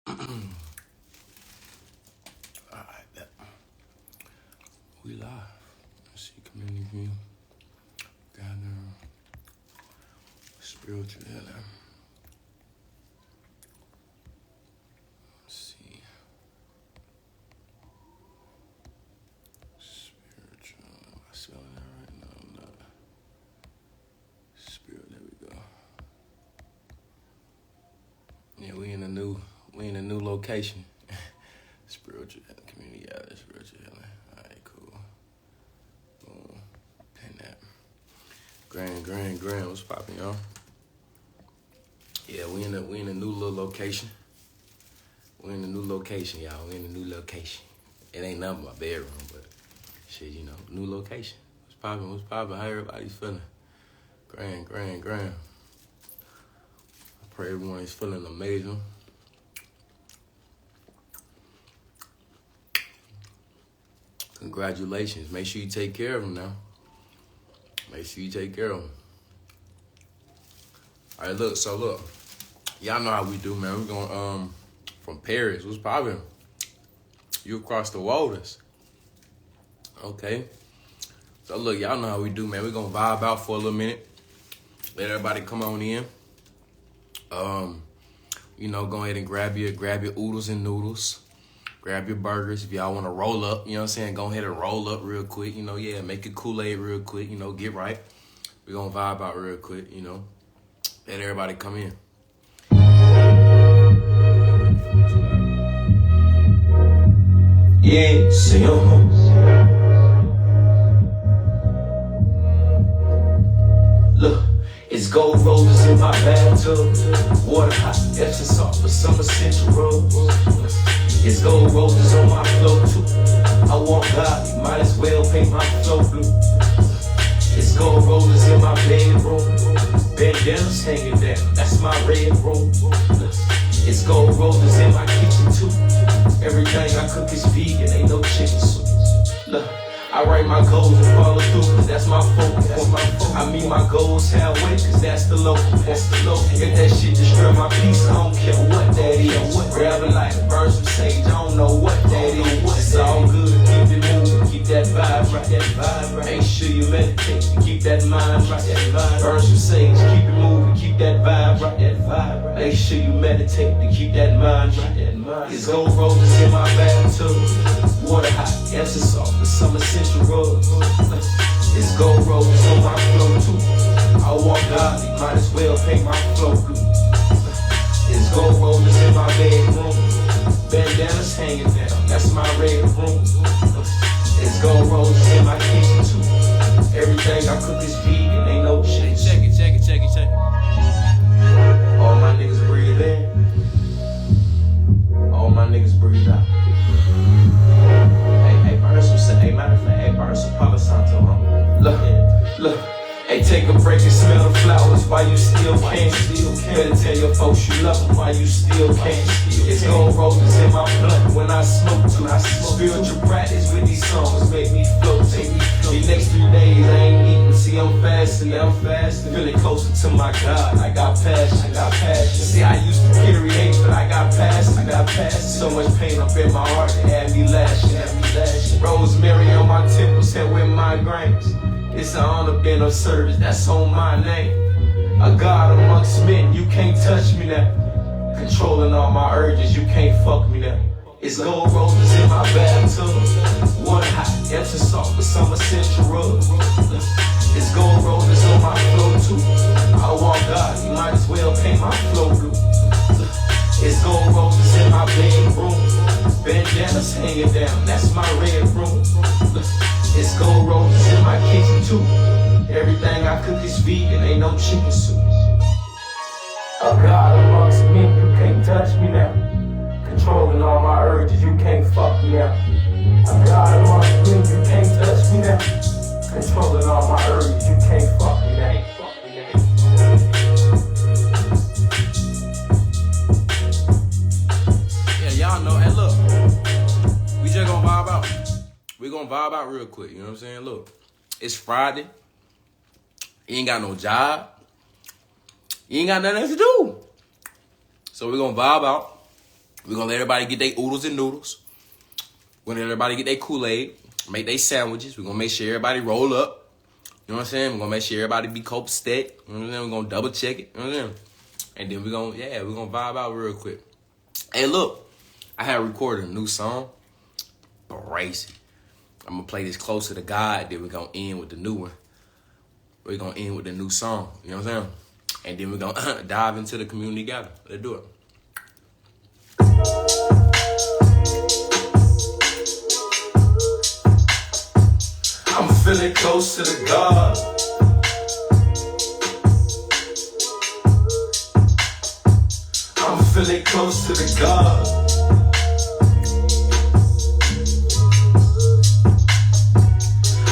Alright, bet. We live. Let's see, community view. Gather. Spiritual healing. Let's see. Spiritual. Am I spelling that right? No, I'm not. Spirit, there we go. Yeah, we in a new location. Spiritual healing community, yeah, that's spiritual healing. Alright, cool. Boom. Pin that. Grand. What's poppin', y'all? Yeah, we in a new little location. We're in a new location, y'all. We in a new location. It ain't nothing but my bedroom, but shit, you know, new location. What's poppin'? How everybody's feeling? Grand. I pray everyone is feeling amazing. Congratulations. Make sure you take care of them now. Make sure you take care of them. All right, look. Y'all know how we do, man. We're going from Paris. What's poppin'? You across the waters. Okay. So look, y'all know how we do, man. We're gonna vibe out for a little minute. Let everybody come on in. You know, go ahead and grab your oodles and noodles. Grab your burgers. If y'all want to roll up, you know what I'm saying? Go ahead and roll up real quick. You know, yeah, make a Kool-Aid real quick. You know, get right. We're going to vibe out real quick, you know. Let everybody come in. Yeah, Senor. Look, it's gold roses in my bathtub. Water hot, Epsom salt with some essential rubs. It's gold roses on my floor too. I want God, you might as well paint my floor blue. It's gold roses in my bedroom. Bandanas hanging down, that's my red room. It's gold roses in my kitchen too. Everything I cook is vegan, ain't no chicken soup. Look, I write my goals and follow through, cause that's my focus. I mean my goals halfway, cause that's the local. If that shit destroy my peace, I don't care what that is. Grab a light, burn some sage, I don't know what that is. It's all good, keep it moving, keep that vibe right. Make sure you meditate to keep that mind right. Burn some sage, keep it moving, keep that vibe right. Make sure you meditate to keep that mind right. It's gold roses in my bathtub. Water hot, Epsom salt with some essential rubs. It's gold roses on my floor too. I walk God, you might as well paint my floor blue. It's gold roses in my bedroom. Bandanas hanging down, that's my red room. It's gold roses in my kitchen too. Everything I cook is vegan, ain't no shit. Check it. All my niggas breathe in. All my niggas breathe out. Burn some Palo Santo, Look, hey, take a break and smell the flowers while you still can. Better tell your folks you love them while you still can. It's gold roses in my blood when I smoke too. Spiritual practice with these songs make me float. These next 3 days I ain't eating, see I'm fasting. Feeling closer to my God, I got passion. See, I used to carry hate, but I got past it. So much pain up in my heart, it had me lashing. Rosemary on my temples, head with migraines. It's an honor being of service, that's on my name. A God amongst men, you can't touch me now. Controlling all my urges, you can't fuck me now. It's gold roses in my bathtub. Water hot, Epsom salt with some essential rubs. It's gold roses on my floor too. I walk God, you might as well paint my floor blue. It's gold roses in my bedroom. Bandanas hanging down, that's my red room. It's gold roses in my kitchen too. Everything I cook is vegan, ain't no chicken soup. A God amongst men, you can't touch me now. Controlling all my urges, you can't fuck me now. A God amongst men, you can't touch me now. Controlling all my urges, you can't fuck me now. Y'all know, hey, look, we just gonna vibe out. We gonna vibe out real quick, you know what I'm saying? Look, it's Friday. You ain't got no job. You ain't got nothing else to do. So we gonna vibe out. We're gonna let everybody get their oodles and noodles. We're gonna let everybody get their Kool-Aid, make their sandwiches. We're gonna make sure everybody roll up. You know what I'm saying? We're gonna make sure everybody be copacetic. You know what I'm saying? We're gonna double check it. You know what I'm saying? And then we're gonna vibe out real quick. Hey, look, I had recorded a new song. Brace it. I'm gonna play this Closer to God, then we're gonna end with the new one. We're gonna end with the new song. You know what I'm saying? And then we're gonna dive into the community gather. Let's do it. I'm feeling close to the God. I'm feeling close to the God.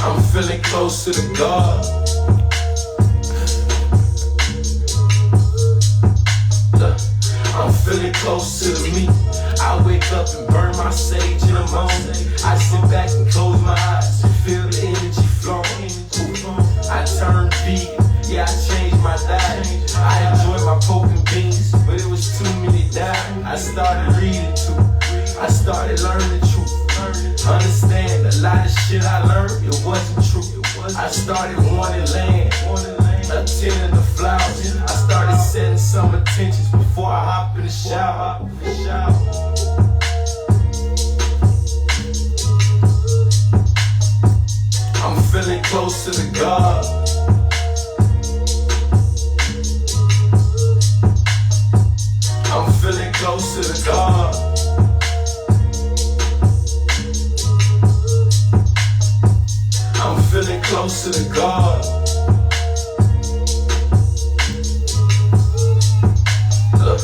I'm feeling close to the God. I'm feeling close to the me. I wake up and burn my sage in the morning. I sit back and close my eyes and feel the energy flowing. I turn vegan, yeah, I changed my diet. I enjoy my pork and beans, but it was too many dying. I started reading too. I started learning the truth. Understand a lot of shit I learned, it wasn't true. I started wanting land, attending the flowers. I started setting some intentions before I hop in the shower. I'm feeling close to the God. I'm feeling close to the God. I'm feeling close to the God. Look,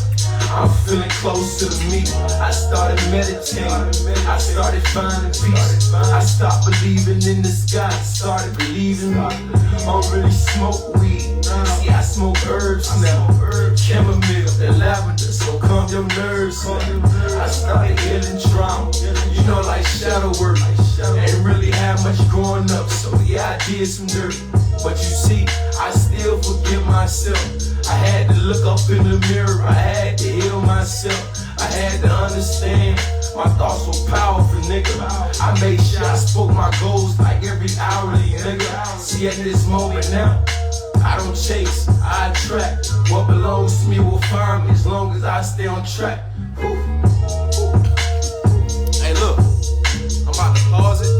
I'm feeling close to the me. I started meditating. I started finding peace. I stopped believing in the sky. Started believing me. I don't really smoke weed. See, I smoke herbs now. Chamomile and lavender, so calm your nerves now. I started healing trauma. You know, like shadow work. Ain't really had much growing up, so yeah, I did some dirt. But you see, I still forgive myself. I had to look up in the mirror, I had to heal myself. I had to understand, my thoughts were powerful, nigga. I made sure I spoke my goals like every hourly, nigga. See, at this moment now, I don't chase, I attract. What belongs to me will find me as long as I stay on track. Whew. Hey, look. I'm about to pause it.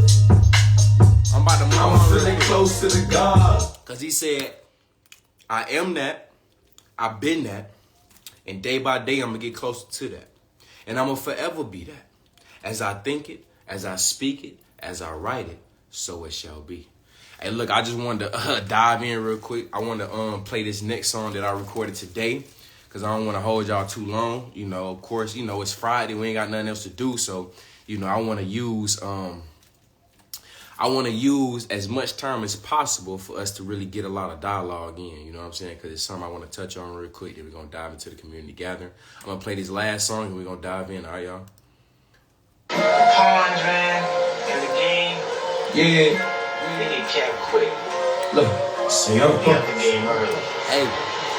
I'm about to move on. I'm feeling close to the God. Cause he said, I am that, I've been that, and day by day I'm gonna get closer to that. And I'm gonna forever be that. As I think it, as I speak it, as I write it, so it shall be. Hey, look, I just wanted to dive in real quick. I want to play this next song that I recorded today. Because I don't want to hold y'all too long. You know, of course, you know, it's Friday. We ain't got nothing else to do. So, you know, I want to use as much time as possible for us to really get a lot of dialogue in. You know what I'm saying? Because it's something I want to touch on real quick. Then we're going to dive into the community gathering. I'm going to play this last song and we're going to dive in. All right, y'all? Pawns, man, in the game. Yeah. They can't quit. Look, see, I'm They have the game early. Hey,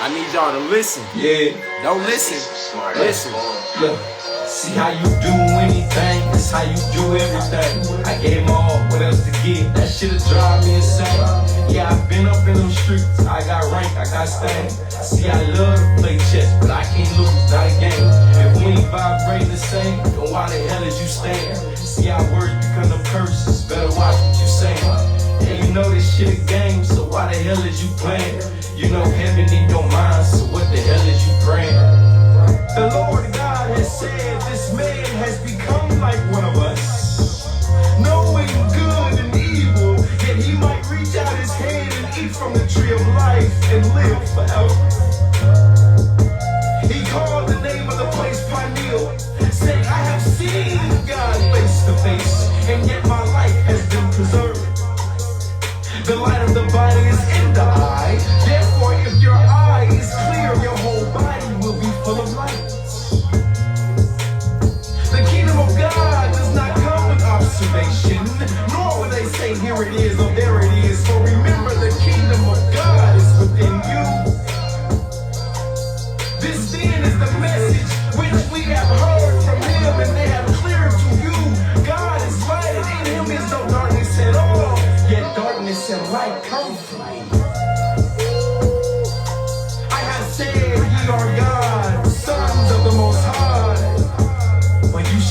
I need y'all to listen. Yeah. Don't listen. Smart Listen. Look, see how you do anything, that's how you do everything. I gave them all, what else to give? That shit'll drive me insane. Yeah, I've been up in them streets, I got rank, I got stand. See, I love to play chess, but I can't lose, not a game. If we ain't vibrating the same, then why the hell is you staying? See how words become them curses, better watch what you saying. Yeah, you know this shit a game, so why the hell is you playing? You know heaven in your mind, so what the hell is you praying? The Lord God has said this man has become like one of us, knowing good and evil, yet he might reach out his hand and eat from the tree of life and live forever. He called the name of the place Pineal, saying, I have seen God face to face, and yet my life has been preserved. The light of the body is in the eye, therefore if your eye is clear, your whole body will be full of light. The kingdom of God does not come with observation, nor will they say here it is or there it is, for remember the kingdom of God is within you. This then is the message which we have heard from him.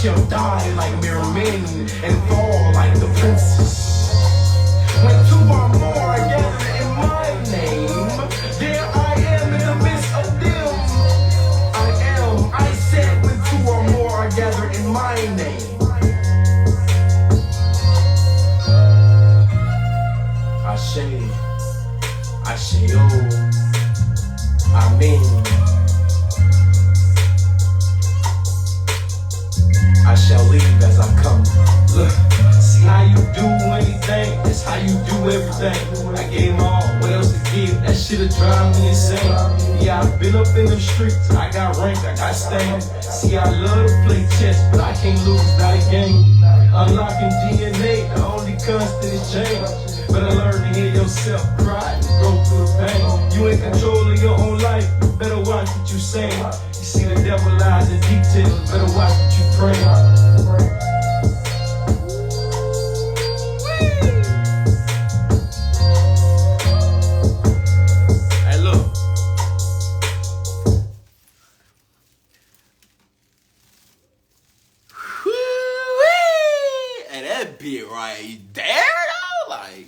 shall die like mere men and fall like the princes. When two or more are gathered in my name, there I am in the midst of them. I said when two or more are gathered in my name. Ashe, Amen. I shall leave as I come. Look, see how you do anything, it's how you do everything. I gave all, what else to give? That shit'll drive me insane. Yeah, I've been up in them streets, I got rank, I got stand. See, I love to play chess, but I can't lose, not a game. Unlocking DNA, the only constant is change. Better learn to hear yourself cry and go through the pain. You in control of your own life, you better watch what you say. You see the devil lies in details, better watch what you pray. Hey, look. And that beat right there, though, like,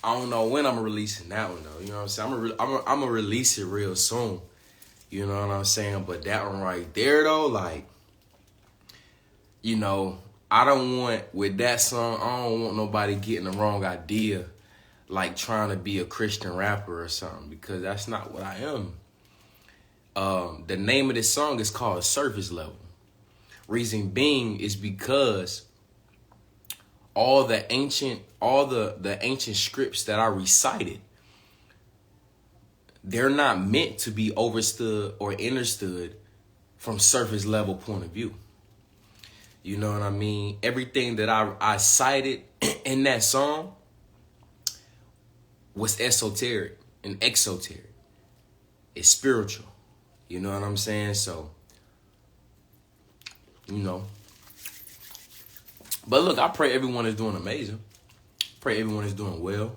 I don't know when I'm releasing that one, though. You know what I'm saying? I'm gonna release it real soon. You know what I'm saying? But that one right there, though, like, you know, I don't want, with that song, I don't want nobody getting the wrong idea, like trying to be a Christian rapper or something, because that's not what I am. The name of this song is called Surface Level. Reason being is because all the ancient scripts that I recited, they're not meant to be overstood or understood from surface level point of view. You know what I mean? Everything that I cited in that song was esoteric and exoteric. It's spiritual. You know what I'm saying? So, you know. But look, I pray everyone is doing amazing. Pray everyone is doing well.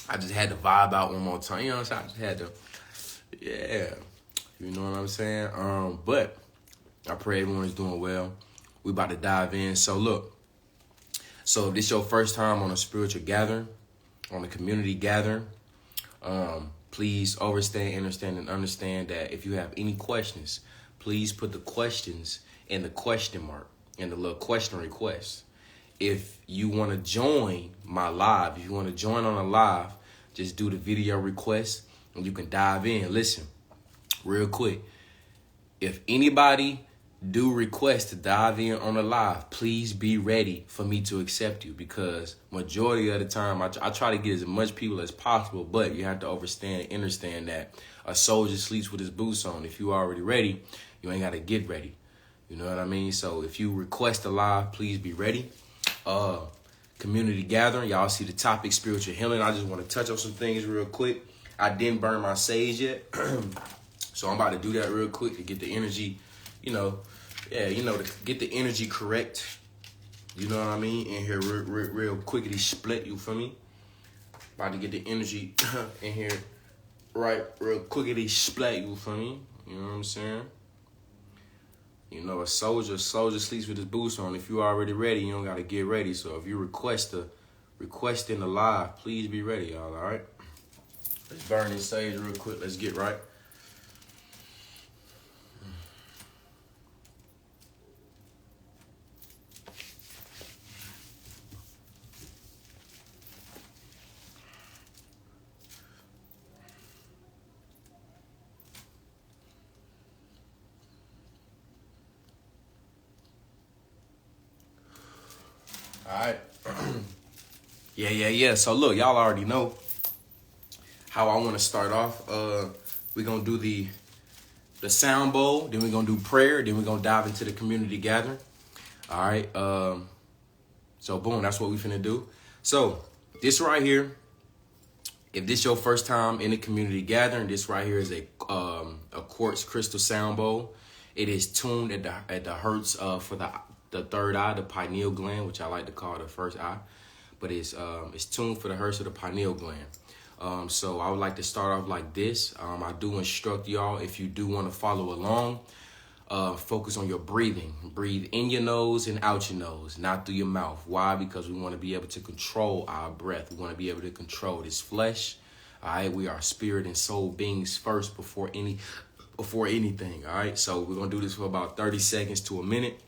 I just had to vibe out one more time. You know what I'm saying? I just had to, yeah. You know what I'm saying? But I pray everyone is doing well. We about to dive in. So look, so if this your first time on a spiritual gathering, on a community gathering, please understand that if you have any questions, please put the questions in the question mark and the little question request. If you want to join my live, if you want to join on a live, just do the video request and you can dive in. Listen, real quick, if anybody do request to dive in on a live, please be ready for me to accept you, because majority of the time I try to get as much people as possible, but you have to understand that a soldier sleeps with his boots on. If you already ready, you ain't got to get ready. You know what I mean? So if you request a live, please be ready. Community gathering, y'all see the topic, spiritual healing. I just want to touch on some things real quick. I didn't burn my sage yet, so I'm about to do that real quick to get the energy, to get the energy correct. You know what I mean? In here real quickity split, you feel me? About to get the energy in here right real quickity split, you feel me? You know what I'm saying? You know, a soldier sleeps with his boots on. If you already ready, you don't got to get ready. So if you requesting the live, please be ready, y'all, all right? Let's burn this sage real quick. Let's get right. All right. Yeah. So look, y'all already know how I want to start off. We're going to do the sound bowl, then we're going to do prayer, then we're going to dive into the community gathering. All right. So boom, that's what we finna do. So this right here, if this your first time in the community gathering, this right here is a quartz crystal sound bowl. It is tuned at the hertz for the third eye, the pineal gland, which I like to call the first eye, but it's tuned for the hertz of the pineal gland. So I would like to start off like this. I do instruct y'all, if you do want to follow along, focus on your breathing. Breathe in your nose and out your nose, not through your mouth. Why? Because we want to be able to control our breath. We want to be able to control this flesh. All right, we are spirit and soul beings first before anything. All right, so we're gonna do this for about 30 seconds to a minute,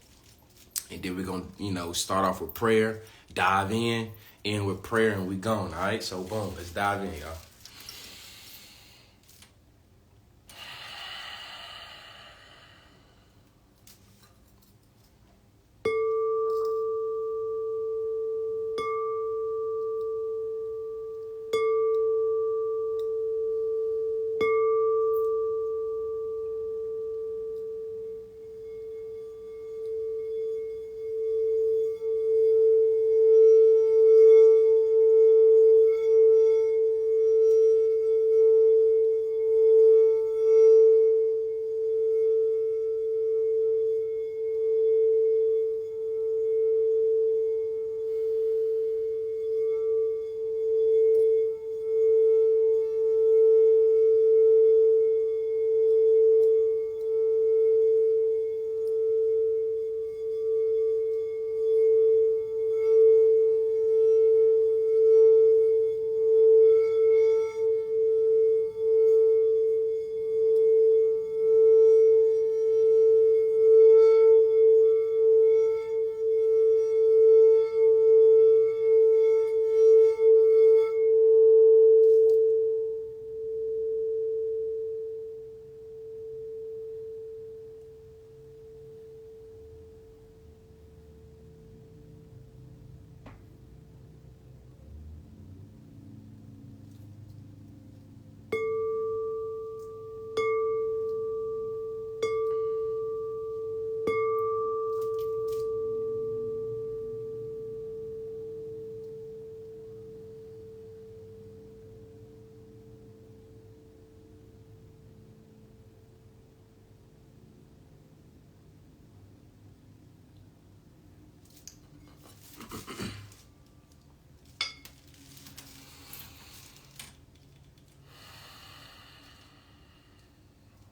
and then we're gonna start off with prayer, dive in with prayer, and we gone. All right, so boom, let's dive in, y'all.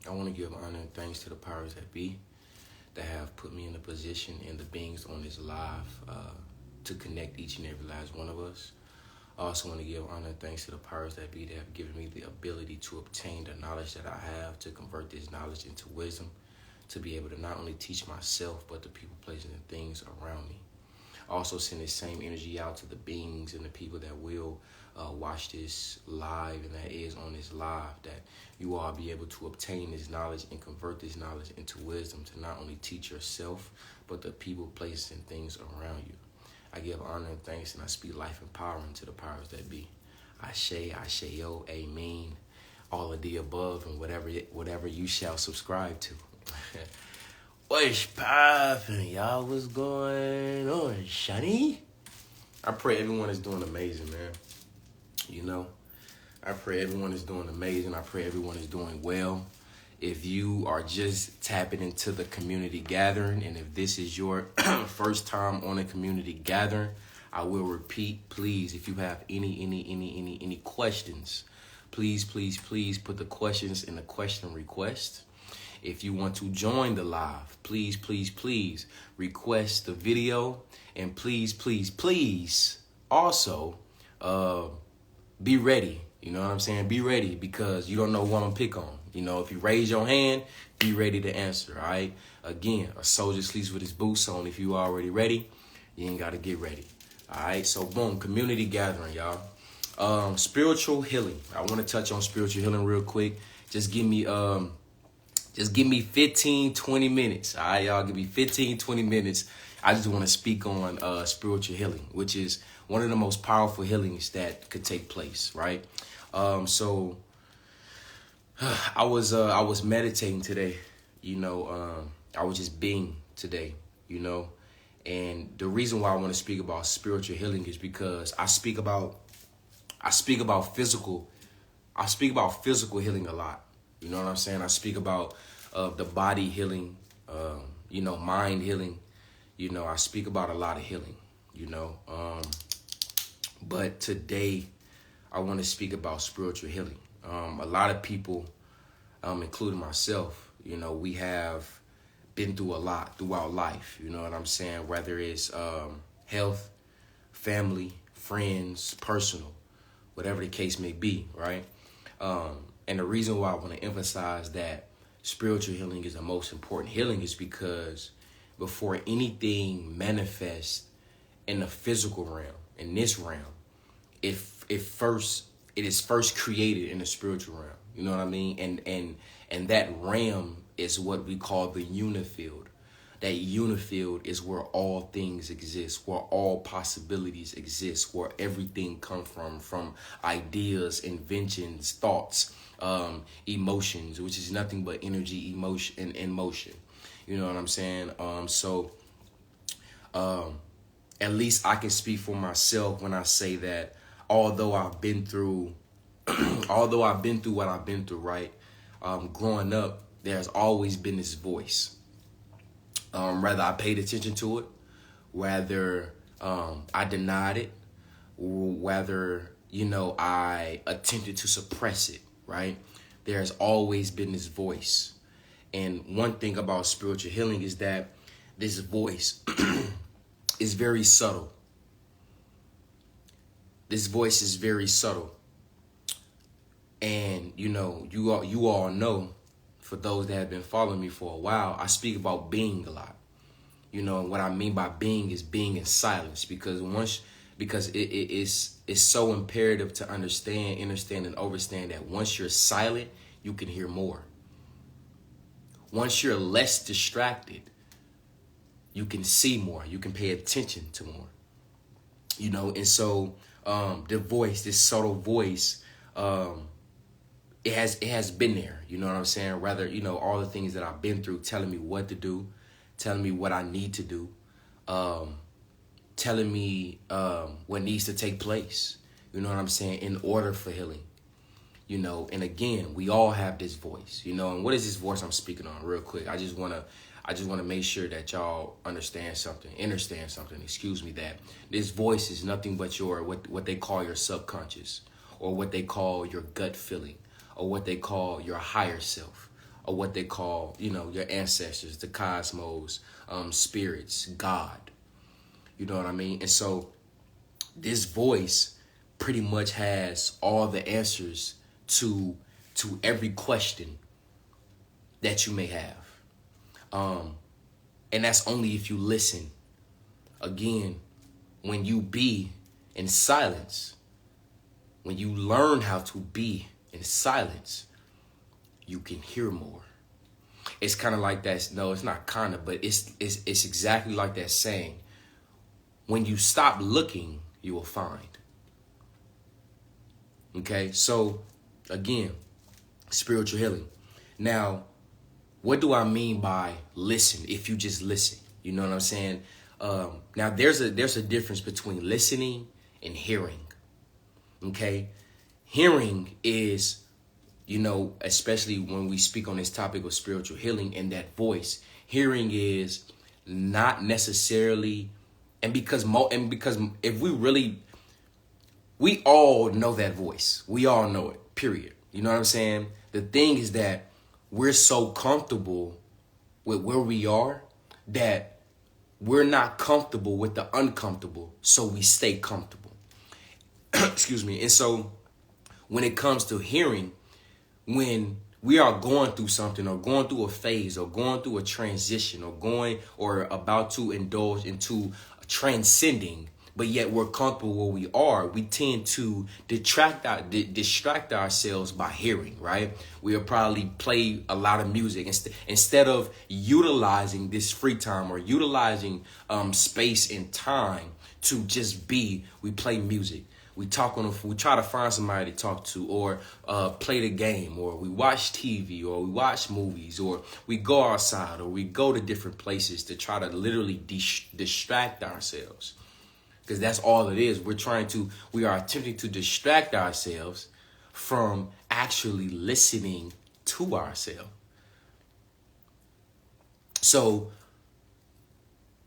I want to give honor and thanks to the powers that be that have put me in a position and the beings on this live to connect each and every last one of us. I also want to give honor and thanks to the powers that be that have given me the ability to obtain the knowledge that I have, to convert this knowledge into wisdom, to be able to not only teach myself, but the people, places, and things around me. I also send this same energy out to the beings and the people that will watch this live and that is on this live, that you all be able to obtain this knowledge and convert this knowledge into wisdom to not only teach yourself, but the people, places, and things around you. I give honor and thanks, and I speak life and power into the powers that be. Ashe, yo, amen. All of the above and whatever you shall subscribe to. What's poppin', y'all? What's going on, Shani? I pray everyone is doing amazing, man. I pray everyone is doing amazing. I pray everyone is doing well. If you are just tapping into the community gathering, and if this is your first time on a community gathering, I will repeat, please, if you have any questions, please put the questions in the question request. If you want to join the live, please request the video, and please also be ready. You know what I'm saying? Be ready, because you don't know what I'm gonna pick on. If you raise your hand, be ready to answer, all right? Again, a soldier sleeps with his boots on. If you already ready, you ain't gotta get ready, all right? So boom, community gathering, y'all. Spiritual healing. I want to touch on spiritual healing real quick. Just give me 15, 20 minutes, all right, y'all? Give me 15, 20 minutes. I just want to speak on spiritual healing, which is one of the most powerful healings that could take place, right? So I was meditating today, I was just being today, and the reason why I want to speak about spiritual healing is because I speak about physical healing a lot. You know what I'm saying? I speak about the body healing, mind healing. I speak about a lot of healing, but today I want to speak about spiritual healing. A lot of people, including myself, we have been through a lot throughout life. You know what I'm saying? Whether it's health, family, friends, personal, whatever the case may be, right? And the reason why I want to emphasize that spiritual healing is the most important healing is because before anything manifests in the physical realm, in this realm, it is first created in the spiritual realm. You know what I mean? And that realm is what we call the unifield. That unifield is where all things exist, where all possibilities exist, where everything comes from ideas, inventions, thoughts, emotions, which is nothing but energy, emotion, and motion. You know what I'm saying? At least I can speak for myself when I say that although I've been through what I've been through, right? Growing up, there's always been this voice. Whether I paid attention to it, whether I denied it, or whether, I attempted to suppress it, right? There's always been this voice. And one thing about spiritual healing is that this voice is very subtle. This voice is very subtle. And, you all know, for those that have been following me for a while, I speak about being a lot. And what I mean by being is being in silence, because it's so imperative to understand, and understand that once you're silent, you can hear more. Once you're less distracted, you can see more, you can pay attention to more. And so the voice, this subtle voice, it has been there, you know what I'm saying? Rather, all the things that I've been through, telling me what to do, telling me what I need to do, telling me what needs to take place, you know what I'm saying, in order for healing. And again, we all have this voice, and what is this voice I'm speaking on real quick? I just want to make sure that y'all understand something, that this voice is nothing but your, what they call your subconscious, or what they call your gut feeling, or what they call your higher self, or what they call, your ancestors, the cosmos, spirits, God. You know what I mean? And so this voice pretty much has all the answers to every question that you may have. And that's only if you listen. Again, when you be in silence, when you learn how to be in silence, you can hear more. It's kind of like that. No, it's not kind of, but it's exactly like that saying. When you stop looking, you will find. Okay, so again, spiritual healing. Now, what do I mean by listen? If you just listen, you know what I'm saying? Now, there's a difference between listening and hearing. Okay, hearing is, especially when we speak on this topic of spiritual healing and that voice, hearing is not necessarily, and because if we all know that voice, we all know it, period. You know what I'm saying? The thing is that we're so comfortable with where we are that we're not comfortable with the uncomfortable, so we stay comfortable. Excuse me. And so when it comes to hearing, when we are going through something, or going through a phase, or going through a transition, or about to indulge into transcending, but yet we're comfortable where we are, we tend to distract ourselves by hearing, right? We'll probably play a lot of music instead of utilizing this free time, or utilizing space and time to just be. We play music. We talk we try to find somebody to talk to, or play the game, or we watch TV, or we watch movies, or we go outside, or we go to different places to try to literally distract ourselves. Because that's all it is. We are attempting to distract ourselves from actually listening to ourselves. So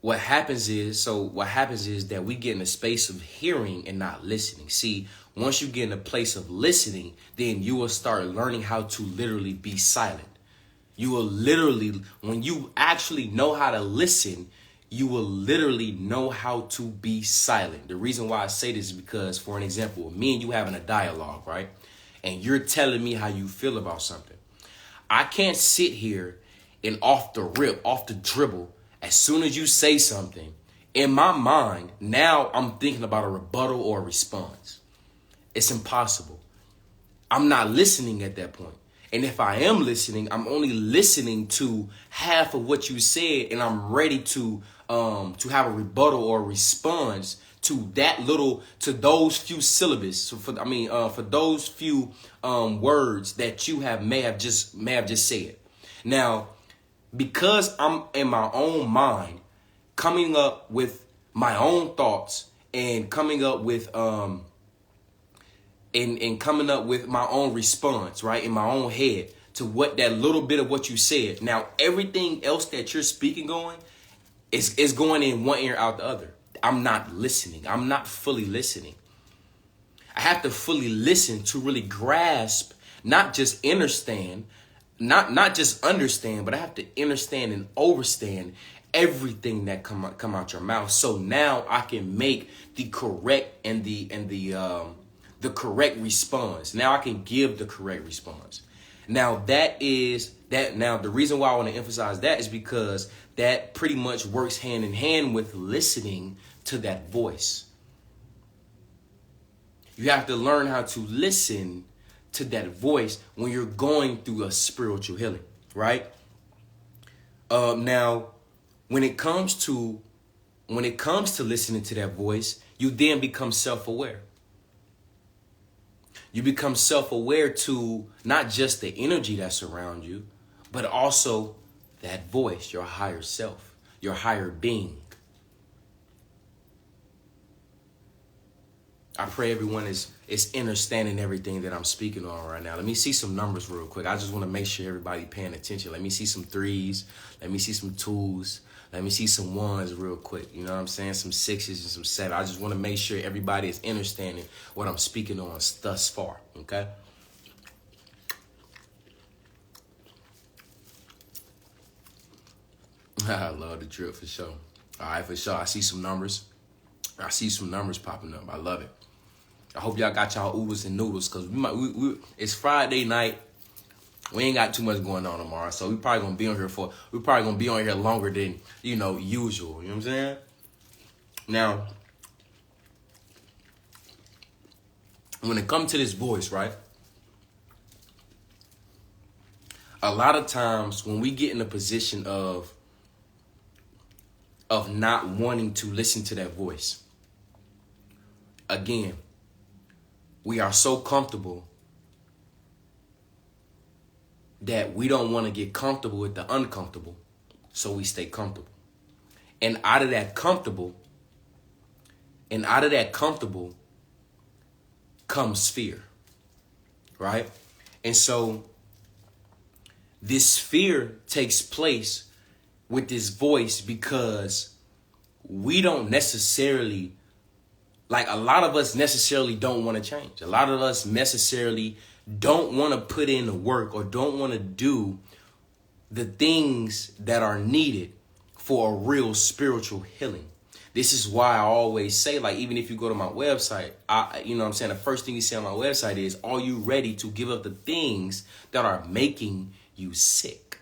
what happens is that we get in a space of hearing and not listening. See, once you get in a place of listening, then you will start learning how to literally be silent. You will literally, when you actually know how to listen, you will literally know how to be silent. The reason why I say this is because, for an example, me and you having a dialogue, right? And you're telling me how you feel about something. I can't sit here and off the rip, off the dribble, as soon as you say something, in my mind, now I'm thinking about a rebuttal or a response. It's impossible. I'm not listening at that point. And if I am listening, I'm only listening to half of what you said, and I'm ready to have a rebuttal or a response to those few syllables. So for those few words that you may have just said. Now, because I'm in my own mind, coming up with my own thoughts and coming up with and coming up with my own response, right, in my own head to what that little bit of what you said. Now, everything else that you're speaking on is going in one ear out the other. I'm not listening. I'm not fully listening. I have to fully listen to really grasp, not just understand, not just understand, but I have to understand and overstand everything that come out your mouth. So now I can make the correct and the correct response. Now I can give the correct response. Now Now the reason why I want to emphasize that is because that pretty much works hand in hand with listening to that voice. You have to learn how to listen to that voice when you're going through a spiritual healing, right? Now, when it comes to listening to that voice, you then become self-aware. You become self-aware to not just the energy that's around you, but also that voice, your higher self, your higher being. I pray everyone is understanding everything that I'm speaking on right now. Let me see some numbers real quick. I just want to make sure everybody paying attention. Let me see some 3s. Let me see some 2s. Let me see some 1s real quick. You know what I'm saying? Some 6s and some 7s. I just want to make sure everybody is understanding what I'm speaking on thus far. Okay? I love the drip for sure. All right, for sure. I see some numbers. I see some numbers popping up. I love it. I hope y'all got y'all oodles and noodles, because it's Friday night. We ain't got too much going on tomorrow, so we're probably gonna be on here longer than usual. You know what I'm saying? Now, when it comes to this voice, right? A lot of times when we get in a position of not wanting to listen to that voice, again, we are so comfortable that we don't want to get comfortable with the uncomfortable, so we stay comfortable. And out of that comfortable comes fear, right? And so this fear takes place with this voice because we don't necessarily, like a lot of us necessarily don't want to change. A lot of us necessarily don't want to put in the work or don't want to do the things that are needed for a real spiritual healing. This is why I always say, like, even if you go to my website, the first thing you say on my website is, are you ready to give up the things that are making you sick?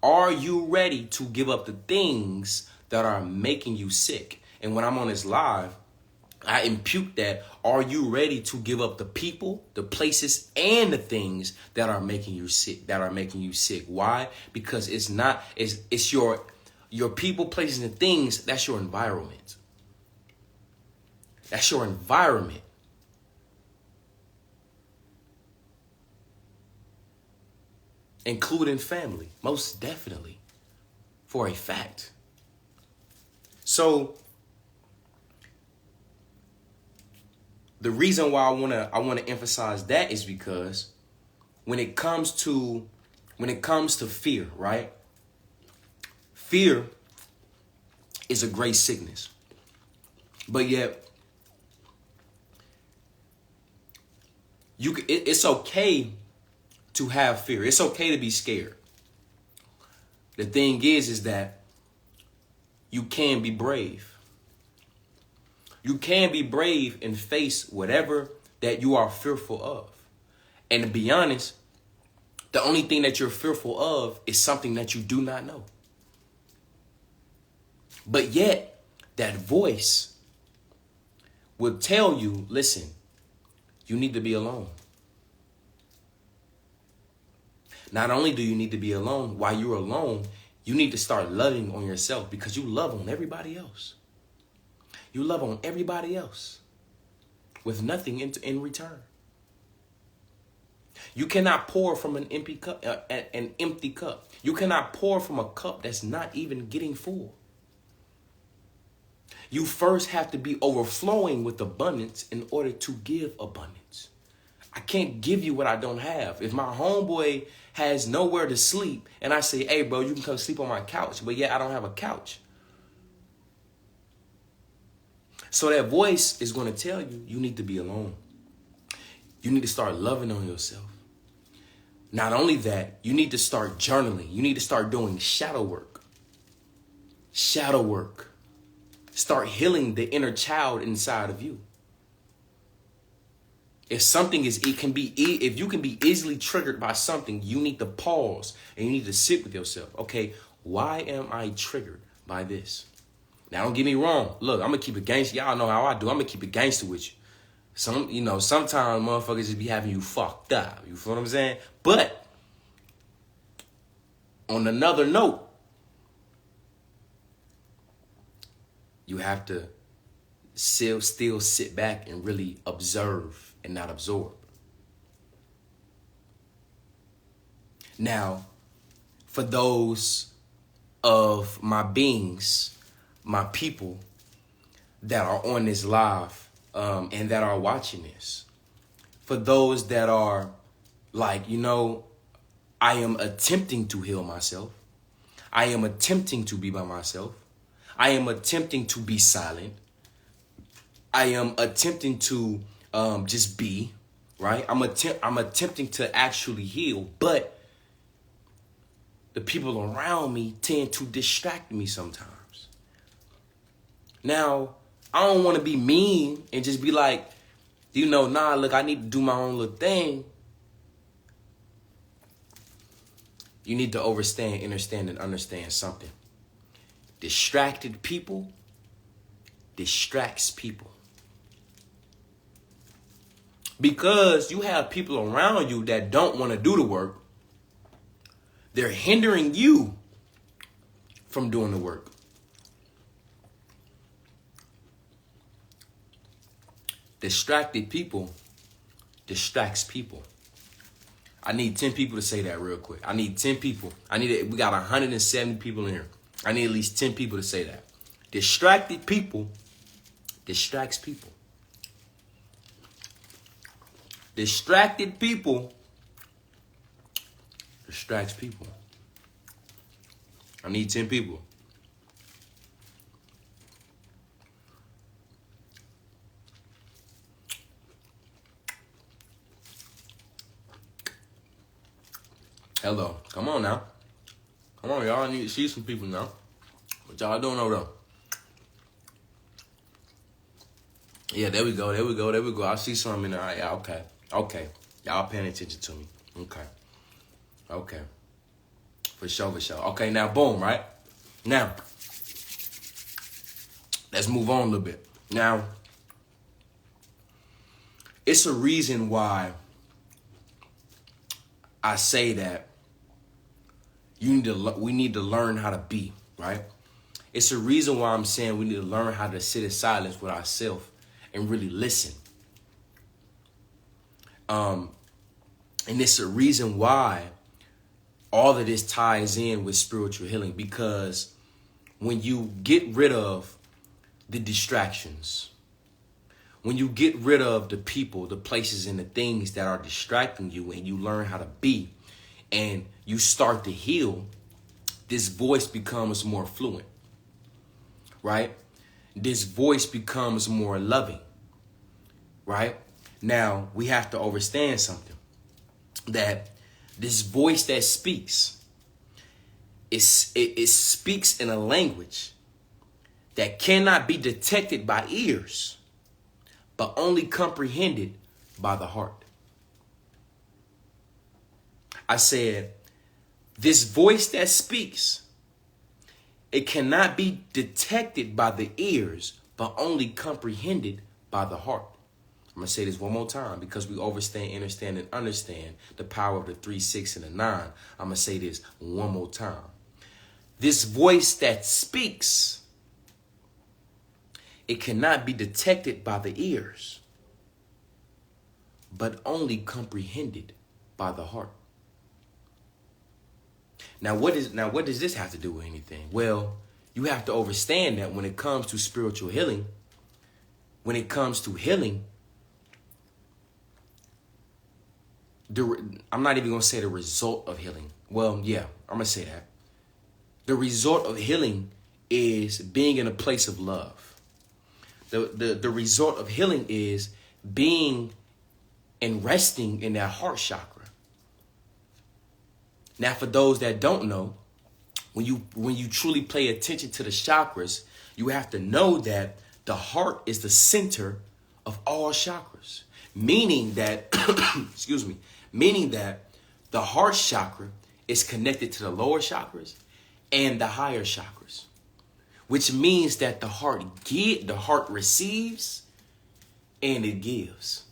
Are you ready to give up the things that are making you sick? And when I'm on this live, I impute that. Are you ready to give up the people, the places, and the things that are making you sick? Why? Because it's your people, places, and things. That's your environment. That's your environment. Including family, most definitely, for a fact. So the reason why I want to emphasize that is because when it comes to fear, right? Fear is a great sickness. But yet it's okay to have fear. It's okay to be scared. The thing is that you can be brave. You can be brave and face whatever that you are fearful of. And to be honest, the only thing that you're fearful of is something that you do not know. But yet, that voice will tell you, listen, you need to be alone. Not only do you need to be alone, while you're alone, you need to start loving on yourself because you love on everybody else. You love on everybody else with nothing in return. You cannot pour from an empty cup. You cannot pour from a cup that's not even getting full. You first have to be overflowing with abundance in order to give abundance. I can't give you what I don't have. If my homeboy has nowhere to sleep and I say, hey, bro, you can come sleep on my couch, but yeah, I don't have a couch. So that voice is going to tell you, you need to be alone. You need to start loving on yourself. Not only that, you need to start journaling. You need to start doing shadow work. Shadow work. Start healing the inner child inside of you. If something is, if you can be easily triggered by something, you need to pause and you need to sit with yourself. Okay, why am I triggered by this? Now, don't get me wrong. Look, I'm going to keep it gangster. Y'all know how I do. I'm going to keep it gangster with you. Sometimes motherfuckers just be having you fucked up. You feel what I'm saying? But on another note, you have to still sit back and really observe and not absorb. Now, for those of my beings, my people that are on this live and that are watching this, for those that are like, I am attempting to heal myself. I am attempting to be by myself. I am attempting to be silent. I am attempting to just be, right? I'm attempting to actually heal, but the people around me tend to distract me sometimes. Now, I don't want to be mean and just be like, look, I need to do my own little thing. You need to understand, and understand something. Distracted people distracts people. Because you have people around you that don't want to do the work. They're hindering you from doing the work. Distracted people distracts people. I need 10 people to say that real quick. I need 10 people. We got 170 people in here. I need at least 10 people to say that. Distracted people distracts people. Distracted people distracts people. I need 10 people. Hello. Come on now. Come on, y'all. I need to see some people now. What y'all doing over there? Yeah, there we go. I see some in there. Yeah, okay. Y'all paying attention to me. Okay. For sure. Okay, now, boom, right? Now, let's move on a little bit. Now, it's a reason why I say that we need to learn how to be, right? It's a reason why I'm saying we need to learn how to sit in silence with ourselves and really listen. And it's a reason why all of this ties in with spiritual healing, because when you get rid of the distractions, when you get rid of the people, the places, and the things that are distracting you, and you learn how to be, and you start to heal, this voice becomes more fluent, right? This voice becomes more loving, right? Now, we have to understand something, that This voice that speaks, it speaks in a language that cannot be detected by ears, but only comprehended by the heart. I said, this voice that speaks, it cannot be detected by the ears, but only comprehended by the heart. I'm going to say this one more time because we understand the power of the 3, 6, and the 9. I'm going to say this one more time. This voice that speaks, it cannot be detected by the ears, but only comprehended by the heart. Now, what does this have to do with anything? Well, you have to understand that when it comes to spiritual healing, when it comes to healing, I'm not even going to say the result of healing. Well, yeah, I'm going to say that. The result of healing is being in a place of love. The result of healing is being and resting in that heart chakra. Now, for those that don't know, when you truly pay attention to the chakras, you have to know that the heart is the center of all chakras. Meaning that, meaning that the heart chakra is connected to the lower chakras and the higher chakras, which means that the heart receives and it gives.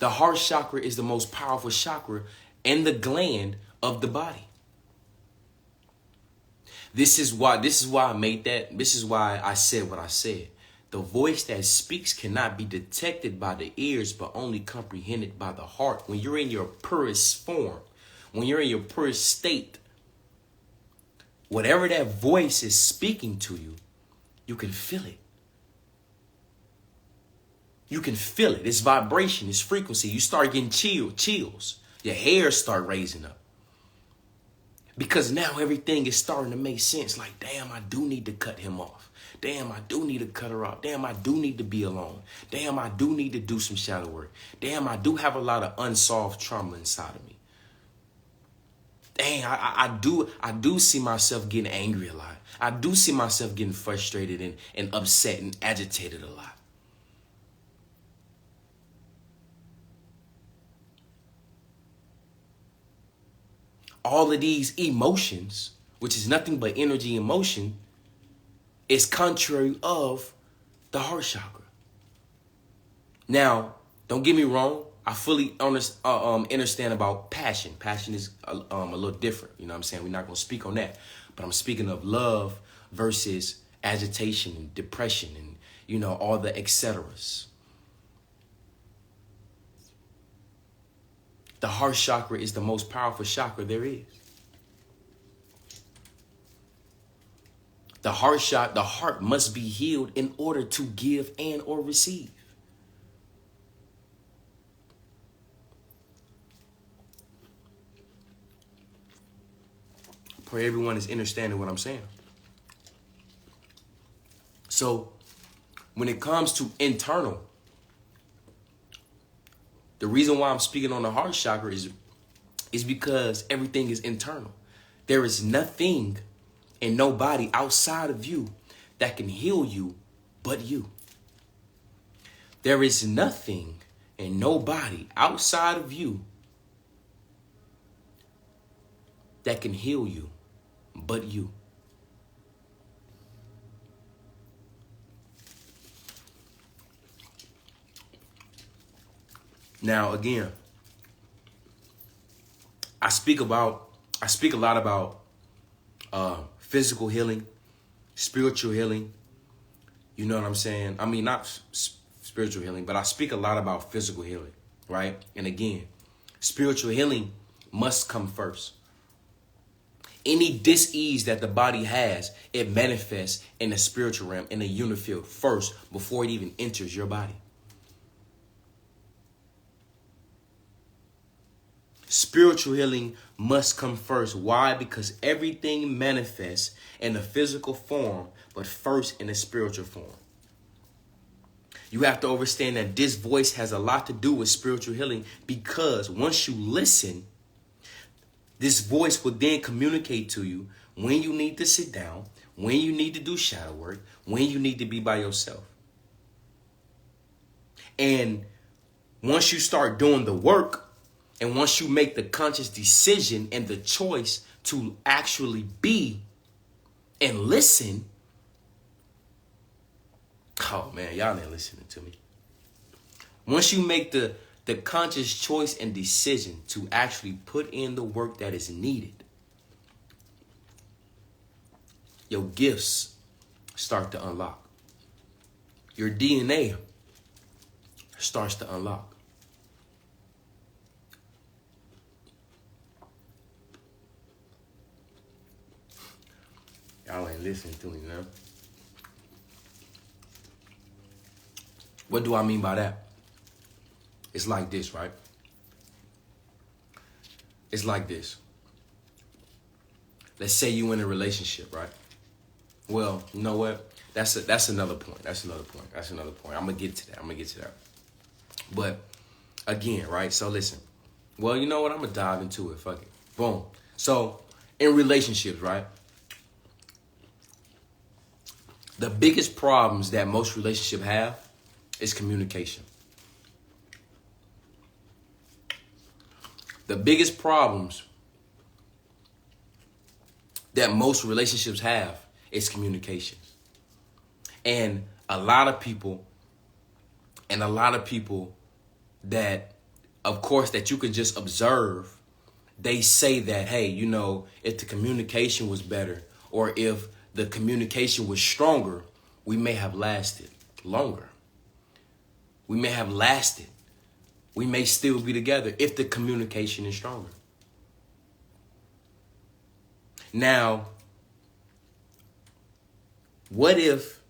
The heart chakra is the most powerful chakra and the gland of the body. This is why I made that. This is why I said what I said. The voice that speaks cannot be detected by the ears, but only comprehended by the heart. When you're in your purest form, when you're in your purest state, whatever that voice is speaking to you, you can feel it. You can feel it. It's vibration, it's frequency. You start getting chills. Your hairs start raising up. Because now everything is starting to make sense. Like, damn, I do need to cut him off. Damn, I do need to cut her off. Damn, I do need to be alone. Damn, I do need to do some shadow work. Damn, I do have a lot of unsolved trauma inside of me. Dang, I do see myself getting angry a lot. I do see myself getting frustrated and upset and agitated a lot. All of these emotions, which is nothing but energy and motion, is contrary of the heart chakra. Now, don't get me wrong. I fully understand about passion. Passion is a little different. You know what I'm saying? We're not going to speak on that. But I'm speaking of love versus agitation and depression and, you know, all the et ceteras. The heart chakra is the most powerful chakra there is. The heart must be healed in order to give and or receive. Pray everyone is understanding what I'm saying. So, when it comes to internal, the reason why I'm speaking on the heart chakra is because everything is internal. There is nothing and nobody outside of you that can heal you but you. There is nothing and nobody outside of you that can heal you but you. Now, again, I speak a lot about physical healing, spiritual healing. You know what I'm saying? I mean, not spiritual healing, but I speak a lot about physical healing, right? And again, spiritual healing must come first. Any dis-ease that the body has, it manifests in the spiritual realm, in the unifield first, before it even enters your body. Spiritual healing must come first. Why? Because everything manifests in the physical form, but first in the spiritual form. You have to understand that this voice has a lot to do with spiritual healing, because once you listen, this voice will then communicate to you when you need to sit down, when you need to do shadow work, when you need to be by yourself. And once you start doing the work, and once you make the conscious decision and the choice to actually be and listen, oh man, y'all ain't listening to me. Once you make the conscious choice and decision to actually put in the work that is needed, your gifts start to unlock. Your DNA starts to unlock. Y'all ain't listening to me, man. What do I mean by that? It's like this, right? It's like this. Let's say you in a relationship, right? Well, you know what? That's another point. I'm gonna get to that. But again, right? So listen. Well, you know what? I'm gonna dive into it. Fuck it. Boom. So in relationships, right? The biggest problems that most relationships have is communication. The biggest problems that most relationships have is communication. And a lot of people that, of course, that you can just observe, they say that, hey, you know, if the communication was better, or if the communication was stronger, we may have lasted longer. We may have lasted. We may still be together if the communication is stronger. Now, what if,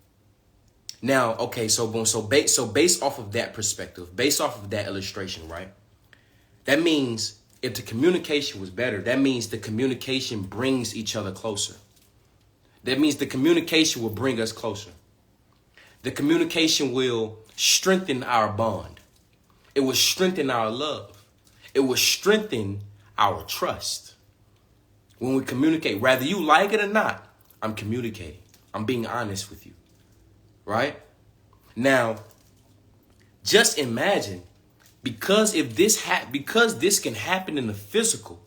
now, okay, so boom, so based off of that perspective, based off of that illustration, right? That means if the communication was better, that means the communication brings each other closer. That means the communication will bring us closer. The communication will strengthen our bond. It will strengthen our love. It will strengthen our trust. When we communicate, whether you like it or not, I'm communicating. I'm being honest with you. Right? Now, just imagine, because this can happen in the physical,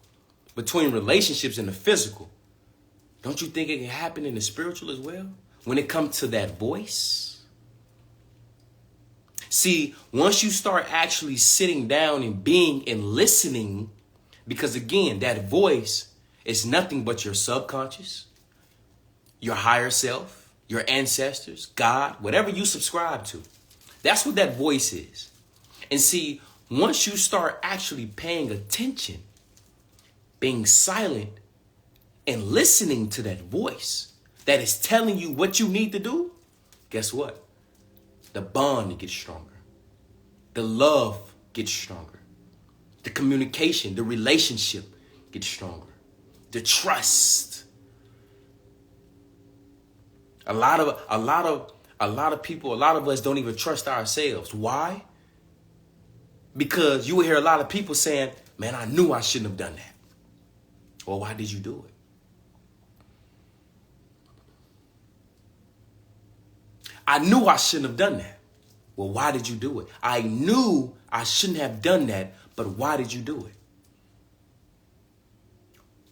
between relationships in the physical, don't you think it can happen in the spiritual as well? When it comes to that voice? See, once you start actually sitting down and being and listening, because again, that voice is nothing but your subconscious, your higher self, your ancestors, God, whatever you subscribe to. That's what that voice is. And see, once you start actually paying attention, being silent, and listening to that voice that is telling you what you need to do, guess what? The bond gets stronger. The love gets stronger. The communication, the relationship gets stronger. The trust. A lot of people, a lot of us don't even trust ourselves. Why? Because you will hear a lot of people saying, man, I knew I shouldn't have done that. Well, why did you do it? I knew I shouldn't have done that. Well, why did you do it? I knew I shouldn't have done that, but why did you do it?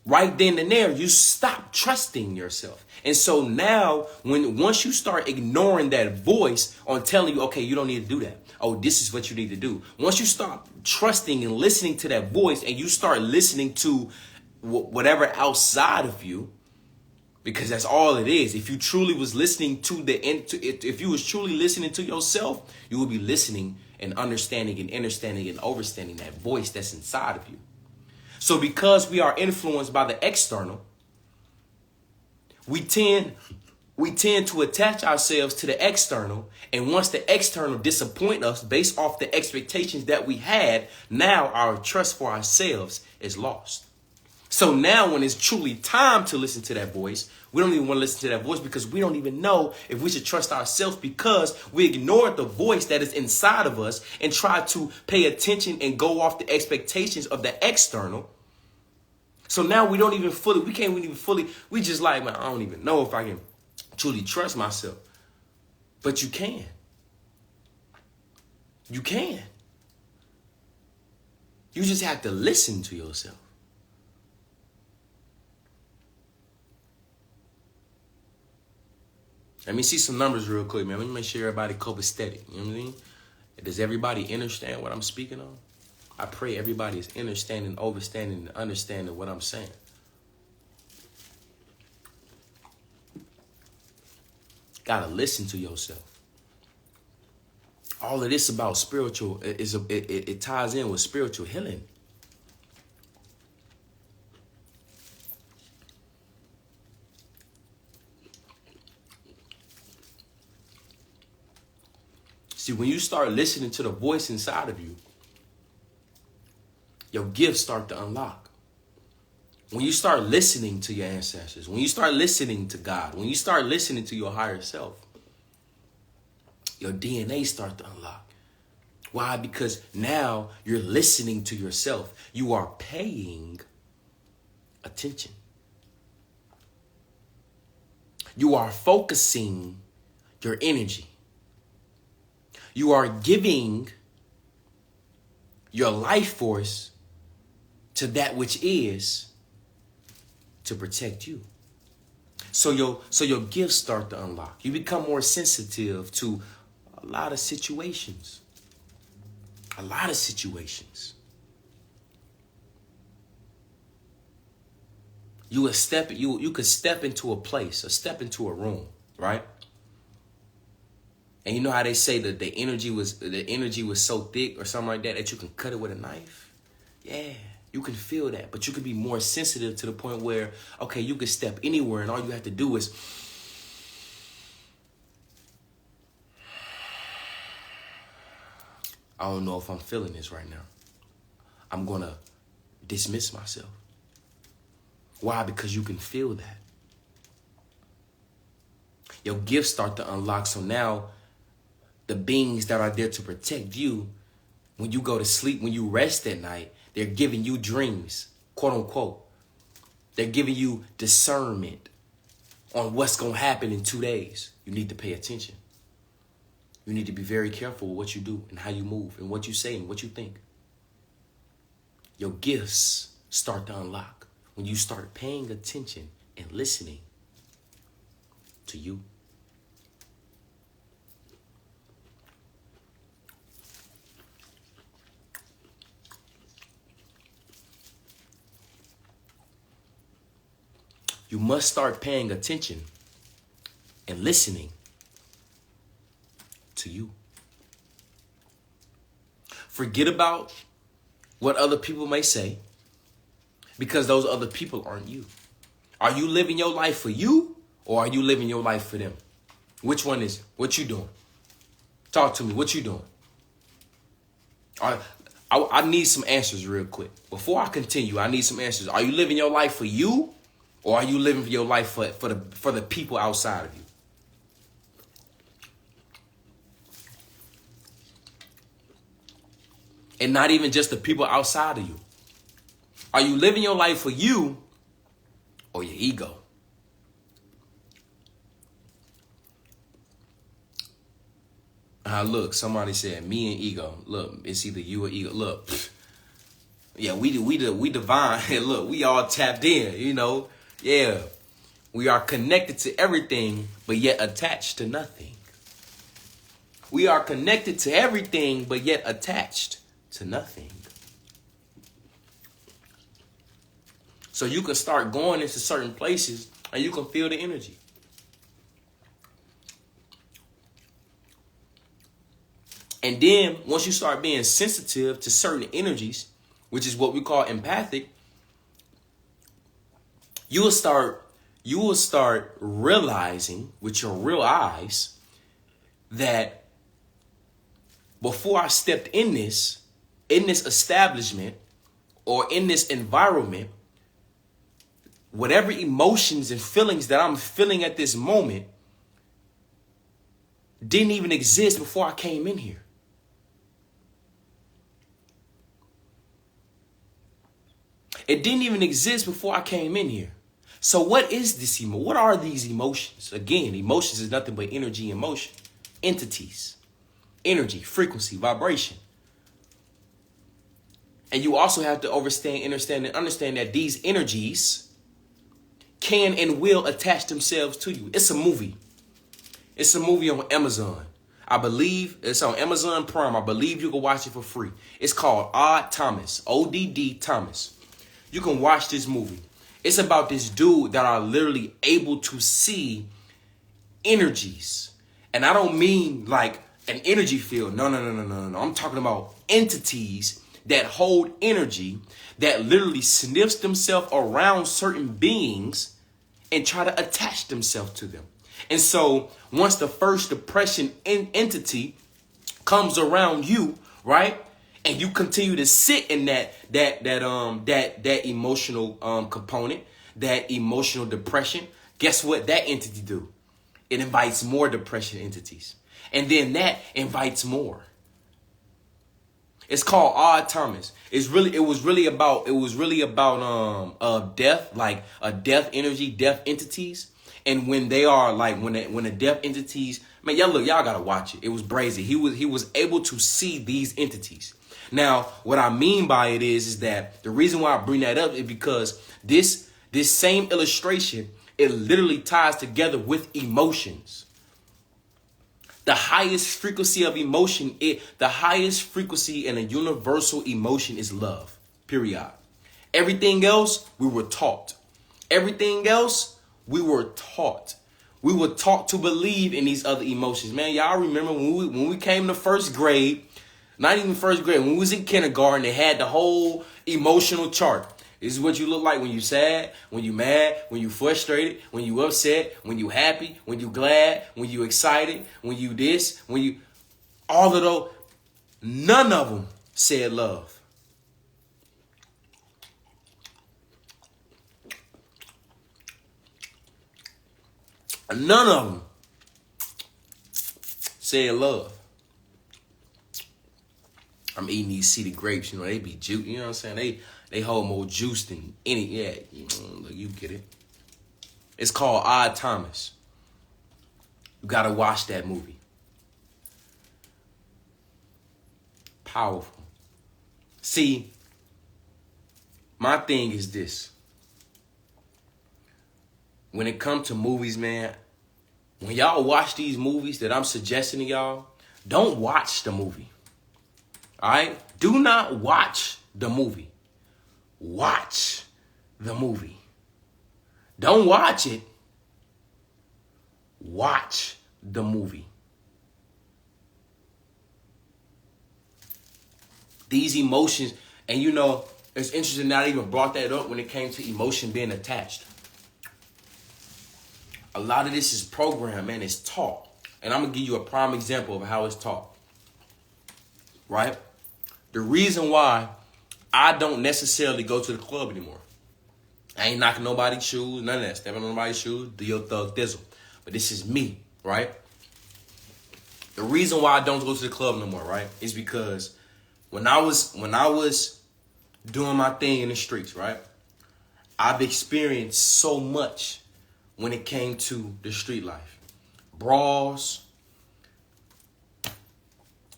Right then and there, you stop trusting yourself. And so now, once you start ignoring that voice on telling you, okay, you don't need to do that. Oh, this is what you need to do. Once you stop trusting and listening to that voice, and you start listening to whatever outside of you, because that's all it is. If you truly was listening if you was truly listening to yourself, you would be listening and understanding and understanding and overstanding that voice that's inside of you. So because we are influenced by the external, we tend to attach ourselves to the external. And once the external disappoint us based off the expectations that we had, now our trust for ourselves is lost. So now when it's truly time to listen to that voice, we don't even want to listen to that voice because we don't even know if we should trust ourselves because we ignored the voice that is inside of us and try to pay attention and go off the expectations of the external. So now we can't even fully, we just like, man, I don't even know if I can truly trust myself. But you can. You can. You just have to listen to yourself. Let me see some numbers real quick, man. Let me make sure everybody copacetic. You know what I mean? Does everybody understand what I'm speaking on? I pray everybody is understanding, overstanding, and understanding what I'm saying. Gotta listen to yourself. All of this about spiritual it ties in with spiritual healing. See, when you start listening to the voice inside of you, your gifts start to unlock. When you start listening to your ancestors, when you start listening to God, when you start listening to your higher self, your DNA starts to unlock. Why? Because now you're listening to yourself. You are paying attention. You are focusing your energy. You are giving your life force to that which is to protect you. So your gifts start to unlock. You become more sensitive to a lot of situations. A lot of situations. You could step into a place or step into a room, right? And you know how they say that the energy was so thick or something like that you can cut it with a knife? Yeah, you can feel that. But you can be more sensitive to the point where, okay, you can step anywhere and all you have to do is I don't know if I'm feeling this right now. I'm going to dismiss myself. Why? Because you can feel that. Your gifts start to unlock. So now the beings that are there to protect you, when you go to sleep, when you rest at night, they're giving you dreams, quote unquote. They're giving you discernment on what's going to happen in 2 days. You need to pay attention. You need to be very careful with what you do and how you move and what you say and what you think. Your gifts start to unlock when you start paying attention and listening to you. You must start paying attention and listening to you. Forget about what other people may say because those other people aren't you. Are you living your life for you or are you living your life for them? Which one is it? What you doing? Talk to me. What you doing? I need some answers real quick. Before I continue, I need some answers. Are you living your life for you or are you living your life for the people outside of you? And not even just the people outside of you. Are you living your life for you or your ego? Look, somebody said me and ego. Look, it's either you or ego. Look, yeah, we divine. Look, we all tapped in, you know. Yeah, we are connected to everything, but yet attached to nothing. We are connected to everything, but yet attached to nothing. So you can start going into certain places and you can feel the energy. And then once you start being sensitive to certain energies, which is what we call empathic, you will start realizing with your real eyes that before I stepped in this establishment or in this environment, whatever emotions and feelings that I'm feeling at this moment didn't even exist before I came in here. It didn't even exist before I came in here. So what is this what are these emotions? Again, emotions is nothing but energy and motion. Entities. Energy, frequency, vibration. And you also have to understand that these energies can and will attach themselves to you. It's a movie. It's a movie on Amazon. I believe it's on Amazon Prime. I believe you can watch it for free. It's called Odd Thomas. ODD Thomas. You can watch this movie. It's about this dude that are literally able to see energies. And I don't mean like an energy field. No. I'm talking about entities that hold energy that literally sniffs themselves around certain beings and try to attach themselves to them. And so once the first depression entity comes around you, right? And you continue to sit in that emotional component, that emotional depression, guess what that entity do? It invites more depression entities. And then that invites more. It's called Odd Thomas. It was really about death, like a death energy, death entities. And when they are like when the death entities, man, y'all gotta watch it. It was brazy. He was able to see these entities. Now, what I mean by it is that the reason why I bring that up is because this same illustration, it literally ties together with emotions. The highest frequency of emotion, the highest frequency and a universal emotion is love, period. Everything else, we were taught. Everything else, we were taught. We were taught to believe in these other emotions. Man, y'all remember when we came to first grade, not even first grade, when we was in kindergarten, they had the whole emotional chart. This is what you look like when you sad, when you mad, when you frustrated, when you upset, when you happy, when you glad, when you excited, when you this, when you... All of those, none of them said love. None of them said love. I'm eating these seeded grapes, you know, they be juice, you know what I'm saying? They hold more juice than any, look, you get it. It's called Odd Thomas. You gotta watch that movie. Powerful. See, my thing is this. When it comes to movies, man, when y'all watch these movies that I'm suggesting to y'all, don't watch the movie. All right? Do not watch the movie. Watch the movie. Don't watch it. Watch the movie. These emotions, and you know, it's interesting that I even brought that up when it came to emotion being attached. A lot of this is programmed, man. It's taught. And I'm going to give you a prime example of how it's taught. Right? The reason why I don't necessarily go to the club anymore. I ain't knocking nobody's shoes, none of that. Stepping on nobody's shoes, do your thug thizzle. But this is me, right? The reason why I don't go to the club no more, right, is because when I was doing my thing in the streets, right, I've experienced so much when it came to the street life. Brawls,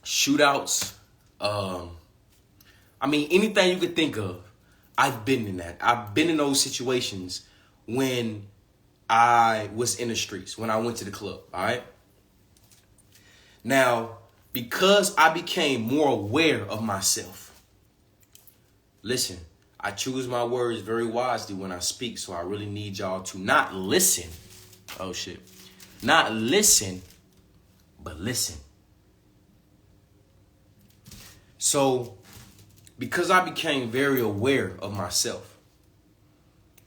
shootouts, anything you could think of, I've been in that. I've been in those situations when I was in the streets, when I went to the club, all right? Now, because I became more aware of myself, listen, I choose my words very wisely when I speak, so I really need y'all to not listen. Oh, shit. Not listen, but listen. So, because I became very aware of myself,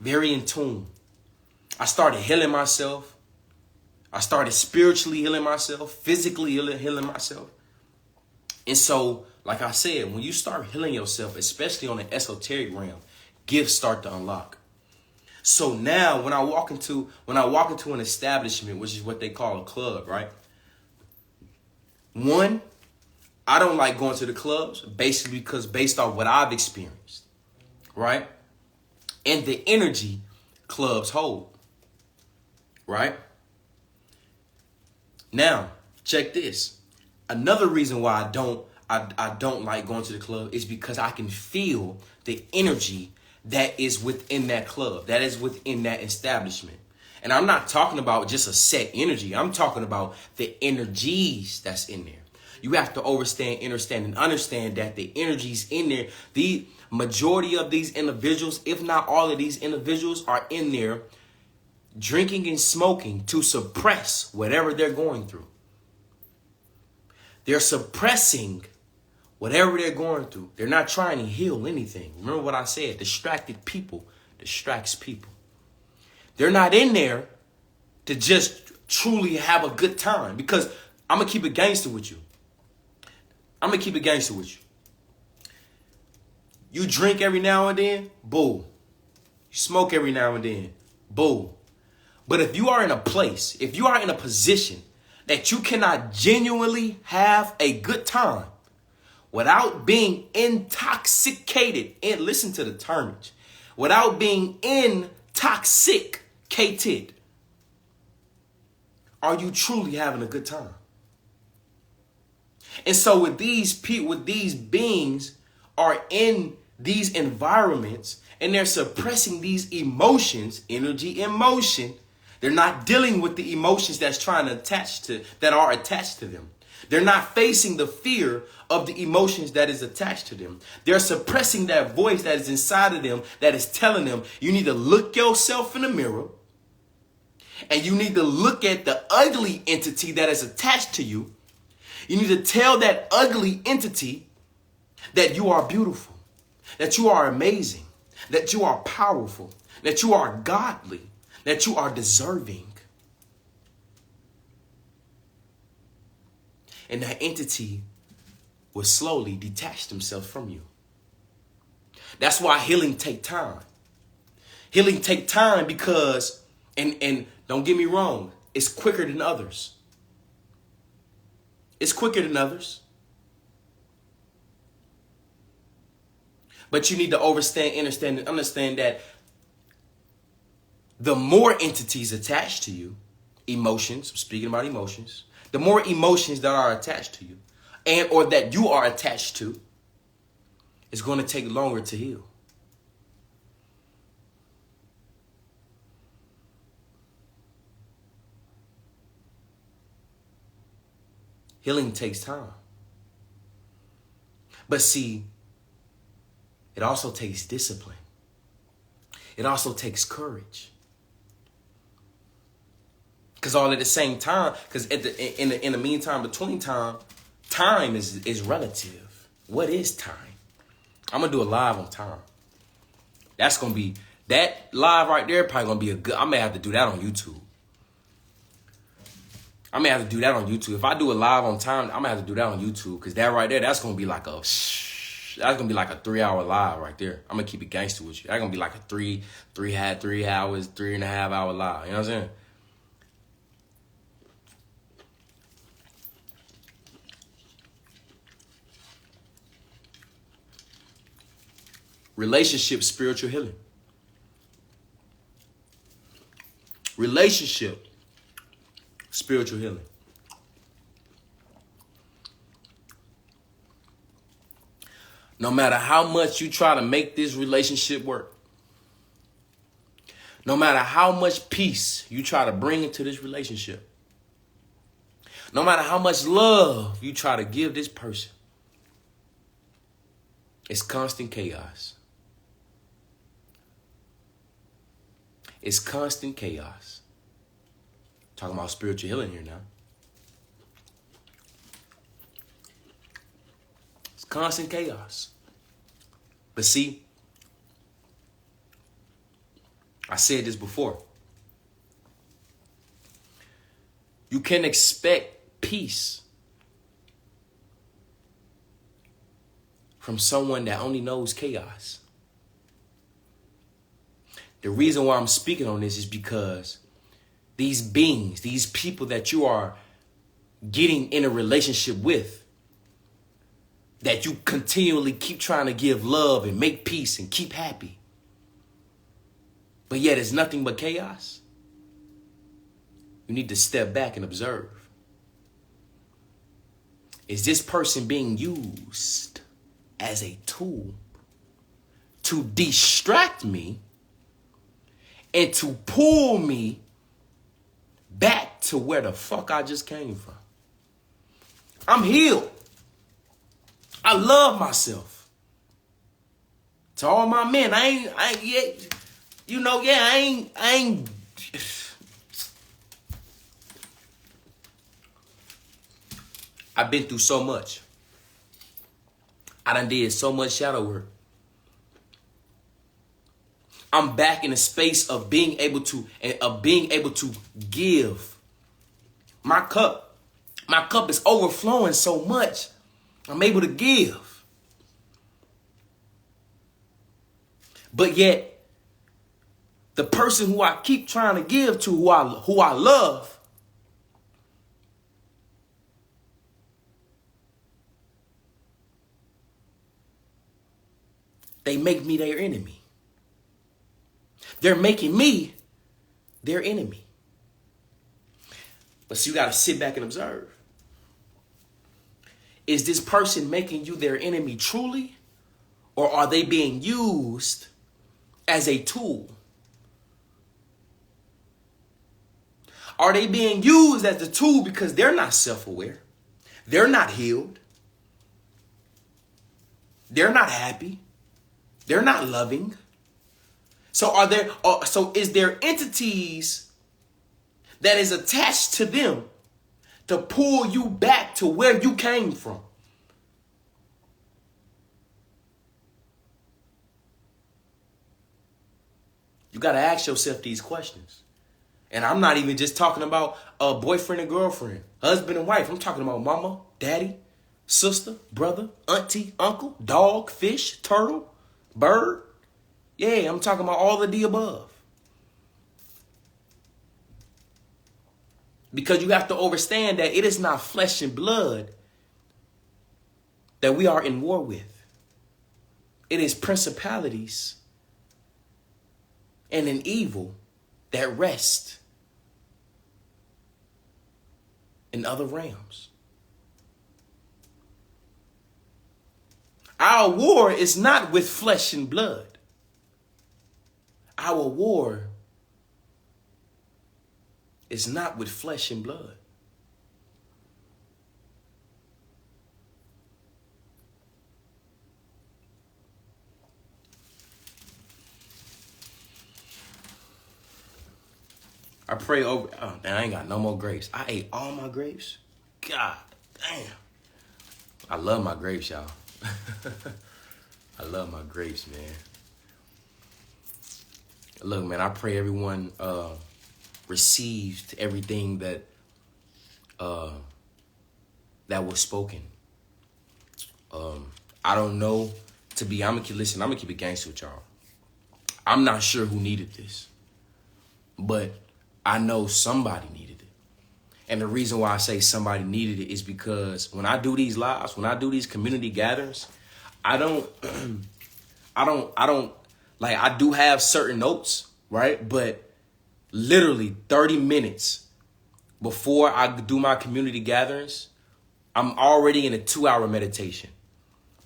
very in tune, I started healing myself. I started spiritually healing myself, physically healing myself. And so, like I said, when you start healing yourself, especially on the esoteric realm, gifts start to unlock. So now when I walk into an establishment, which is what they call a club, right? One, I don't like going to the clubs basically because based off what I've experienced, right? And the energy clubs hold, right? Now, check this. Another reason why I don't like going to the club is because I can feel the energy that is within that club, that is within that establishment. And I'm not talking about just a set energy. I'm talking about the energies that's in there. You have to understand that the energies in there, the majority of these individuals, if not all of these individuals, are in there drinking and smoking to suppress whatever they're going through. They're suppressing whatever they're going through. They're not trying to heal anything. Remember what I said, distracted people distracts people. They're not in there to just truly have a good time, because I'm going to keep it gangster with you. You drink every now and then, boo. You smoke every now and then, boo. But if you are in a place, if you are in a position that you cannot genuinely have a good time without being intoxicated, and listen to the termage, without being intoxicated, are you truly having a good time? And so with these beings are in these environments and they're suppressing these emotions, energy, emotion. They're not dealing with the emotions that are attached to them. They're not facing the fear of the emotions that is attached to them. They're suppressing that voice that is inside of them that is telling them, you need to look yourself in the mirror and you need to look at the ugly entity that is attached to you. You need to tell that ugly entity that you are beautiful, that you are amazing, that you are powerful, that you are godly, that you are deserving. And that entity will slowly detach themselves from you. That's why healing take time. Healing take time because, and don't get me wrong, it's quicker than others. It's quicker than others. But you need to understand that the more entities attached to you, emotions, I'm speaking about emotions, the more emotions that are attached to you or that you are attached to, it's going to take longer to heal. Healing takes time. But see, it also takes discipline. It also takes courage. Because all at the same time, because in the meantime, between time is relative. What is time? I'm going to do a live on time. That's going to be, that live right there probably going to be a good, I may have to do that on YouTube. If I do a live on time, I'm going to have to do that on YouTube. Because that right there, that's going to be like a 3-hour live right there. I'm going to keep it gangster with you. That's going to be like a 3.5 hour live. You know what I'm saying? Relationship, spiritual healing. Relationship, spiritual healing. No matter how much you try to make this relationship work, no matter how much peace you try to bring into this relationship, no matter how much love you try to give this person, it's constant chaos. It's constant chaos. Talking about spiritual healing here now. It's constant chaos. But see, I said this before. You can expect peace from someone that only knows chaos. The reason why I'm speaking on this is because these beings, these people that you are getting in a relationship with, that you continually keep trying to give love and make peace and keep happy, but yet it's nothing but chaos. You need to step back and observe. Is this person being used as a tool to distract me and to pull me back to where the fuck I just came from? I'm healed. I love myself. To all my men, I ain't. I've been through so much. I done did so much shadow work. I'm back in a space of being able to give. My cup is overflowing so much. I'm able to give. But yet, the person who I keep trying to give to, who I love, they make me their enemy. They're making me their enemy. But so you got to sit back and observe. Is this person making you their enemy truly? Or are they being used as a tool? Are they being used as the tool because they're not self-aware? They're not healed. They're not happy. They're not loving. So is there entities that is attached to them to pull you back to where you came from? You got to ask yourself these questions. And I'm not even just talking about a boyfriend and girlfriend, husband and wife. I'm talking about mama, daddy, sister, brother, auntie, uncle, dog, fish, turtle, bird. Yeah, I'm talking about all of the above. Because you have to understand that it is not flesh and blood that we are in war with. It is principalities and an evil that rest in other realms. Our war is not with flesh and blood. Our war is not with flesh and blood. I pray over. Oh, man, I ain't got no more grapes. I ate all my grapes. God damn. I love my grapes, y'all. I love my grapes, man. Look, man, I pray everyone received everything that was spoken. I don't know. I'm gonna keep it gangster with y'all. I'm not sure who needed this, but I know somebody needed it. And the reason why I say somebody needed it is because when I do these lives, when I do these community gatherings, I do have certain notes, right? But literally 30 minutes before I do my community gatherings, I'm already in a 2-hour meditation.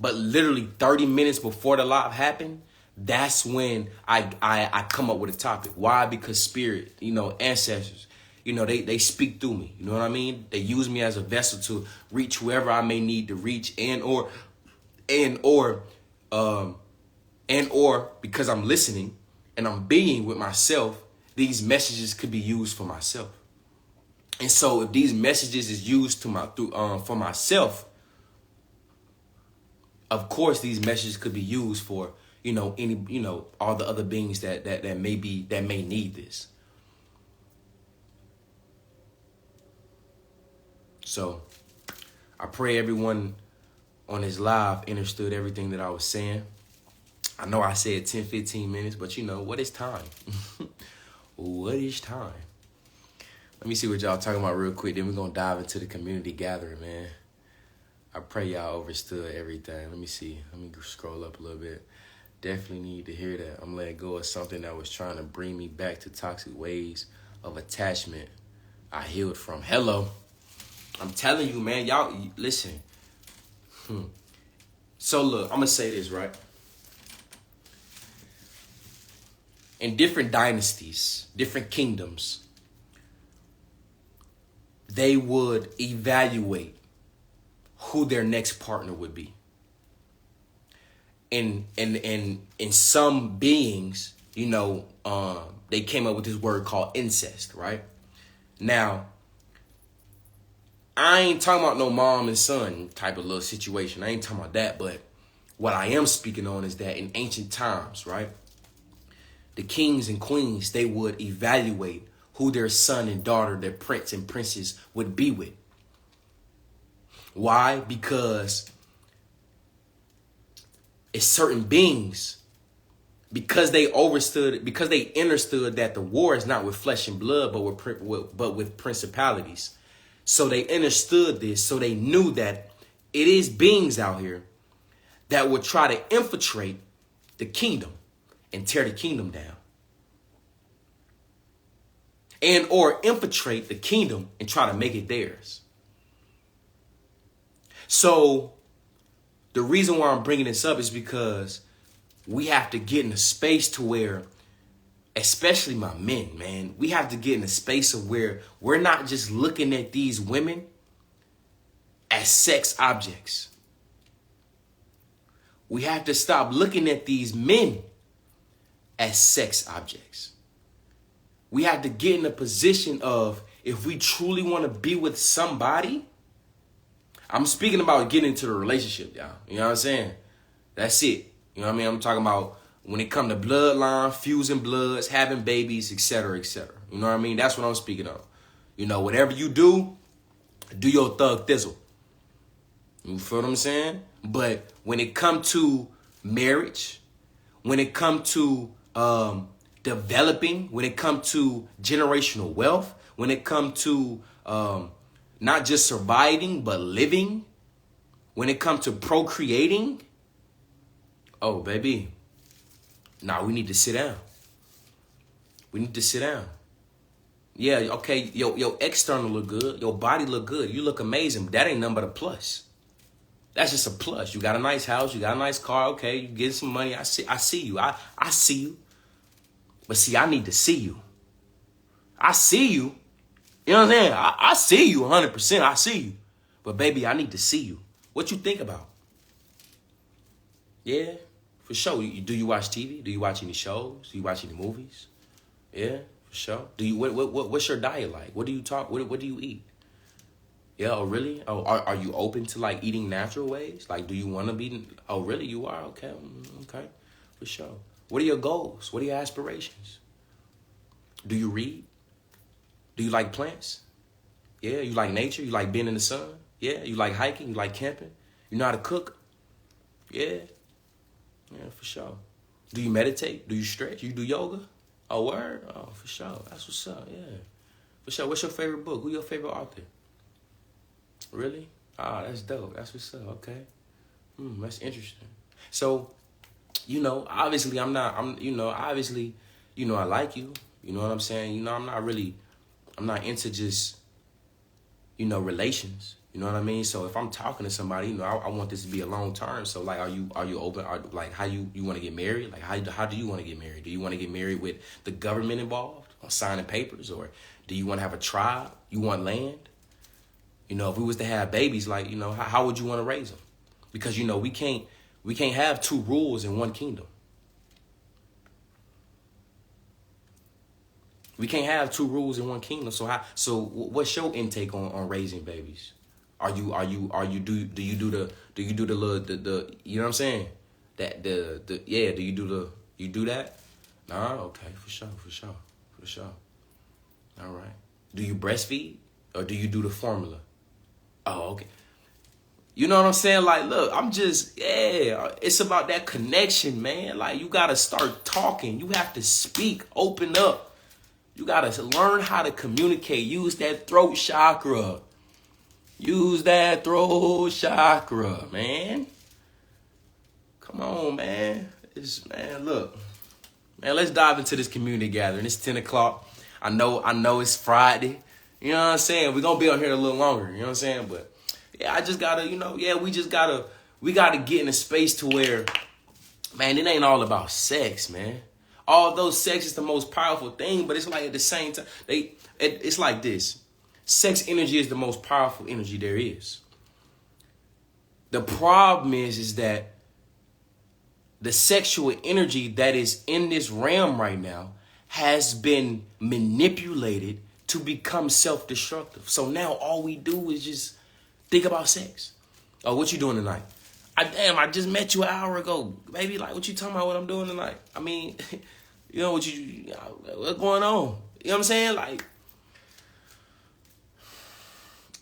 But literally 30 minutes before the live happened, that's when I come up with a topic. Why? Because spirit, ancestors, they speak through me. You know what I mean? They use me as a vessel to reach whoever I may need to reach, and or because I'm listening and I'm being with myself, these messages could be used for myself. And so if these messages is used for myself, of course these messages could be used for, all the other beings that may need this. So I pray everyone on this live understood everything that I was saying. I know I said 10, 15 minutes, but what is time? What is time? Let me see what y'all talking about real quick. Then we're going to dive into the community gathering, man. I pray y'all overstood everything. Let me see. Let me scroll up a little bit. Definitely need to hear that. I'm letting go of something that was trying to bring me back to toxic ways of attachment I healed from. Hello. I'm telling you, man. Y'all, listen. So, look, I'm going to say this, right? In different dynasties, different kingdoms, they would evaluate who their next partner would be. In some beings, they came up with this word called incest, right? Now, I ain't talking about no mom and son type of little situation. I ain't talking about that, but what I am speaking on is that in ancient times, right? The kings and queens, they would evaluate who their son and daughter, their prince and princess would be with. Why? Because it's certain beings, because they understood that the war is not with flesh and blood, but with principalities. So they understood this, so they knew that it is beings out here that would try to infiltrate the kingdom and tear the kingdom down. And or infiltrate the kingdom and try to make it theirs. So the reason why I'm bringing this up is because we have to get in a space to where, especially my men, man, we have to get in a space of where we're not just looking at these women as sex objects. We have to stop looking at these men as sex objects. We have to get in a position of, if we truly want to be with somebody, I'm speaking about getting into the relationship, y'all. You know what I'm saying? That's it. You know what I mean? I'm talking about when it comes to bloodline, fusing bloods, having babies, etc., etc. You know what I mean? That's what I'm speaking of. Whatever you do your thug thizzle. You feel what I'm saying? But when it comes to marriage, when it comes to developing, when it comes to generational wealth, when it comes to not just surviving, but living, when it comes to procreating, oh, baby, we need to sit down. We need to sit down. Yeah, okay, your external look good, your body look good, you look amazing, but that ain't nothing but a plus. That's just a plus. You got a nice house, you got a nice car, okay, you get some money, I see you, I see you. But see, I need to see you. I see you. You know what I'm saying? I see you 100%. I see you. But baby, I need to see you. What you think about? Yeah, for sure. Do you watch TV? Do you watch any shows? Do you watch any movies? Yeah, for sure. Do you what's your diet like? What do you talk? What do you eat? Yeah, oh really? Oh, are you open to like eating natural ways? Like, do you want to be? Oh, really? You are? Okay, okay, for sure. What are your goals? What are your aspirations? Do you read? Do you like plants? Yeah, you like nature? You like being in the sun? Yeah, you like hiking? You like camping? You know how to cook? Yeah, for sure. Do you meditate? Do you stretch? You do yoga? Oh, word? Oh, for sure. That's what's up, yeah. For sure. What's your favorite book? Who your favorite author? Really? That's dope. That's what's up, okay. That's interesting. So, obviously I like you. You know what I'm saying? I'm not into just, relations. You know what I mean? So if I'm talking to somebody, I want this to be a long term. So like, are you open? How you want to get married? Like, how do you want to get married? Do you want to get married with the government involved on signing papers? Or do you want to have a tribe? You want land? If we was to have babies, like, how would you want to raise them? Because, we can't have two rules in one kingdom. We can't have two rules in one kingdom. So what's your intake on raising babies? Do you do the little you know what I'm saying? Do you do that? Nah, okay, for sure. All right. Do you breastfeed or do you do the formula? Oh, okay. You know what I'm saying? Like, look, I'm just, yeah, it's about that connection, man. Like, you got to start talking. You have to speak, open up. You got to learn how to communicate. Use that throat chakra. Use that throat chakra, man. Come on, man. Man, look. Man, let's dive into this community gathering. It's 10 o'clock. I know it's Friday. You know what I'm saying? We're going to be on here a little longer. You know what I'm saying? But, yeah, I just got to, we got to get in a space to where, man, it ain't all about sex, man. Although sex is the most powerful thing, but it's like at the same time, it's like this. Sex energy is the most powerful energy there is. The problem is that the sexual energy that is in this realm right now has been manipulated to become self-destructive. So now all we do is just think about sex. Oh, what you doing tonight? I just met you an hour ago. Baby, like, what you talking about what I'm doing tonight? I mean, you know, what's going on? You know what I'm saying? Like,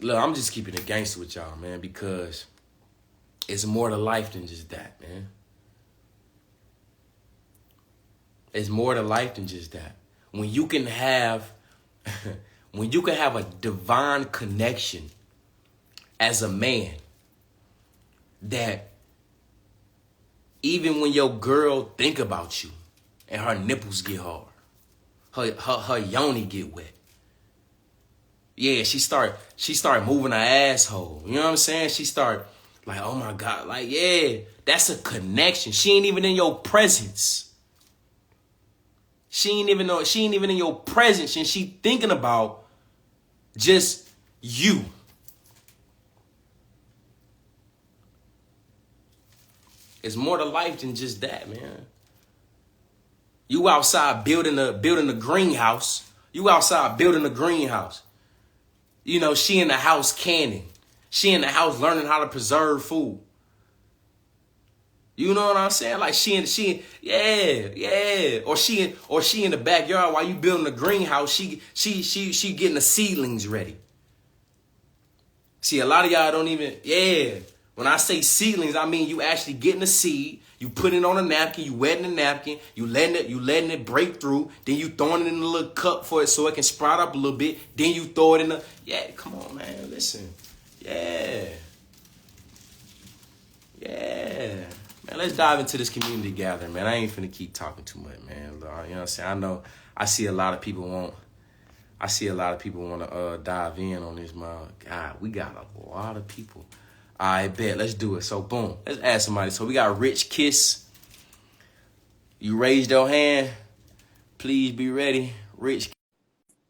look, I'm just keeping it gangster with y'all, man, because it's more to life than just that, man. It's more to life than just that. When you can have a divine connection as a man, that even when your girl think about you and her nipples get hard, her yoni get wet, yeah, she start moving her asshole. You know what I'm saying? She start like, oh my God, like, yeah, that's a connection. She ain't even in your presence. She ain't even in your presence, and she thinking about just you. It's more to life than just that, man. You outside building a greenhouse. You outside building a greenhouse. You know, she in the house canning. She in the house learning how to preserve food. You know what I'm saying? Like yeah. Or she in the backyard while you building the greenhouse. She getting the seedlings ready. See, a lot of y'all don't even, yeah. When I say seedlings, I mean you actually getting a seed. You put it on a napkin. You wetting the napkin. You letting it break through. Then you throwing it in a little cup for it so it can sprout up a little bit. Then you throw it in the, yeah. Come on, man. Listen, yeah. Man, let's dive into this community gathering, man. I ain't finna keep talking too much, man. You know what I'm saying? I know I see a lot of people want to dive in on this, man. God, we got a lot of people. I bet. Let's do it. So, boom. Let's add somebody. So, we got Rich Kiss. You raised your hand. Please be ready. Rich.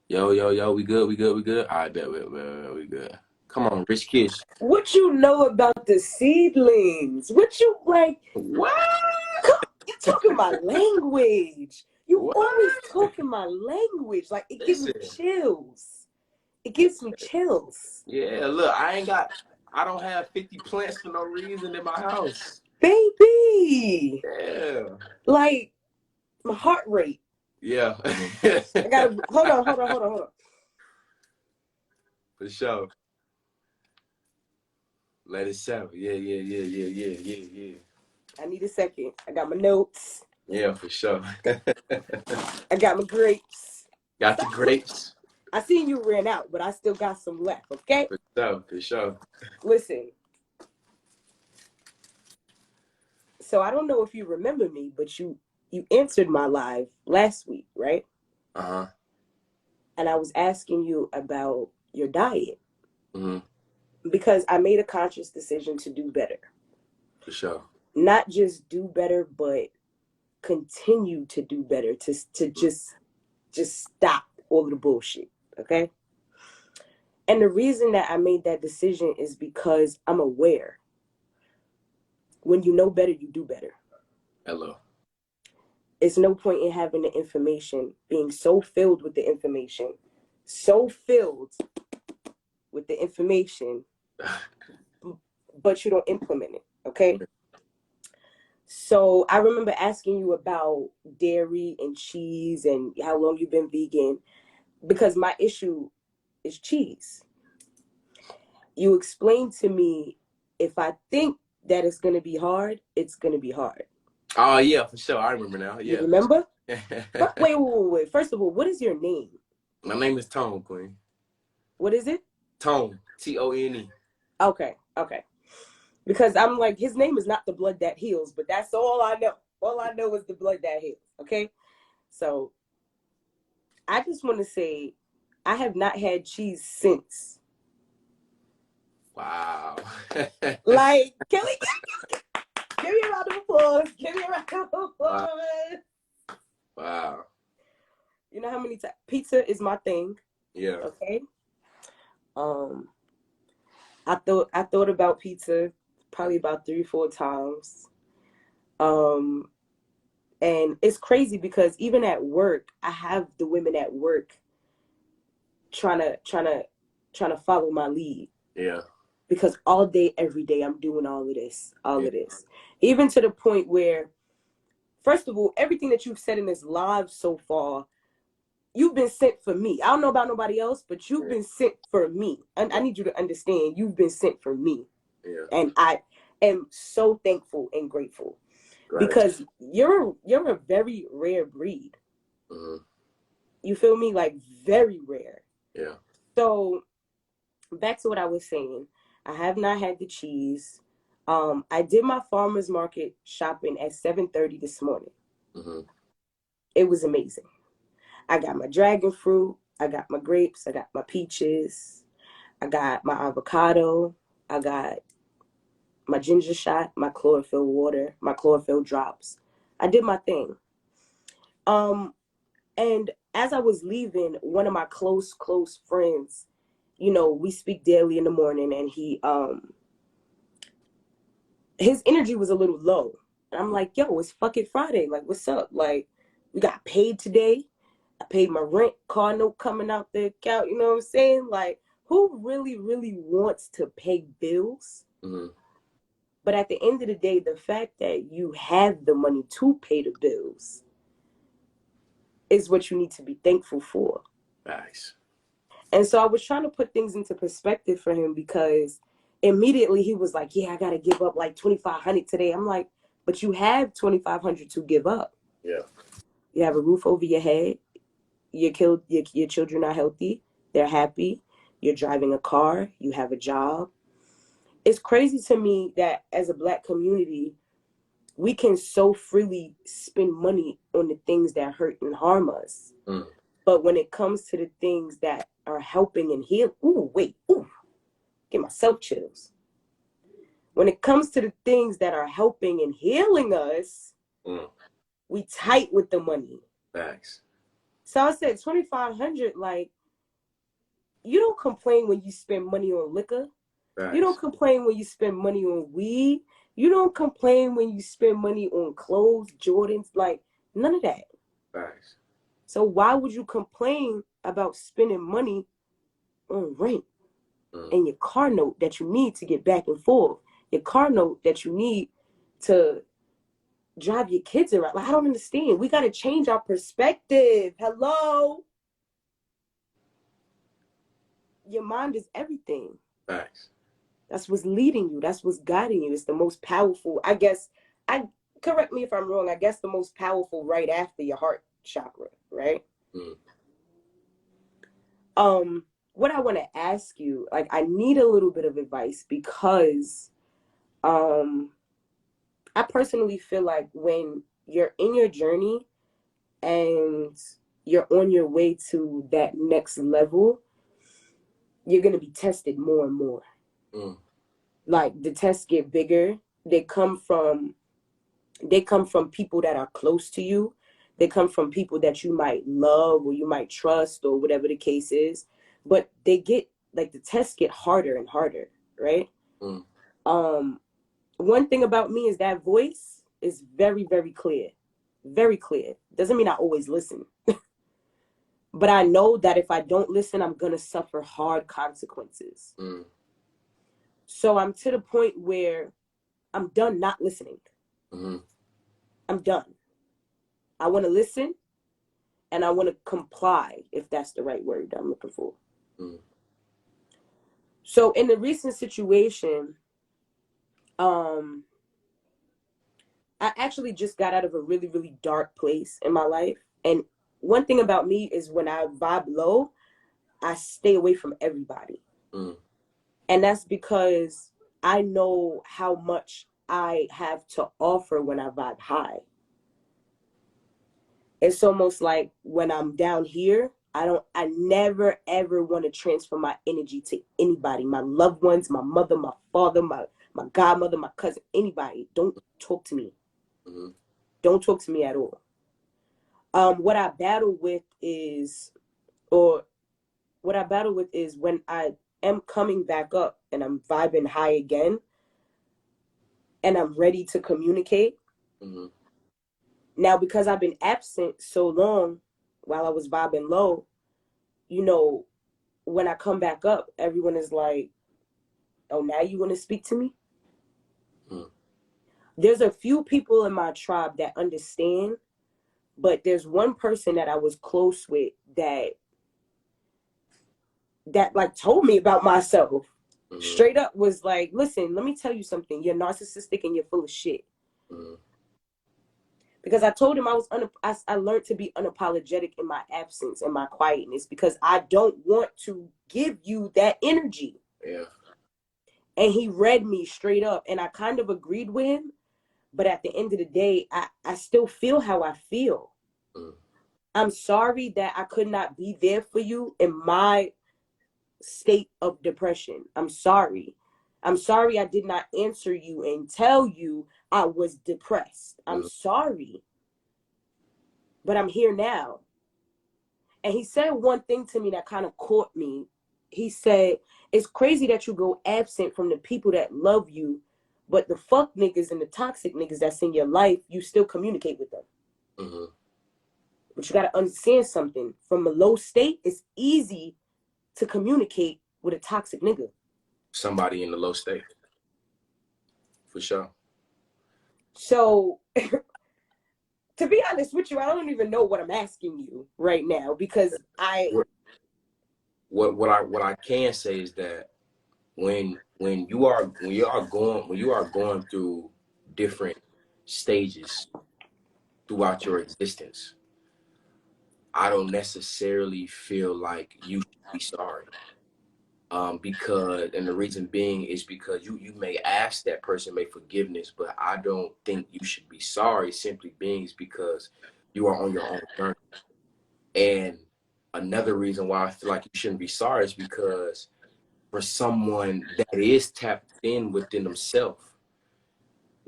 Yo. We good. I bet. We good. Come on, Rich Kiss. What you know about the seedlings? What you like? What? You talking my language. You What? always talking my language. Like, it gives me chills. It gives me chills. Yeah, look, I don't have 50 plants for no reason in my house. Baby. Yeah. Like, my heart rate. Yeah. I gotta, hold on. For sure. Let it show. Yeah. I need a second. I got my notes. Yeah, for sure. I got my grapes. Got the grapes. I seen you ran out, but I still got some left, okay? For sure. Listen. So I don't know if you remember me, but you answered my live last week, right? Uh-huh. And I was asking you about your diet. Mm-hmm. Because I made a conscious decision to do better. For sure. Not just do better, but continue to do better, to just stop all of the bullshit, okay? And the reason that I made that decision is because I'm aware. When you know better, you do better. Hello. It's no point in having the information, being so filled with the information, but you don't implement it, okay? So I remember asking you about dairy and cheese and how long you've been vegan, because my issue is cheese. You explained to me if I think that it's going to be hard, it's going to be hard. Oh, yeah, for sure. I remember now. You Yeah. remember? Wait. First of all, what is your name? My name is Tone, Queen. What is it? Tone. Tone. Okay. Because I'm like, his name is not the blood that heals, but that's all I know. All I know is the blood that heals. Okay. So I just want to say I have not had cheese since. Wow. Like, can we give me a round of applause? Give me a round of applause. Wow. You know how many times pizza is my thing? Yeah. Okay. I thought about pizza probably about 3-4 times. And it's crazy because even at work, I have the women at work trying to follow my lead. Yeah. Because all day, every day, I'm doing all of this. Even to the point where, first of all, everything that you've said in this live so far, you've been sent for me. I don't know about nobody else, but you've been sent for me. And I need you to understand, you've been sent for me. Yeah. And I am so thankful and grateful. Because you're a very rare breed. Mm-hmm. You feel me? Like, very rare. Yeah. So back to what I was saying. I have not had the cheese. I did my farmer's market shopping at 7:30 this morning. Mm-hmm. It was amazing. I got my dragon fruit. I got my grapes. I got my peaches. I got my avocado. I got my ginger shot, my chlorophyll water, my chlorophyll drops. I did my thing. And as I was leaving, one of my close friends, you know, we speak daily in the morning, and his energy was a little low. And I'm like, yo, it's fucking Friday. Like, what's up? Like, we got paid today. I paid my rent, car note coming out the account. You know what I'm saying? Like, who really, really wants to pay bills? Mm-hmm. But at the end of the day, the fact that you have the money to pay the bills is what you need to be thankful for. Nice. And so I was trying to put things into perspective for him, because immediately he was like, yeah, I got to give up like $2,500 today. I'm like, but you have $2,500 to give up. Yeah. You have a roof over your head. Your children are healthy. They're happy. You're driving a car. You have a job. It's crazy to me that as a Black community, we can so freely spend money on the things that hurt and harm us. Mm. But when it comes to the things that are helping and heal, get myself chills. When it comes to the things that are helping and healing us, we tight with the money. Thanks. So I said, $2,500, like, you don't complain when you spend money on liquor. Thanks. You don't complain when you spend money on weed. You don't complain when you spend money on clothes, Jordans, like, none of that. Thanks. So why would you complain about spending money on rent and your car note that you need to get back and forth? Your car note that you need to drive your kids around. Like, I don't understand. We got to change our perspective. Hello? Your mind is everything. Thanks. That's what's leading you. That's what's guiding you. It's the most powerful. I guess, correct me if I'm wrong, I guess the most powerful right after your heart chakra, right? What I want to ask you, like, I need a little bit of advice, because I personally feel like when you're in your journey and you're on your way to that next level, you're going to be tested more and more. Like, the tests get bigger. They come from people that are close to you. They come from people that you might love or you might trust or whatever the case is. But they get, like, the tests get harder and harder, right? One thing about me is that voice is very, very clear. Very clear. Doesn't mean I always listen. But I know that if I don't listen, I'm going to suffer hard consequences. So I'm to the point where I'm done not listening. I'm done. I want to listen, and I want to comply, if that's the right word I'm looking for. So in the recent situation, Um, I actually just got out of a really, really dark place in my life. And one thing about me is when I vibe low, I stay away from everybody. Mm. And that's because I know how much I have to offer when I vibe high. It's almost like when I'm down here, I never ever want to transfer my energy to anybody, my loved ones, my mother, my father, my godmother, my cousin, anybody. Don't talk to me. Mm-hmm. Don't talk to me at all. What I battle with is, or what I battle with is when I am coming back up and I'm vibing high again and I'm ready to communicate. Mm-hmm. Now, because I've been absent so long while I was vibing low, you know, when I come back up, everyone is like, oh, now you want to speak to me? Mm. There's a few people in my tribe that understand, but there's one person that I was close with that like told me about myself. Mm-hmm. Straight up was like, listen, let me tell you something. You're narcissistic and you're full of shit. Mm-hmm. Because I told him I learned to be unapologetic in my absence and my quietness because I don't want to give you that energy. Yeah. And he read me straight up and I kind of agreed with him. But at the end of the day, I still feel how I feel. Mm. I'm sorry that I could not be there for you in my state of depression. I'm sorry. I'm sorry I did not answer you and tell you I was depressed. I'm sorry. But I'm here now. And he said one thing to me that kind of caught me. He said, it's crazy that you go absent from the people that love you, but the fuck niggas and the toxic niggas that's in your life, you still communicate with them. Mm-hmm. But you got to understand something. From a low state, it's easy to communicate with a toxic nigga. Somebody in the low state. For sure. So, to be honest with you, I don't even know what I'm asking you right now because What I can say is that when you are going through different stages throughout your existence, I don't necessarily feel like you should be sorry. Because, and the reason being is because you may ask that person make forgiveness, but I don't think you should be sorry. Simply being is because you are on your own journey. And another reason why I feel like you shouldn't be sorry is because for someone that is tapped in within themselves,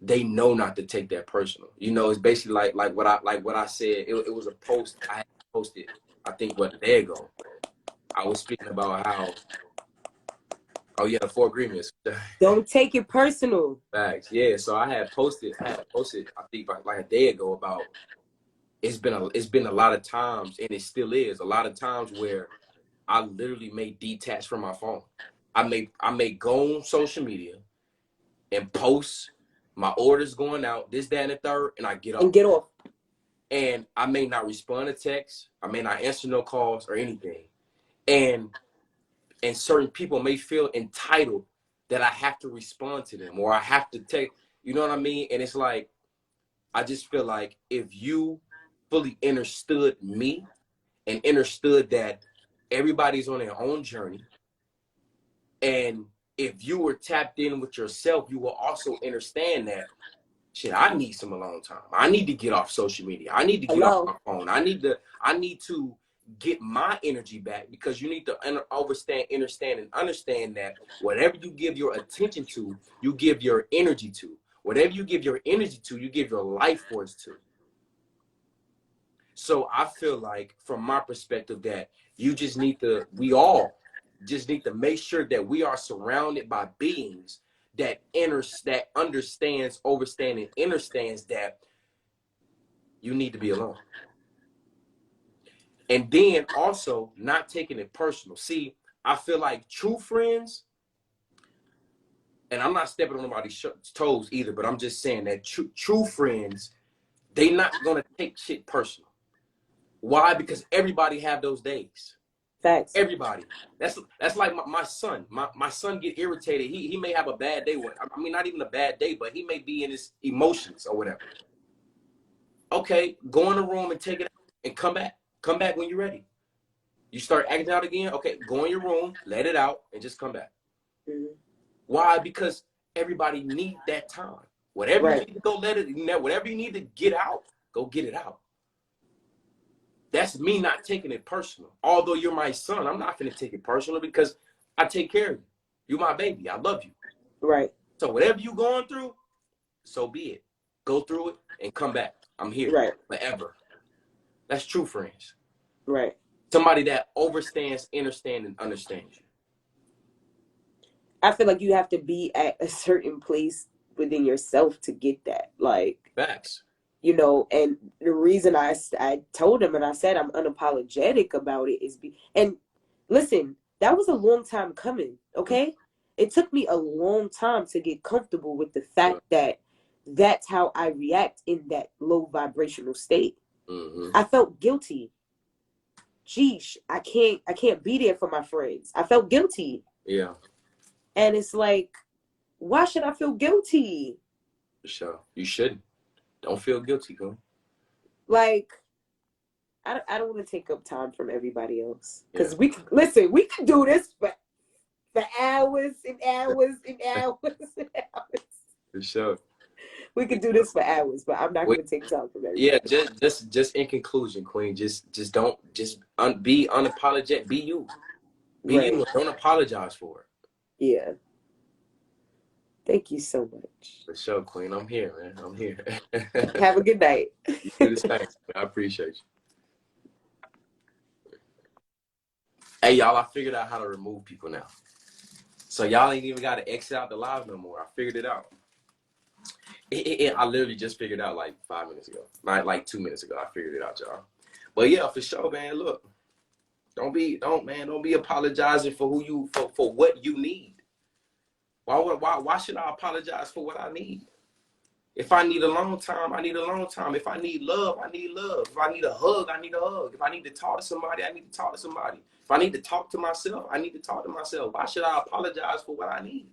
they know not to take that personal. You know, it's basically like what I said. It was a post I had posted, I think, a day ago. I was speaking about how, oh yeah, the 4 agreements. don't take it personal. Facts. Yeah. So I had posted, I think like a day ago about it's been a lot of times, and it still is a lot of times where I literally may detach from my phone. I may go on social media and post my orders going out, this, that, and the third, and I get off. And get off. And I may not respond to texts. I may not answer no calls or anything. And certain people may feel entitled that I have to respond to them or I have to take, you know what I mean? And it's like, I just feel like if you fully understood me and understood that everybody's on their own journey, and if you were tapped in with yourself, you will also understand that, shit, I need some alone time. I need to get off social media. I need to get off my phone. I need to get my energy back, because you need to understand that whatever you give your attention to, you give your energy to. Whatever you give your energy to, you give your life force to. So I feel like, from my perspective, that we all just need to make sure that we are surrounded by beings that understands, understands that you need to be alone. And then also not taking it personal. See, I feel like true friends, and I'm not stepping on nobody's toes either, but I'm just saying that true friends, they not going to take shit personal. Why? Because everybody have those days. Facts. Everybody. That's like my son. My son get irritated. He may have a bad day. I mean, not even a bad day, but he may be in his emotions or whatever. Okay, go in the room and take it out and come back. Come back when you're ready. You start acting out again. Okay, go in your room, let it out, and just come back. Mm-hmm. Why? Because everybody need that time. Whatever you need to go whatever you need to get out, go get it out. That's me not taking it personal. Although you're my son, I'm not going to take it personal because I take care of you. You're my baby. I love you. Right. So whatever you're going through, so be it. Go through it and come back. I'm here forever. That's true friends. Right. Somebody that understands and understands you. I feel like you have to be at a certain place within yourself to get that. Like, facts. You know, and the reason I told him and I said I'm unapologetic about it is and listen, that was a long time coming, okay? It took me a long time to get comfortable with the fact that that's how I react in that low vibrational state. Mm-hmm. I felt guilty. Geesh, I can't be there for my friends. I felt guilty. Yeah. And it's like, why should I feel guilty? For sure. You shouldn't. Don't feel guilty, girl. Like, I don't want to take up time from everybody else. Because we can do this for hours and hours and hours and hours. For sure. We could do this for hours, but I'm not going to take time from everybody. Yeah, just in conclusion, Queen, just don't, be unapologetic. Be you. Be you. Don't apologize for it. Yeah. Thank you so much. For sure, Queen. I'm here, man. I'm here. Have a good night. You do the same. I appreciate you. Hey, y'all, I figured out how to remove people now. So y'all ain't even got to exit out the live no more. I figured it out. I literally just figured it out like 5 minutes ago. Like 2 minutes ago. I figured it out, y'all. But yeah, for sure, man. Look, don't be apologizing for for what you need. Why should I apologize for what I need? If I need alone time, I need alone time. If I need love, I need love. If I need a hug, I need a hug. If I need to talk to somebody, I need to talk to somebody. If I need to talk to myself, I need to talk to myself. Why should I apologize for what I need?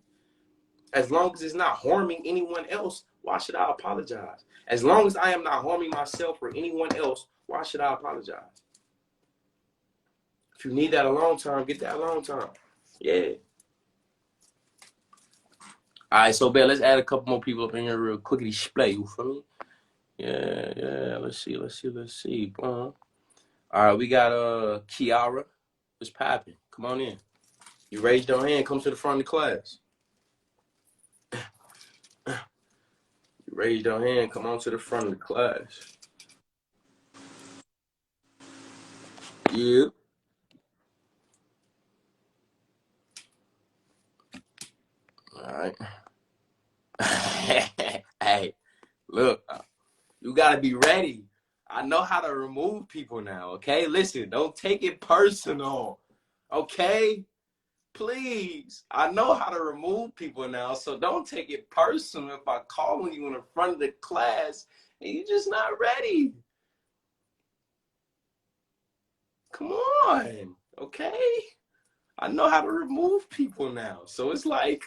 As long as it's not harming anyone else, why should I apologize? As long as I am not harming myself or anyone else, why should I apologize? If you need that alone time, get that alone time. Yeah. All right, so bet let's add a couple more people up in here real quickly. Display, you feel me? Yeah. Let's see. All right, we got Kiara. What's popping? Come on in. You raised your hand. Come to the front of the class. You raised your hand. Come on to the front of the class. Yeah. All right. Hey, look, you got to be ready. I know how to remove people now, okay? Listen, don't take it personal, okay? Please. I know how to remove people now, so don't take it personal if I call you in the front of the class and you're just not ready. Come on, okay? I know how to remove people now, so it's like...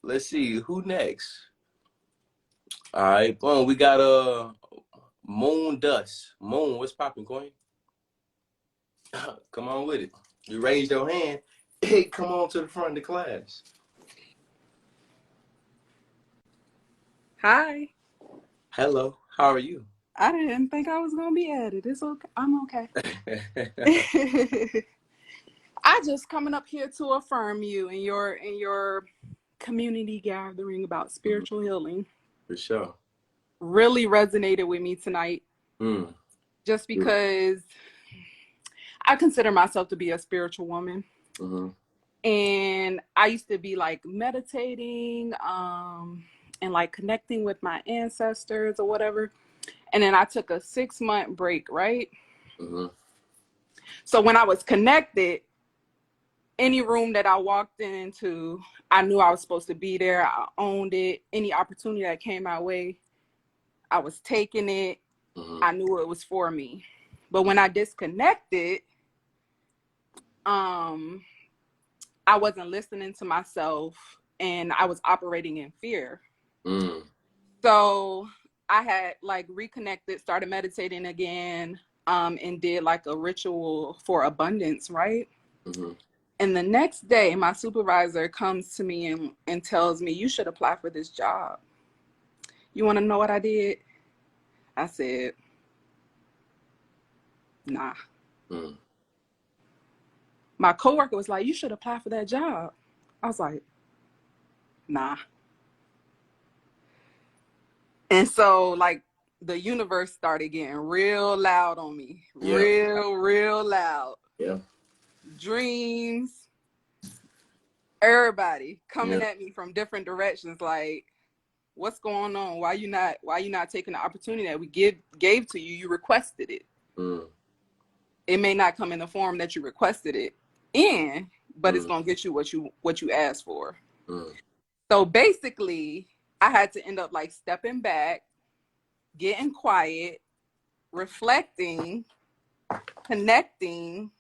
Let's see, who next? All right, boom. We got Moon Dust. Moon, what's popping, Queen? Come on with it. You raised your hand. Hey, come on to the front of the class. Hi. Hello. How are you? I didn't think I was gonna be added. It's okay. I'm okay. I just coming up here to affirm you in your community gathering about spiritual healing. For sure. Really resonated with me tonight. Just because I consider myself to be a spiritual woman. And I used to be like meditating and like connecting with my ancestors or whatever. And then I took a 6-month break, right? So when I was connected, any room that I walked into, I knew I was supposed to be there. I owned it. Any opportunity that came my way, I was taking it. I knew it was for me. But when I disconnected, I wasn't listening to myself and I was operating in fear. So I had like reconnected, started meditating again, and did like a ritual for abundance, right? And the next day, my supervisor comes to me and tells me, you should apply for this job. You want to know what I did? I said, nah. My coworker was like, you should apply for that job. I was like, nah. And so like the universe started getting real loud on me. Real loud. Yeah. Dreams, everybody coming at me from different directions. Like, what's going on? Why you not taking the opportunity that we gave to you? You requested it. It may not come in the form that you requested it in, but it's gonna get you what you asked for. So basically, I had to end up like stepping back, getting quiet, reflecting, connecting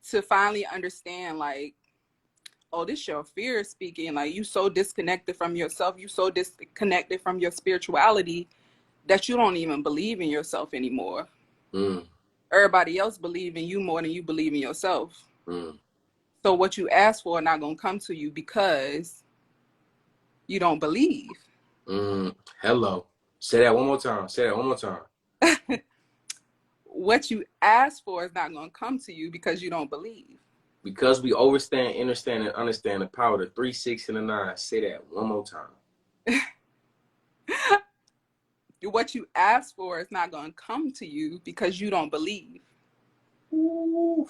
to finally understand like, oh, this your fear speaking. Like, you so disconnected from yourself, you so disconnected from your spirituality that you don't even believe in yourself anymore. Everybody else believe in you more than you believe in yourself. So what you ask for not gonna come to you because you don't believe. Hello. Say that one more time. What you ask for is not gonna come to you because you don't believe. Because we understand, and understand the power of the 3, 6, and the 9. Say that one more time. What you ask for is not going to come to you because you don't believe. Ooh.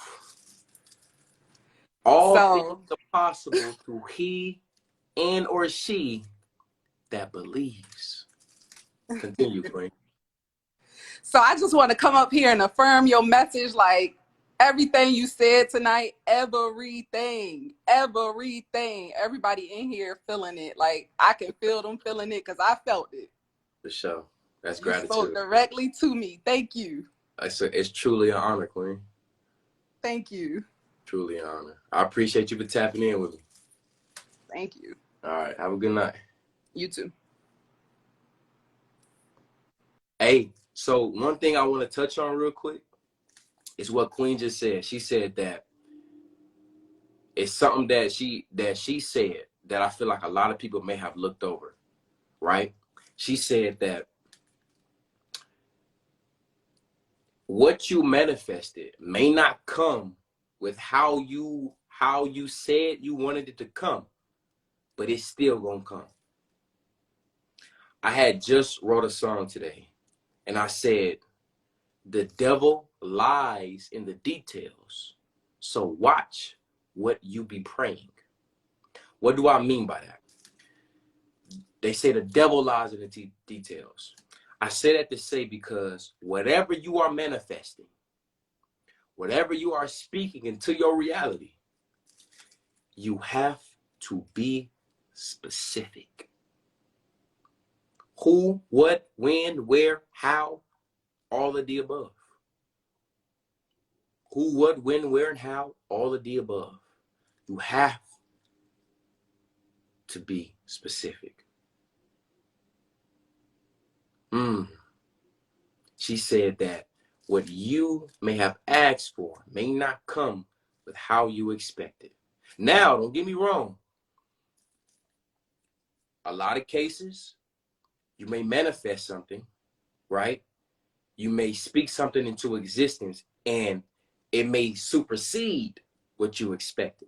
All things are possible through he and or she that believes. Continue, Queen. So I just want to come up here and affirm your message, like everything you said tonight, everything. Everybody in here feeling it. Like, I can feel them feeling it because I felt it. For sure. That's you gratitude. Spoke directly to me. Thank you. It's truly an honor, Queen. Thank you. Truly an honor. I appreciate you for tapping in with me. Thank you. All right. Have a good night. You too. Hey, so one thing I want to touch on real quick is what Queen just said. She said that it's something that she said that I feel like a lot of people may have looked over, right? She said that what you manifested may not come with how you said you wanted it to come, but it's still gonna come. I had just wrote a song today, and I said, the devil lies in the details, so watch what you be praying. What do I mean by that? They say the devil lies in the details. I say that to say because whatever you are manifesting, whatever you are speaking into your reality, you have to be specific. Who, what, when, where, how, all of the above. Who, what, when, where, and how, all of the above. You have to be specific. She said that what you may have asked for may not come with how you expected. Now, don't get me wrong. A lot of cases, you may manifest something, right? You may speak something into existence and it may supersede what you expected.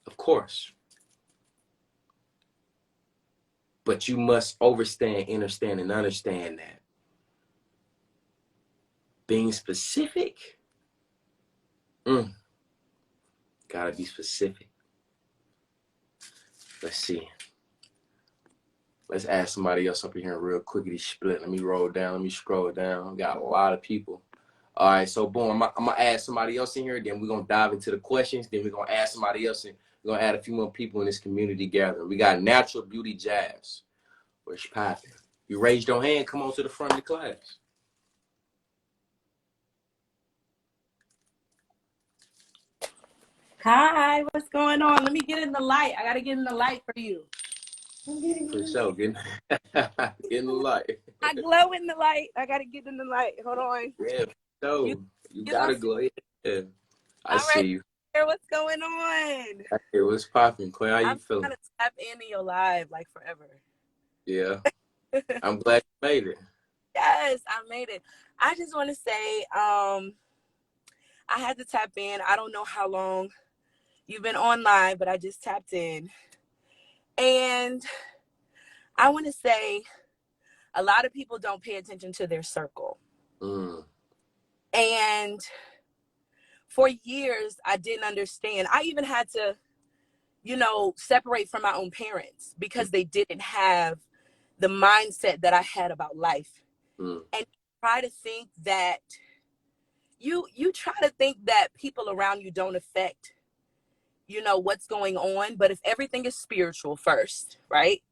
Of course. But you must understand, and understand that being specific, gotta be specific. Let's see. Let's add somebody else up in here real quickly split. Let me roll down. Let me scroll down. Got a lot of people. All right, so boom, I'm going to add somebody else in here. Then we're going to dive into the questions. Then we're going to add somebody else in. We're going to add a few more people in this community gathering. We got Natural Beauty Jazz. Where's popping? You raised your hand. Come on to the front of the class. Hi, what's going on? Let me get in the light. I gotta get in the light for you. For sure, getting getting the light. I glow in the light. I gotta get in the light. Hold on. Yeah, You, so you you gotta gonna see? glow. Yeah, I All right, see you. here. What's going on? Hey, what's popping, Clay? How you I'm feeling? trying to tap into your live like forever. Yeah, I'm glad you made it. Yes, I made it. I just want to say, I had to tap in. I don't know how long you've been on live, but I just tapped in, and I want to say a lot of people don't pay attention to their circle, and for years I didn't understand. I even had to, separate from my own parents because they didn't have the mindset that I had about life. And try to think that you try to think that people around you don't affect, what's going on. But if everything is spiritual first, right?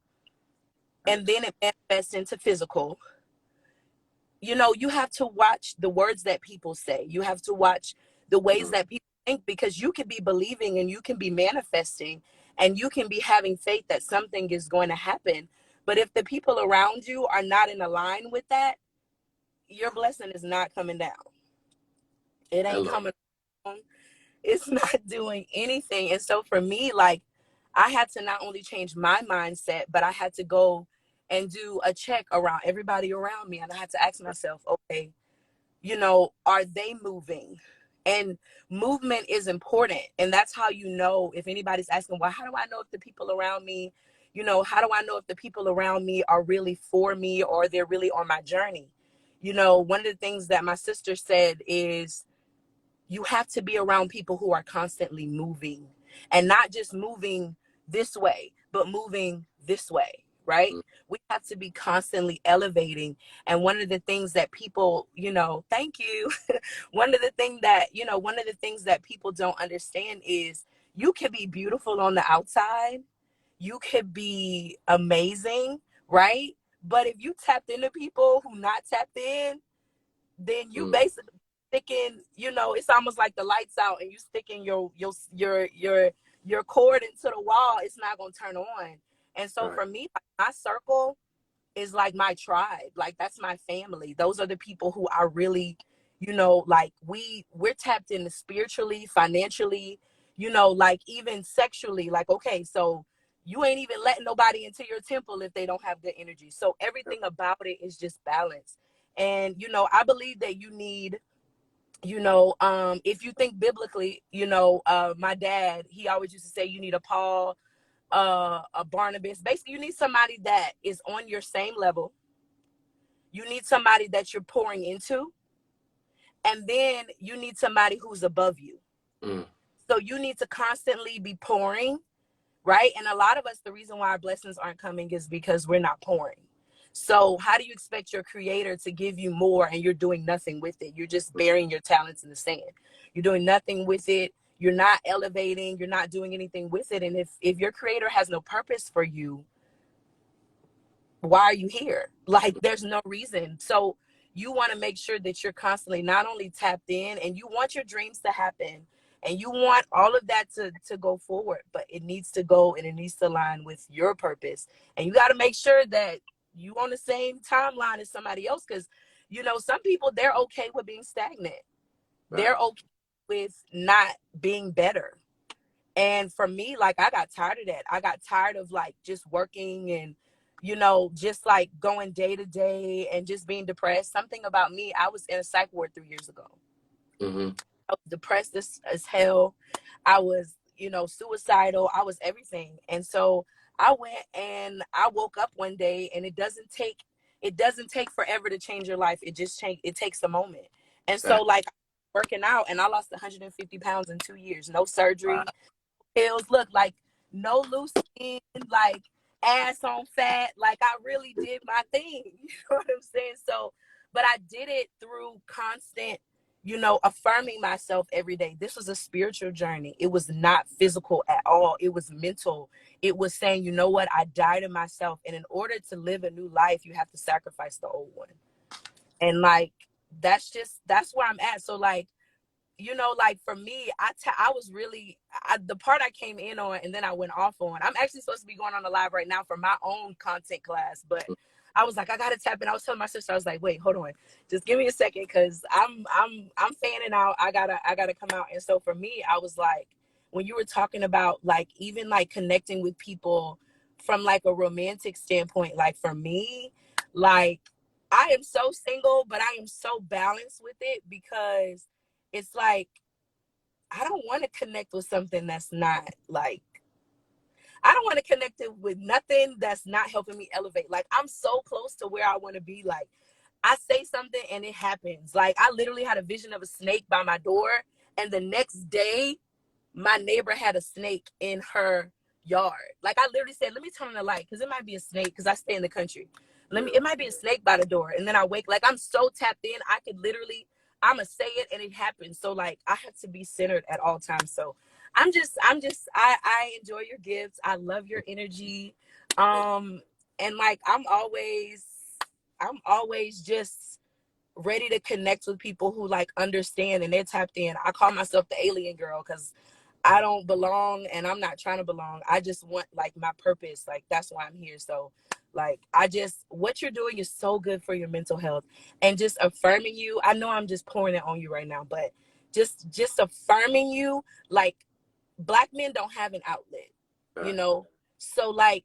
And then it manifests into physical, you have to watch the words that people say. You have to watch the ways that people think, because you can be believing and you can be manifesting and you can be having faith that something is going to happen. But if the people around you are not in line with that, your blessing is not coming down. It ain't coming down. It's not doing anything. And so for me, like, I had to not only change my mindset, but I had to go and do a check around everybody around me. And I had to ask myself, okay, are they moving? And movement is important. And that's how if anybody's asking, well, how do I know if the people around me, how do I know if the people around me are really for me or they're really on my journey? One of the things that my sister said is, you have to be around people who are constantly moving, and not just moving this way, but moving this way, right? We have to be constantly elevating. And one of the things that people, thank you. One of the things that people don't understand is you can be beautiful on the outside. You could be amazing, right? But if you tapped into people who not tapped in, then you basically sticking, it's almost like the lights out and you sticking your cord into the wall. It's not gonna turn on. And so for me, my circle is like my tribe. Like, that's my family. Those are the people who are really, like, we're tapped into spiritually, financially, like even sexually. Like, okay, so you ain't even letting nobody into your temple if they don't have good energy. So everything about it is just balance. And, I believe that you need, if you think biblically, my dad, he always used to say you need a Paul, a Barnabas. Basically, you need somebody that is on your same level. You need somebody that you're pouring into. And then you need somebody who's above you. So you need to constantly be pouring, right? And a lot of us, the reason why our blessings aren't coming is because we're not pouring. So how do you expect your creator to give you more and you're doing nothing with it? You're just burying your talents in the sand. You're doing nothing with it. You're not elevating. You're not doing anything with it. And if your creator has no purpose for you, why are you here? Like, there's no reason. So you want to make sure that you're constantly not only tapped in, and you want your dreams to happen and you want all of that to go forward, but it needs to go and it needs to align with your purpose. And you got to make sure that you on the same timeline as somebody else. Because, some people, they're okay with being stagnant. They're okay with not being better. And for me, like, I got tired of that. I got tired of, like, just working and, just like going day to day and just being depressed. Something about me, I was in a psych ward 3 years ago. I was depressed as hell. I was, suicidal. I was everything. And so I went and I woke up one day, and it doesn't take forever to change your life. It takes a moment. And so, like, working out, and I lost 150 pounds in 2 years. No surgery, pills. Look, like, no loose skin, like ass on fat. Like, I really did my thing. You know what I'm saying? So, but I did it through constant, affirming myself every day. This was a spiritual journey. It was not physical at all. It was mental. It was saying, you know what? I died to myself. And in order to live a new life, you have to sacrifice the old one. And, like, that's where I'm at. So, like, you know, like for me, I was really, the part I came in on and then I went off on. I'm actually supposed to be going on a live right now for my own content class, but I was like, I gotta tap in. I was telling my sister, I was like, wait, hold on, just give me a second, because I'm fanning out. I gotta come out. And so for me, I was like, when you were talking about like even like connecting with people from like a romantic standpoint, like for me, like I am so single, but I am so balanced with it, because it's like I don't want to connect with something that's not like, I don't want to connect it with nothing that's not helping me elevate. Like I'm so close to where I want to be. Like I say something and it happens. Like I literally had a vision of a snake by my door, and the next day my neighbor had a snake in her yard. Like I literally said, let me turn on the light because it might be a snake, because I stay in the country. It might be a snake by the door. And then I wake, like I'm so tapped in, I could literally, I'ma say it and it happens. So like I have to be centered at all times. So I enjoy your gifts. I love your energy. And like I'm always just ready to connect with people who like understand and they're tapped in. I call myself the alien girl, because I don't belong and I'm not trying to belong. I just want like my purpose. Like that's why I'm here. So like what you're doing is so good for your mental health, and just affirming you. I know I'm just pouring it on you right now, but just affirming you. Like Black men don't have an outlet, you know? So like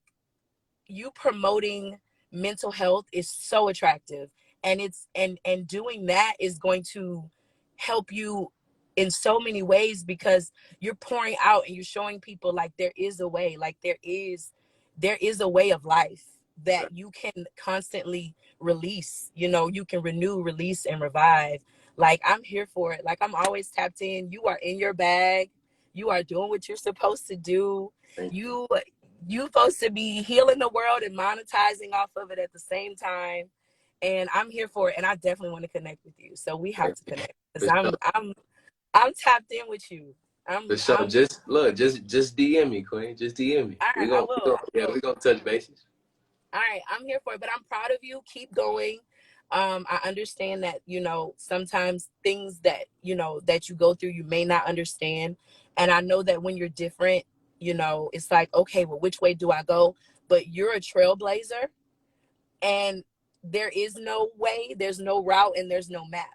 you promoting mental health is so attractive, and and doing that is going to help you in so many ways, because you're pouring out and you're showing people like there is a way, like there is a way of life that you can constantly release, you know, you can renew, release, and revive. Like I'm here for it. Like I'm always tapped in. You are in your bag. You are doing what you're supposed to do. You supposed to be healing the world and monetizing off of it at the same time. And I'm here for it. And I definitely want to connect with you. So we have to connect, because I'm tapped in with you. Just look, just DM me, Queen. Just DM me. All right, I will. We gonna touch bases. All right, I'm here for it, but I'm proud of you. Keep going. I understand that, you know, sometimes things that, you know, that you go through, you may not understand. And I know that when you're different, you know, it's like, okay, well, which way do I go? But you're a trailblazer, and there is no way, there's no route, and there's no map.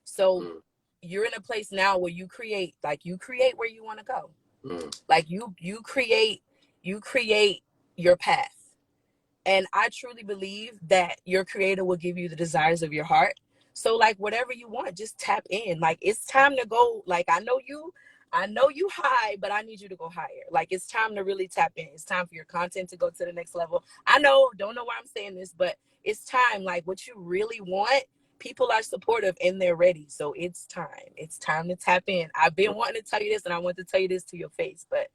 So you're in a place now where you create where you want to go. Like you create your path. And I truly believe that your creator will give you the desires of your heart. So like whatever you want, just tap in. Like it's time to go. Like I know you high, but I need you to go higher. Like it's time to really tap in. It's time for your content to go to the next level. I don't know why I'm saying this, but it's time. Like what you really want, people are supportive and they're ready. So it's time. It's time to tap in. I've been wanting to tell you this, and I want to tell you this to your face, but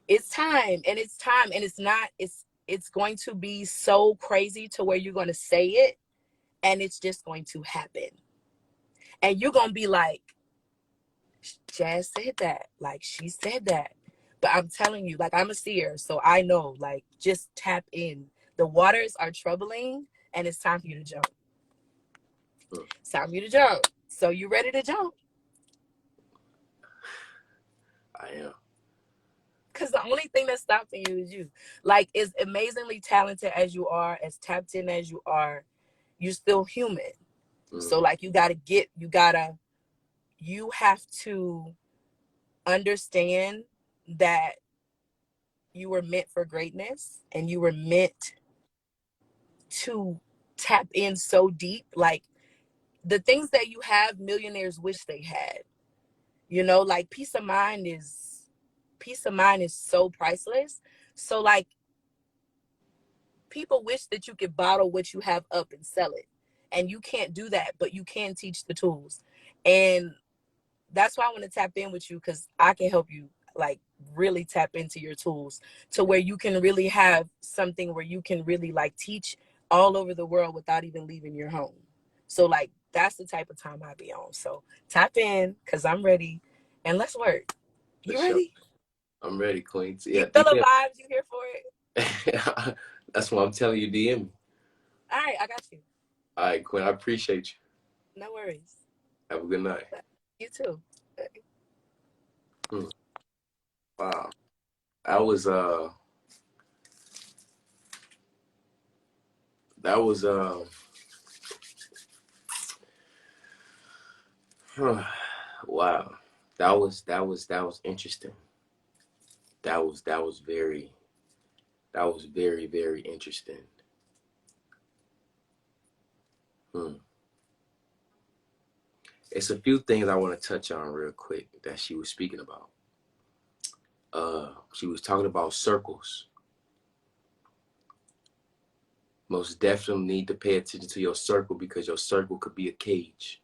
it's time. And it's time. And it's going to be so crazy to where you're going to say it and it's just going to happen. And you're going to be like, Jazz said that. Like she said that. But I'm telling you, like I'm a seer. So I know, like just tap in. The waters are troubling and it's time for you to jump. It's time for you to jump. So you ready to jump? I am. Because the only thing that's stopping you is you. Like, as amazingly talented as you are, as tapped in as you are, you're still human. So, like, you have to understand that you were meant for greatness, and you were meant to tap in so deep. Like, the things that you have, millionaires wish they had. You know, like, peace of mind is so priceless. So like people wish that you could bottle what you have up and sell it, and you can't do that, but you can teach the tools. And that's why I want to tap in with you, because I can help you like really tap into your tools to where you can really have something where you can really like teach all over the world without even leaving your home. So like that's the type of time I be on. So tap in, because I'm ready, and let's work. You ready? I'm ready, Queen. Yeah, you feel the vibes? You here for it? That's why I'm telling you, DM me. All right, I got you. All right, Queen. I appreciate you. No worries. Have a good night. You too. Wow. That was wow. That was interesting. That was very, very interesting. It's a few things I want to touch on real quick that she was speaking about. She was talking about circles. Most definitely need to pay attention to your circle because your circle could be a cage.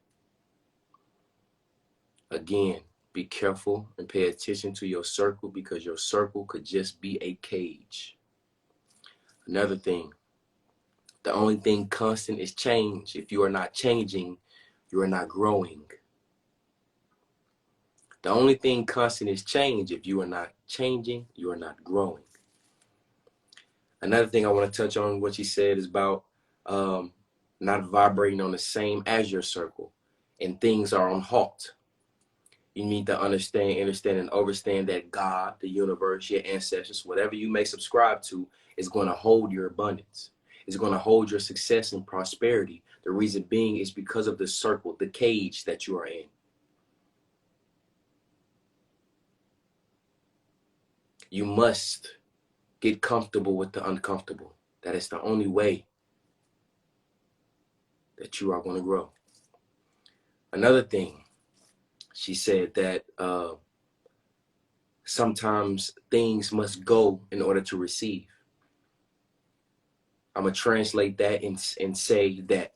Again, be careful and pay attention to your circle because your circle could just be a cage. Another thing, the only thing constant is change. If you are not changing, you are not growing. The only thing constant is change. If you are not changing, you are not growing. Another thing I want to touch on what she said is about not vibrating on the same as your circle and things are on halt. You need to understand, and understand that God, the universe, your ancestors, whatever you may subscribe to, is going to hold your abundance. It's going to hold your success and prosperity. The reason being is because of the circle, the cage that you are in. You must get comfortable with the uncomfortable. That is the only way that you are going to grow. Another thing, she said that sometimes things must go in order to receive. I'm going to translate that and say that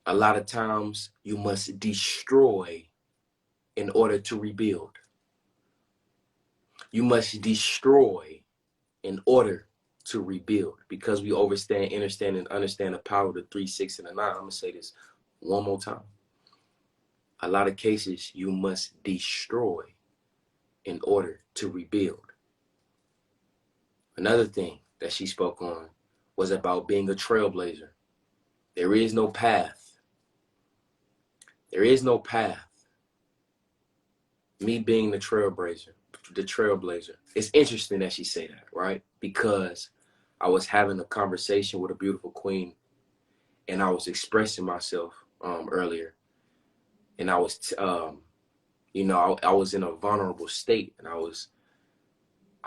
a lot of times you must destroy in order to rebuild. You must destroy in order to rebuild because we understand the power of the 3, 6, and the 9. I'm going to say this one more time. A lot of cases you must destroy in order to rebuild. Another thing that she spoke on was about being a trailblazer. There is no path. There is no path. Me being the trailblazer. It's interesting that she say that, right? Because I was having a conversation with a beautiful queen and I was expressing myself earlier. And I was, I was in a vulnerable state and I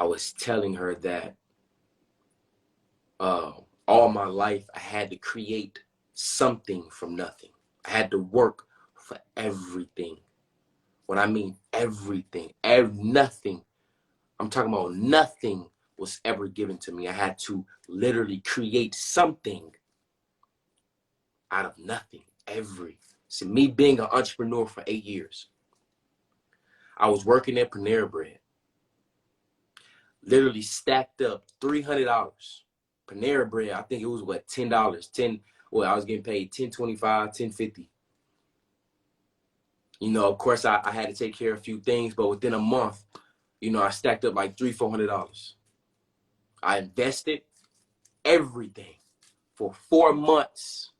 was telling her that all my life I had to create something from nothing. I had to work for everything. When I mean everything, nothing, I'm talking about nothing was ever given to me. I had to literally create something out of nothing. So me being an entrepreneur for 8 years, I was working at Panera Bread, literally stacked up $300. Panera Bread, I think it was what, $10, I was getting paid $10.25, $10.50. Of course I had to take care of a few things, but within a month, I stacked up like $300-$400. I invested everything for 4 months.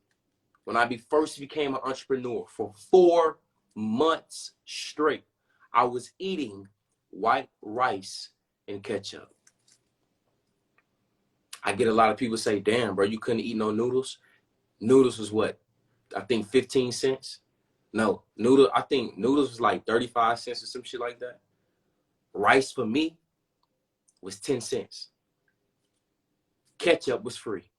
When I first became an entrepreneur, for 4 months straight, I was eating white rice and ketchup. I get a lot of people say, damn, bro, you couldn't eat no noodles? Noodles was what? I think 15 cents. No, I think noodles was like 35 cents or some shit like that. Rice for me was 10 cents. Ketchup was free.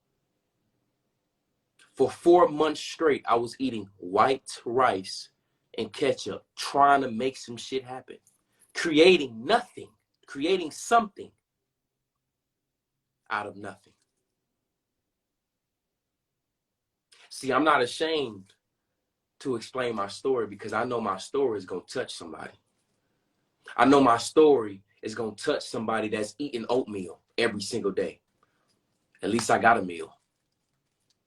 For 4 months straight, I was eating white rice and ketchup, trying to make some shit happen. Creating nothing, creating something out of nothing. See, I'm not ashamed to explain my story because I know my story is going to touch somebody. I know my story is going to touch somebody that's eating oatmeal every single day. At least I got a meal.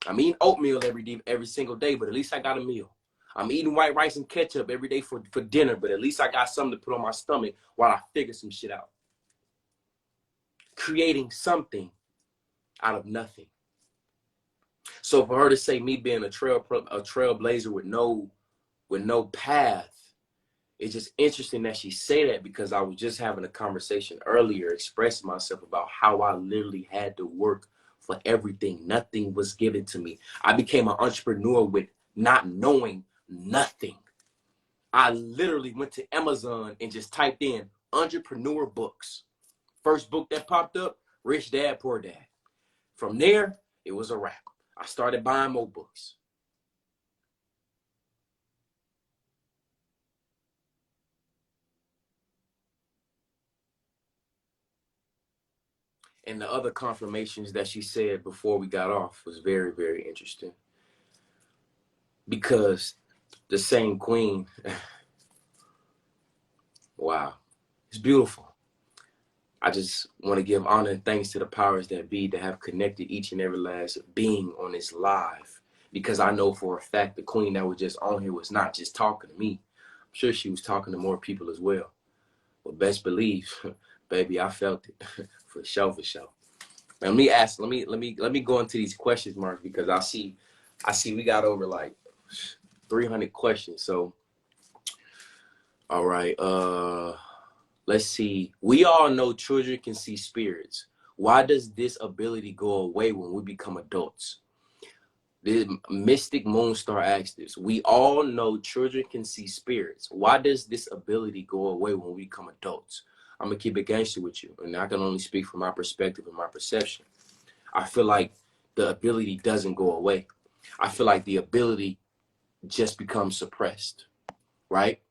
I'm eating oatmeal every single day, but at least I got a meal. I'm eating white rice and ketchup every day for dinner, but at least I got something to put on my stomach while I figure some shit out. Creating something out of nothing. So for her to say me being a trailblazer with no path it's just interesting that she say that, because I was just having a conversation earlier expressing myself about how I literally had to work for everything. Nothing was given to me. I became an entrepreneur with not knowing nothing. I literally went to Amazon and just typed in entrepreneur books. First book that popped up, Rich Dad, Poor Dad. From there, it was a wrap. I started buying more books. And the other confirmations that she said before we got off was very, very interesting. Because the same queen, wow, it's beautiful. I just want to give honor and thanks to the powers that be that have connected each and every last being on this live. Because I know for a fact the queen that was just on here was not just talking to me. I'm sure she was talking to more people as well. But best believe, baby, I felt it for sure, for sure. Now, let me go into these questions, Mark, because I see we got over like 300 questions. So, all right, let's see. We all know children can see spirits. Why does this ability go away when we become adults? The Mystic Moonstar asked this. We all know children can see spirits. Why does this ability go away when we become adults? I'm going to keep it gangster with you, and I can only speak from my perspective and my perception. I feel like the ability doesn't go away. I feel like the ability just becomes suppressed, right?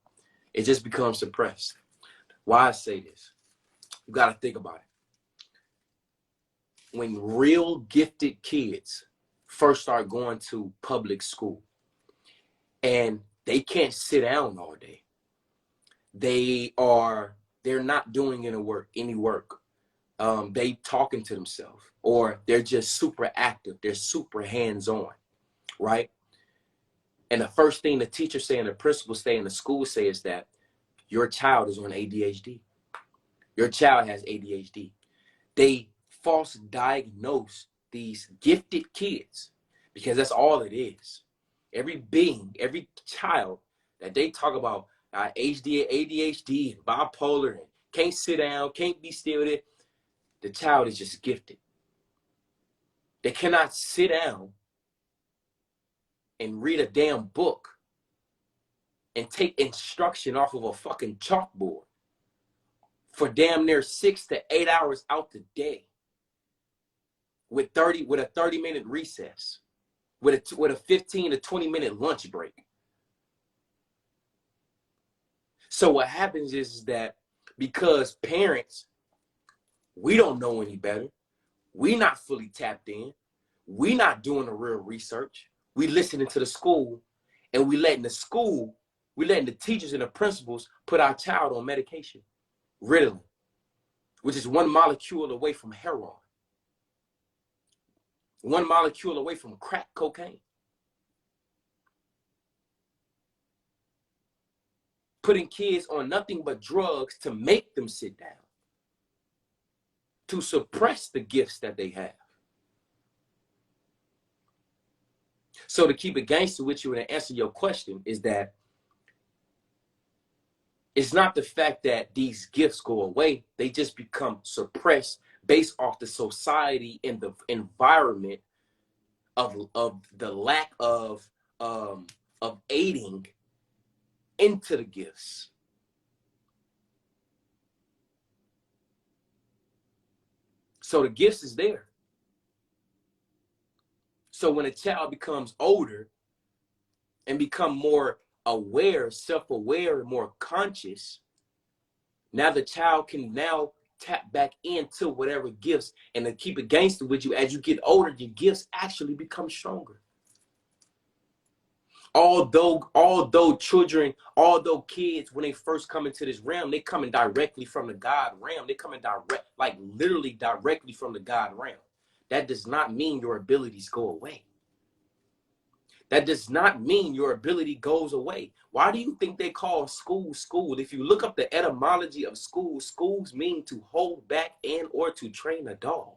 It just becomes suppressed. Why I say this? You got to think about it. When real gifted kids first start going to public school and they can't sit down all day, they're not doing any work. They talking to themselves, or they're just super active. They're super hands-on, right? And the first thing the teacher say and the principal say and the school say is that your child is on ADHD. Your child has ADHD. They false diagnose these gifted kids because that's all it is. Every child that they talk about ADHD, bipolar, and can't sit down, can't be still with it, the child is just gifted. They cannot sit down and read a damn book and take instruction off of a fucking chalkboard for damn near 6 to 8 hours out the day with a 30-minute recess, with a 15 to 20-minute lunch break. So what happens is that because parents, we don't know any better, we not fully tapped in, we not doing the real research, we listening to the school, and we letting the teachers and the principals put our child on medication, Ritalin, which is one molecule away from heroin, one molecule away from crack cocaine. Putting kids on nothing but drugs to make them sit down, to suppress the gifts that they have. So to keep it gangster with you and to answer your question is that it's not the fact that these gifts go away. They just become suppressed based off the society and the environment of the lack of aiding into the gifts. So the gifts is there. So when a child becomes older and become more aware, self-aware, and more conscious, now the child can now tap back into whatever gifts, and to keep it gangster with you, as you get older, your gifts actually become stronger. Although kids, when they first come into this realm, they coming directly from the God realm. They coming literally directly from the God realm. That does not mean your abilities go away. That does not mean your ability goes away. Why do you think they call school school? If you look up the etymology of school, schools mean to hold back and or to train a dog.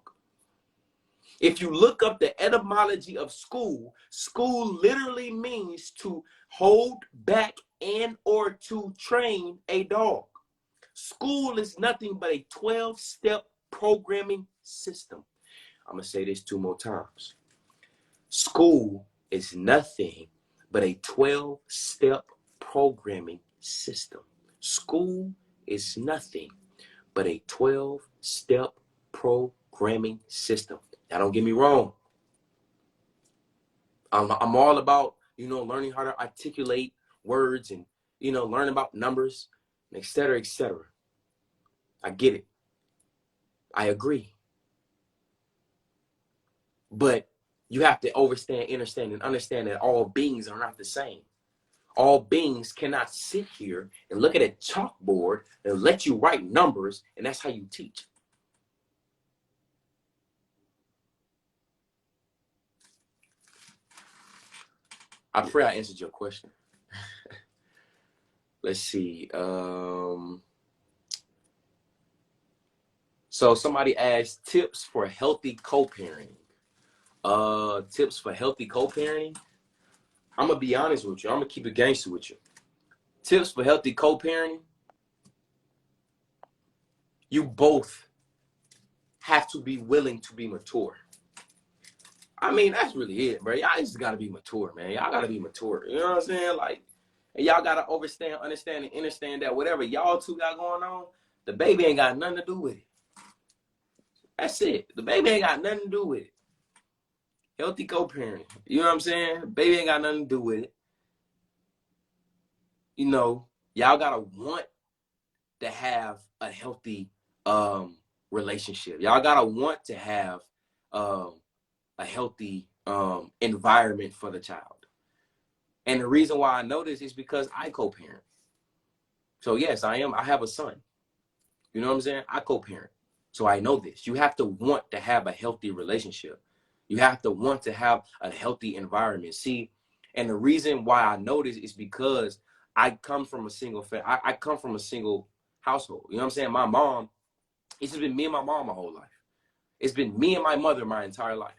If you look up the etymology of school, school literally means to hold back and or to train a dog. School is nothing but a 12-step programming system. I'm going to say this 2 more times. School is nothing but a 12-step programming system. School is nothing but a 12-step programming system. Now, don't get me wrong. I'm all about, learning how to articulate words and, learn about numbers, et cetera, et cetera. I get it. I agree. But you have to understand, and understand that all beings are not the same. All beings cannot sit here and look at a chalkboard and let you write numbers, and that's how you teach. I pray I answered your question. Let's see. So somebody asked tips for healthy co-parenting. Tips for healthy co-parenting. I'm gonna be honest with you. I'm gonna keep it gangster with you. Tips for healthy co-parenting. You both have to be willing to be mature. I mean, that's really it, bro. Y'all just gotta be mature, man. Y'all gotta be mature. You know what I'm saying? Like, and y'all gotta understand, and understand that whatever y'all two got going on, the baby ain't got nothing to do with it. That's it. The baby ain't got nothing to do with it. Healthy co-parenting. You know what I'm saying? Baby ain't got nothing to do with it. Y'all gotta want to have a healthy relationship. Y'all gotta want to have a healthy environment for the child. And the reason why I know this is because I co-parent. So yes, I have a son. You know what I'm saying? I co-parent. So I know this. You have to want to have a healthy relationship. You have to want to have a healthy environment. See, and the reason why I know this is because I come from a single I come from a single household. You know what I'm saying? My mom, it's just been me and my mom my whole life. It's been me and my mother my entire life.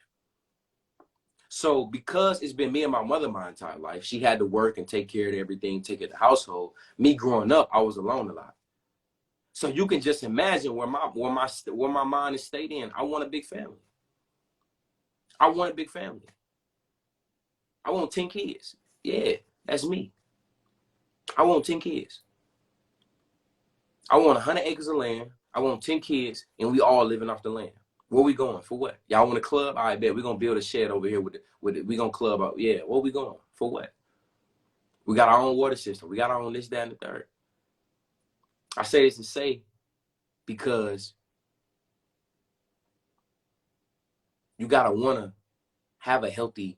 So because it's been me and my mother my entire life, she had to work and take care of everything, take care of the household. Me growing up, I was alone a lot. So you can just imagine where my mind is stayed in. I want a big family. I want a big family. I want 10 kids. Yeah, that's me. I want 10 kids. I want 100 acres of land. I want 10 kids, and we all living off the land. Where we going? For what? Y'all want a club? I bet we're going to build a shed over here with it. We're going to club out. Yeah, where we going? For what? We got our own water system. We got our own this, that, and the third. I say this to say because you got to want to have a healthy, you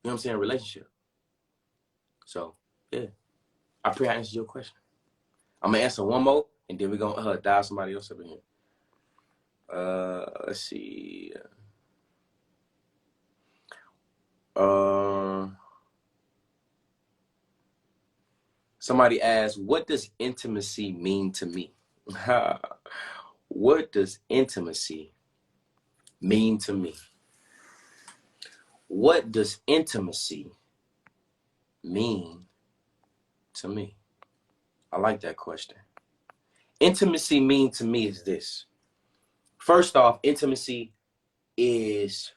know what I'm saying, relationship. So, yeah. I pray I answered your question. I'm going to answer one more, and then we're going to dial somebody else up in here. Let's see. Somebody asked, what does intimacy mean to me? What does intimacy mean to me? What does intimacy mean to me? I like that question. Intimacy mean to me is this. First off, intimacy is,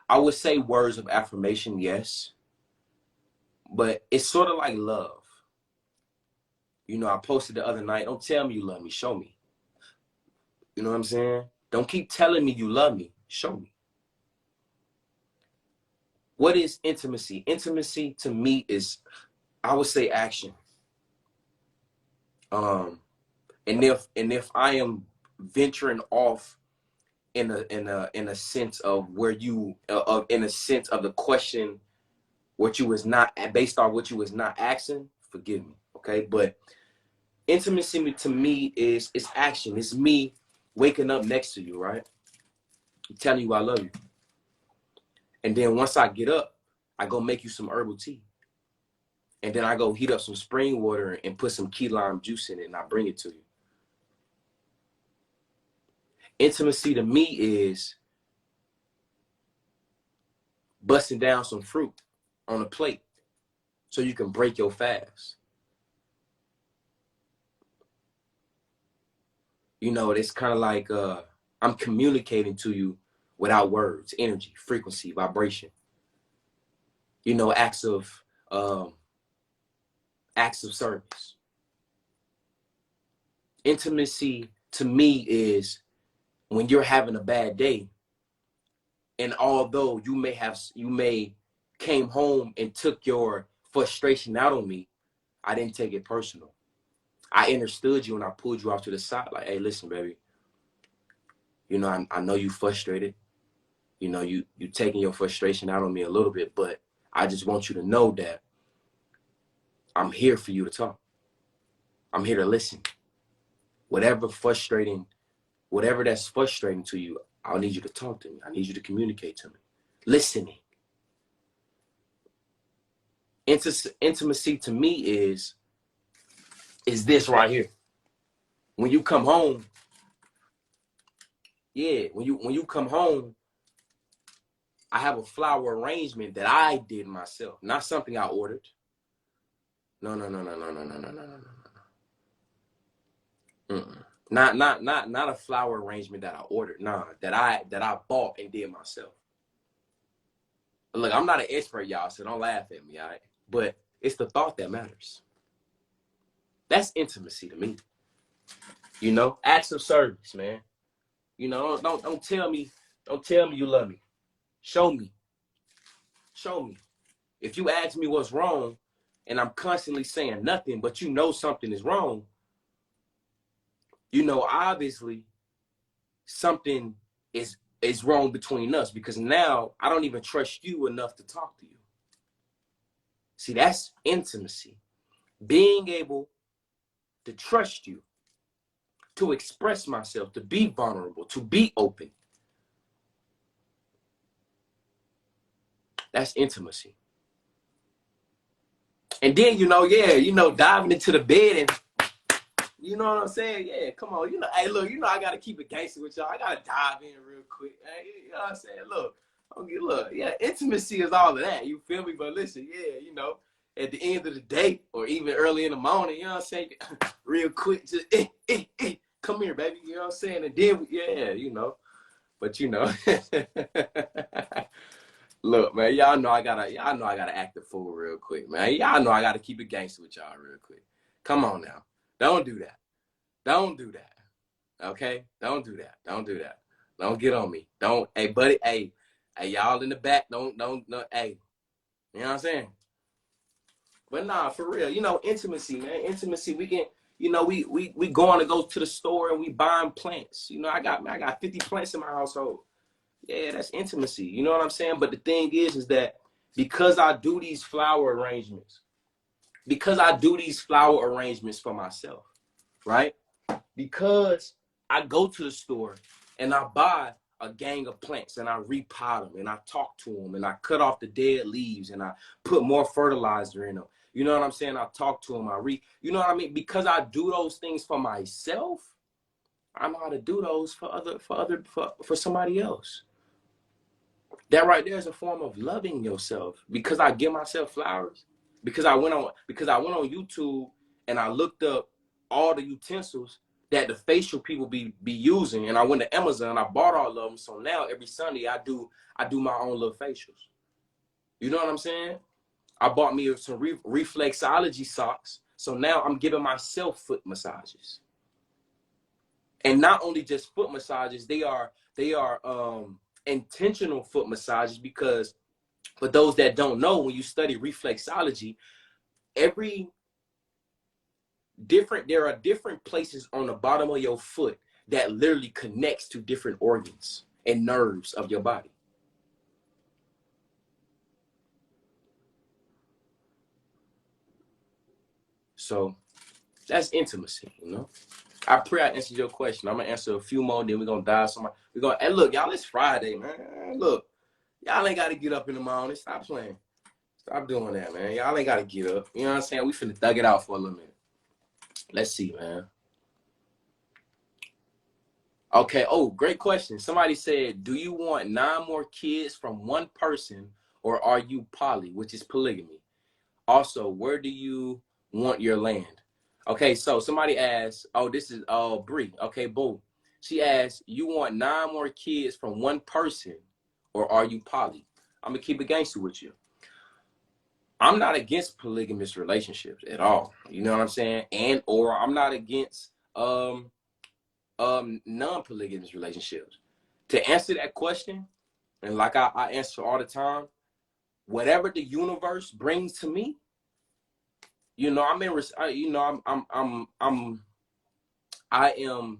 I would say words of affirmation, yes. But it's sort of like love. I posted the other night, don't tell me you love me, show me. You know what I'm saying? Don't keep telling me you love me, show me. What is intimacy? Intimacy to me is, I would say, action. And if I am venturing off in a sense of where you in a sense of the question, what you was not based on what you was not asking, forgive me, okay? But intimacy to me is action. It's me waking up next to you, right? I'm telling you I love you. And then once I get up, I go make you some herbal tea. And then I go heat up some spring water and put some key lime juice in it, and I bring it to you. Intimacy to me is busting down some fruit on a plate, so you can break your fast. You know, it's kind of like I'm communicating to you without words, energy, frequency, vibration. You know, acts of service. Intimacy to me is when you're having a bad day, and although you may came home and took your frustration out on me, I didn't take it personal. I understood you and I pulled you off to the side like, hey, listen, baby, you know, I know you frustrated. You know, you taking your frustration out on me a little bit, but I just want you to know that I'm here for you to talk. I'm here to listen. Whatever that's frustrating to you, I need you to talk to me. I need you to communicate to me. Listening. Intimacy to me is this right here. When you come home, when you come home, I have a flower arrangement that I did myself, not something I ordered. No. Not a flower arrangement that I ordered. Nah, that I bought and did myself. Look, I'm not an expert, y'all, so don't laugh at me, all right? But it's the thought that matters. That's intimacy to me. You know, acts of service, man. You know, don't tell me you love me. Show me. If you ask me what's wrong and I'm constantly saying nothing, but you know something is wrong, you know, obviously something is wrong between us, because now I don't even trust you enough to talk to you. See, that's intimacy. Being able to trust you, to express myself, to be vulnerable, to be open. That's intimacy. And then, diving into the bed and, you know what I'm saying? Yeah, come on. Hey, look, I got to keep it gangster with y'all. I got to dive in real quick. Hey, you know what I'm saying? Look, yeah, intimacy is all of that. You feel me? But listen, yeah, at the end of the day or even early in the morning, you know what I'm saying? Real quick, just, come here, baby. You know what I'm saying? And then, but look, man, y'all know I gotta act the fool real quick, man. Y'all know I gotta keep it gangster with y'all real quick. Come on now. Don't do that. Okay? Don't do that. Don't get on me. Hey, buddy, hey, y'all in the back, don't, hey. You know what I'm saying? But nah, for real, intimacy, man. Intimacy, we can, we going to go to the store and we buying plants. I got 50 plants in my household. Yeah, that's intimacy. You know what I'm saying? But the thing is that because I do these flower arrangements for myself, right? Because I go to the store and I buy a gang of plants and I repot them and I talk to them and I cut off the dead leaves and I put more fertilizer in them. You know what I'm saying? I talk to them. You know what I mean? Because I do those things for myself, I know how to do those for somebody else. That right there is a form of loving yourself, because I give myself flowers, because I went on YouTube and I looked up all the utensils that the facial people be using, and I went to Amazon and I bought all of them. So now every Sunday I do my own little facials. You know what I'm saying? I bought me some reflexology socks. So now I'm giving myself foot massages. And not only just foot massages, they are intentional foot massages, because for those that don't know, when you study reflexology, there are different places on the bottom of your foot that literally connects to different organs and nerves of your body. So that's intimacy, I pray I answered your question. I'm gonna answer a few more, then we're gonna dive some more. Hey, look, y'all, it's Friday, man. Look, y'all ain't gotta get up in the morning. Stop playing. Stop doing that, man. Y'all ain't gotta get up. You know what I'm saying? We finna thug it out for a little minute. Let's see, man. Okay. Oh, great question. Somebody said, do you want 9 more kids from one person, or are you poly, which is polygamy? Also, where do you want your land? Okay, so somebody asked, oh, this is Bree. Okay, boom. She asked, you want 9 more kids from one person, or are you poly? I'm gonna keep it gangster with you. I'm not against polygamous relationships at all. You know what I'm saying? And or I'm not against non-polygamous relationships. To answer that question, and like I answer all the time, whatever the universe brings to me, you know, I am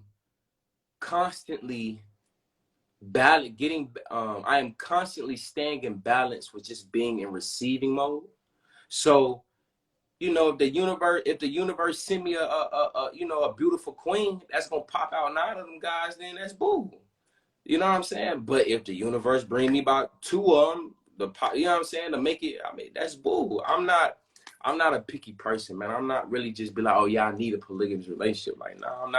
constantly I am constantly staying in balance with just being in receiving mode. So, you know, if the universe send me a beautiful queen that's gonna pop out 9 of them guys, then that's boo. You know what I'm saying? But if the universe bring me about 2 of them, you know what I'm saying, to make it, I mean, that's boo. I'm not a picky person, man. I'm not really just be like, oh yeah, I need a polygamous relationship. Like, no,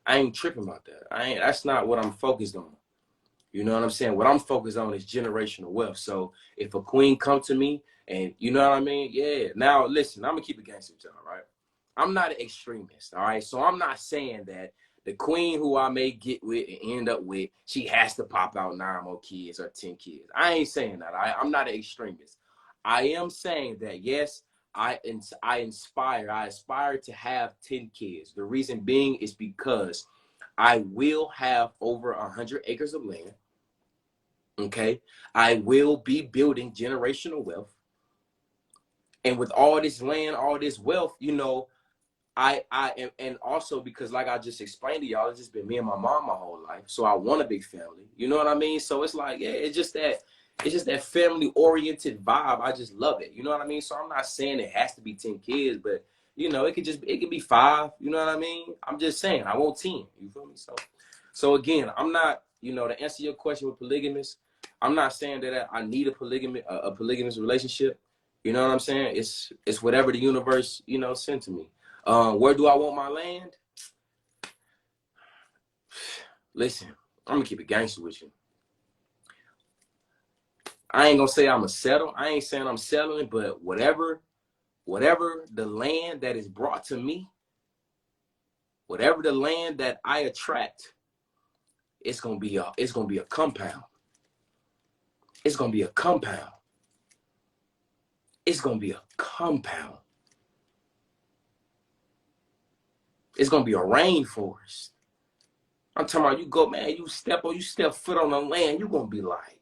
I ain't tripping about that. That's not what I'm focused on. You know what I'm saying? What I'm focused on is generational wealth. So if a queen come to me and you know what I mean? Yeah. Now listen, I'm gonna keep it gangster with y'all, right? I'm not an extremist, all right? So I'm not saying that the queen who I may get with and end up with, she has to pop out 9 more kids or 10 kids. I ain't saying that. I'm not an extremist. I am saying that, yes, I aspire to have 10 kids. The reason being is because I will have over 100 acres of land. Okay. I will be building generational wealth. And with all this land, all this wealth, you know, I am, and also because like I just explained to y'all, it's just been me and my mom my whole life. So I want a big family. You know what I mean? So it's like, yeah, it's just that family oriented vibe. I just love it. You know what I mean? So I'm not saying it has to be 10 kids, but you know, it could be 5. You know what I mean? I'm just saying I want 10. You feel me? So again, I'm not, you know, to answer your question with polygamous, I'm not saying that I need a polygamous relationship. You know what I'm saying? It's whatever the universe, you know, sent to me. Where do I want my land? Listen, I'm gonna keep it gangster with you. I ain't gonna say I'm a settle. I ain't saying I'm settling, but whatever the land that is brought to me, whatever the land that I attract, it's gonna be a compound. It's gonna be a compound. It's gonna be a compound. It's gonna be a rainforest. I'm talking about, you go, man, you step foot on the land, you're gonna be like,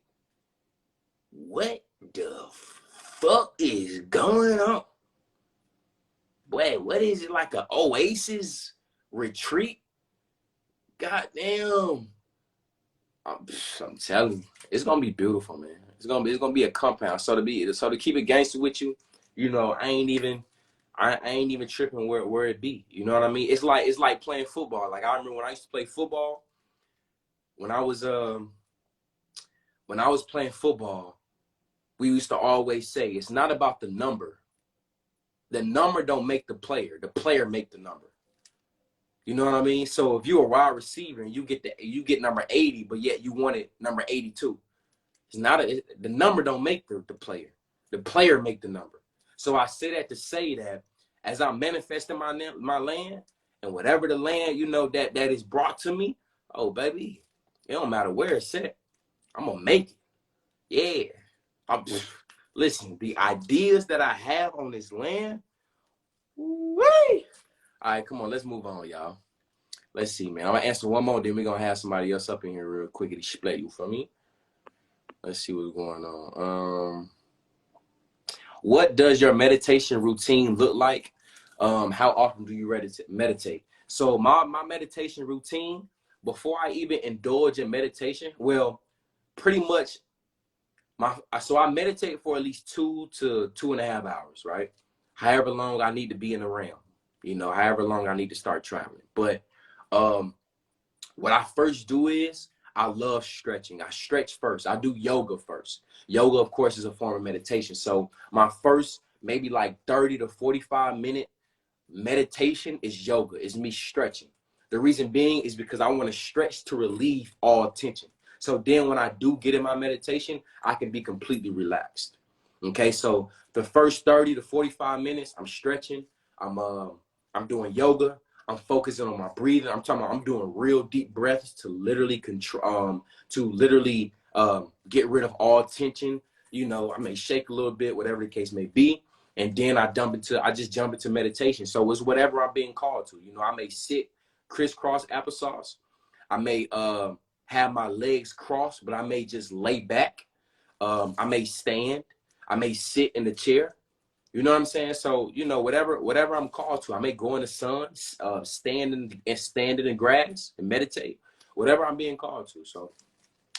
what the fuck is going on? Boy, what is it, like an oasis retreat? Goddamn. I'm telling you, it's gonna be beautiful, man. It's gonna be a compound. So to keep it gangster with you, you know, I ain't even tripping where it be. You know what I mean? It's like playing football. Like I remember when I used to play football, when I was playing football, we used to always say it's not about the number. The number don't make the player make the number. You know what I mean? So if you're a wide receiver and you get number 80, but yet you wanted number 82, the number don't make the player. The player make the number. So I say that to say that as I'm manifesting my land, and whatever the land, you know, that is brought to me, oh baby, it don't matter where it's at, I'm gonna make it. Yeah. Listen, the ideas that I have on this land, whee! All right, come on, let's move on, y'all. Let's see, man. I'm gonna answer one more, then we're gonna have somebody else up in here real quickly split you for me. Let's see what's going on. What does your meditation routine look like? How often do you meditate? So my meditation routine, before I even indulge in meditation, well, pretty much I meditate for at least 2 to 2.5 hours, right? However long I need to be in the realm, you know, however long I need to start traveling. But what I first do is I love stretching. I stretch first. I do yoga first. Yoga, of course, is a form of meditation. So my first maybe like 30 to 45 minute meditation is yoga. It's me stretching. The reason being is because I want to stretch to relieve all tension. So then when I do get in my meditation, I can be completely relaxed. Okay, so the first 30 to 45 minutes, I'm stretching, I'm doing yoga, I'm focusing on my breathing. I'm doing real deep breaths to literally get rid of all tension. You know, I may shake a little bit, whatever the case may be. And then I just jump into meditation. So it's whatever I'm being called to. You know, I may sit crisscross applesauce. I may have my legs crossed, but I may just lay back. I may stand. I may sit in the chair. You know what I'm saying? So, you know, whatever I'm called to. I may go in the sun, stand in the grass and meditate. Whatever I'm being called to. So,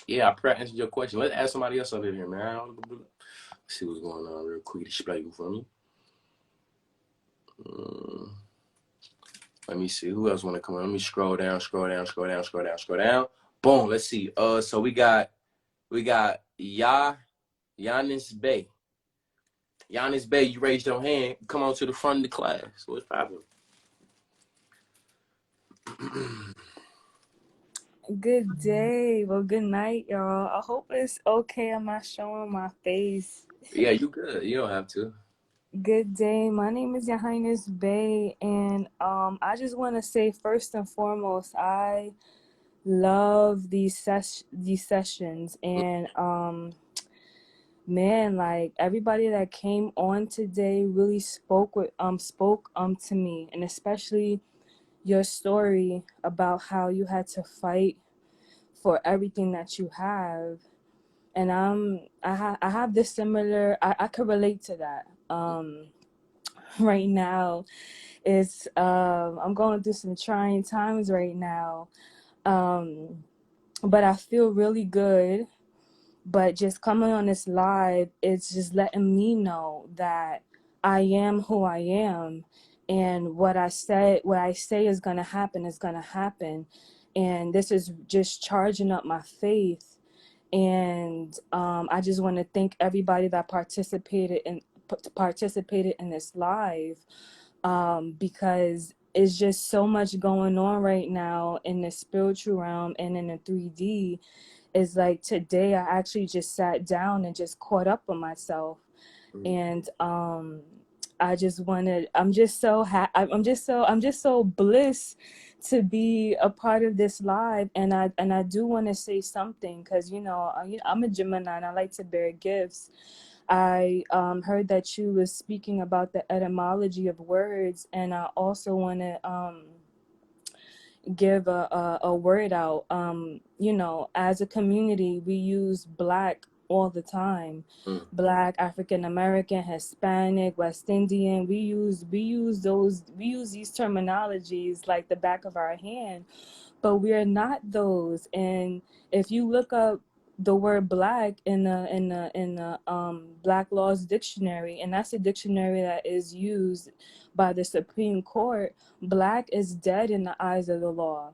yeah, I pray I answered your question. Let's ask somebody else up in here, man. Let's see what's going on real quick. Display for me. Let me see who else want to come on. Let me scroll down. Boom. Let's see. So we got Giannis Bay. Giannis Bay, you raised your hand. Come on to the front of the class. What's poppin'? Good day. Well, good night, y'all. I hope it's okay. I'm not showing my face. Yeah, you good. You don't have to. Good day. My name is Your Highness Bay, and I just want to say first and foremost, I love these sessions, and man, like everybody that came on today really spoke to me, and especially your story about how you had to fight for everything that you have. And I have this similar, I could relate to that. Right now it's I'm going through some trying times right now, but I feel really good. But just coming on this live, it's just letting me know that I am who I am, and what I say is gonna happen is gonna happen, and this is just charging up my faith. And I just want to thank everybody that participated in this live, because it's just so much going on right now in the spiritual realm and in the 3D. Is like today I actually just sat down and just caught up on myself. And I just wanted, I'm just so blessed to be a part of this live. And I do want to say something, because I'm a Gemini and I like to bear gifts. I heard that you was speaking about the etymology of words, and I also want to give a word out. As a community, we use Black all the time. Black, African American, Hispanic, West Indian. We use these terminologies like the back of our hand, but we are not those. And if you look up the word Black in the Black Laws Dictionary, and that's a dictionary that is used by the Supreme Court, Black is dead in the eyes of the law.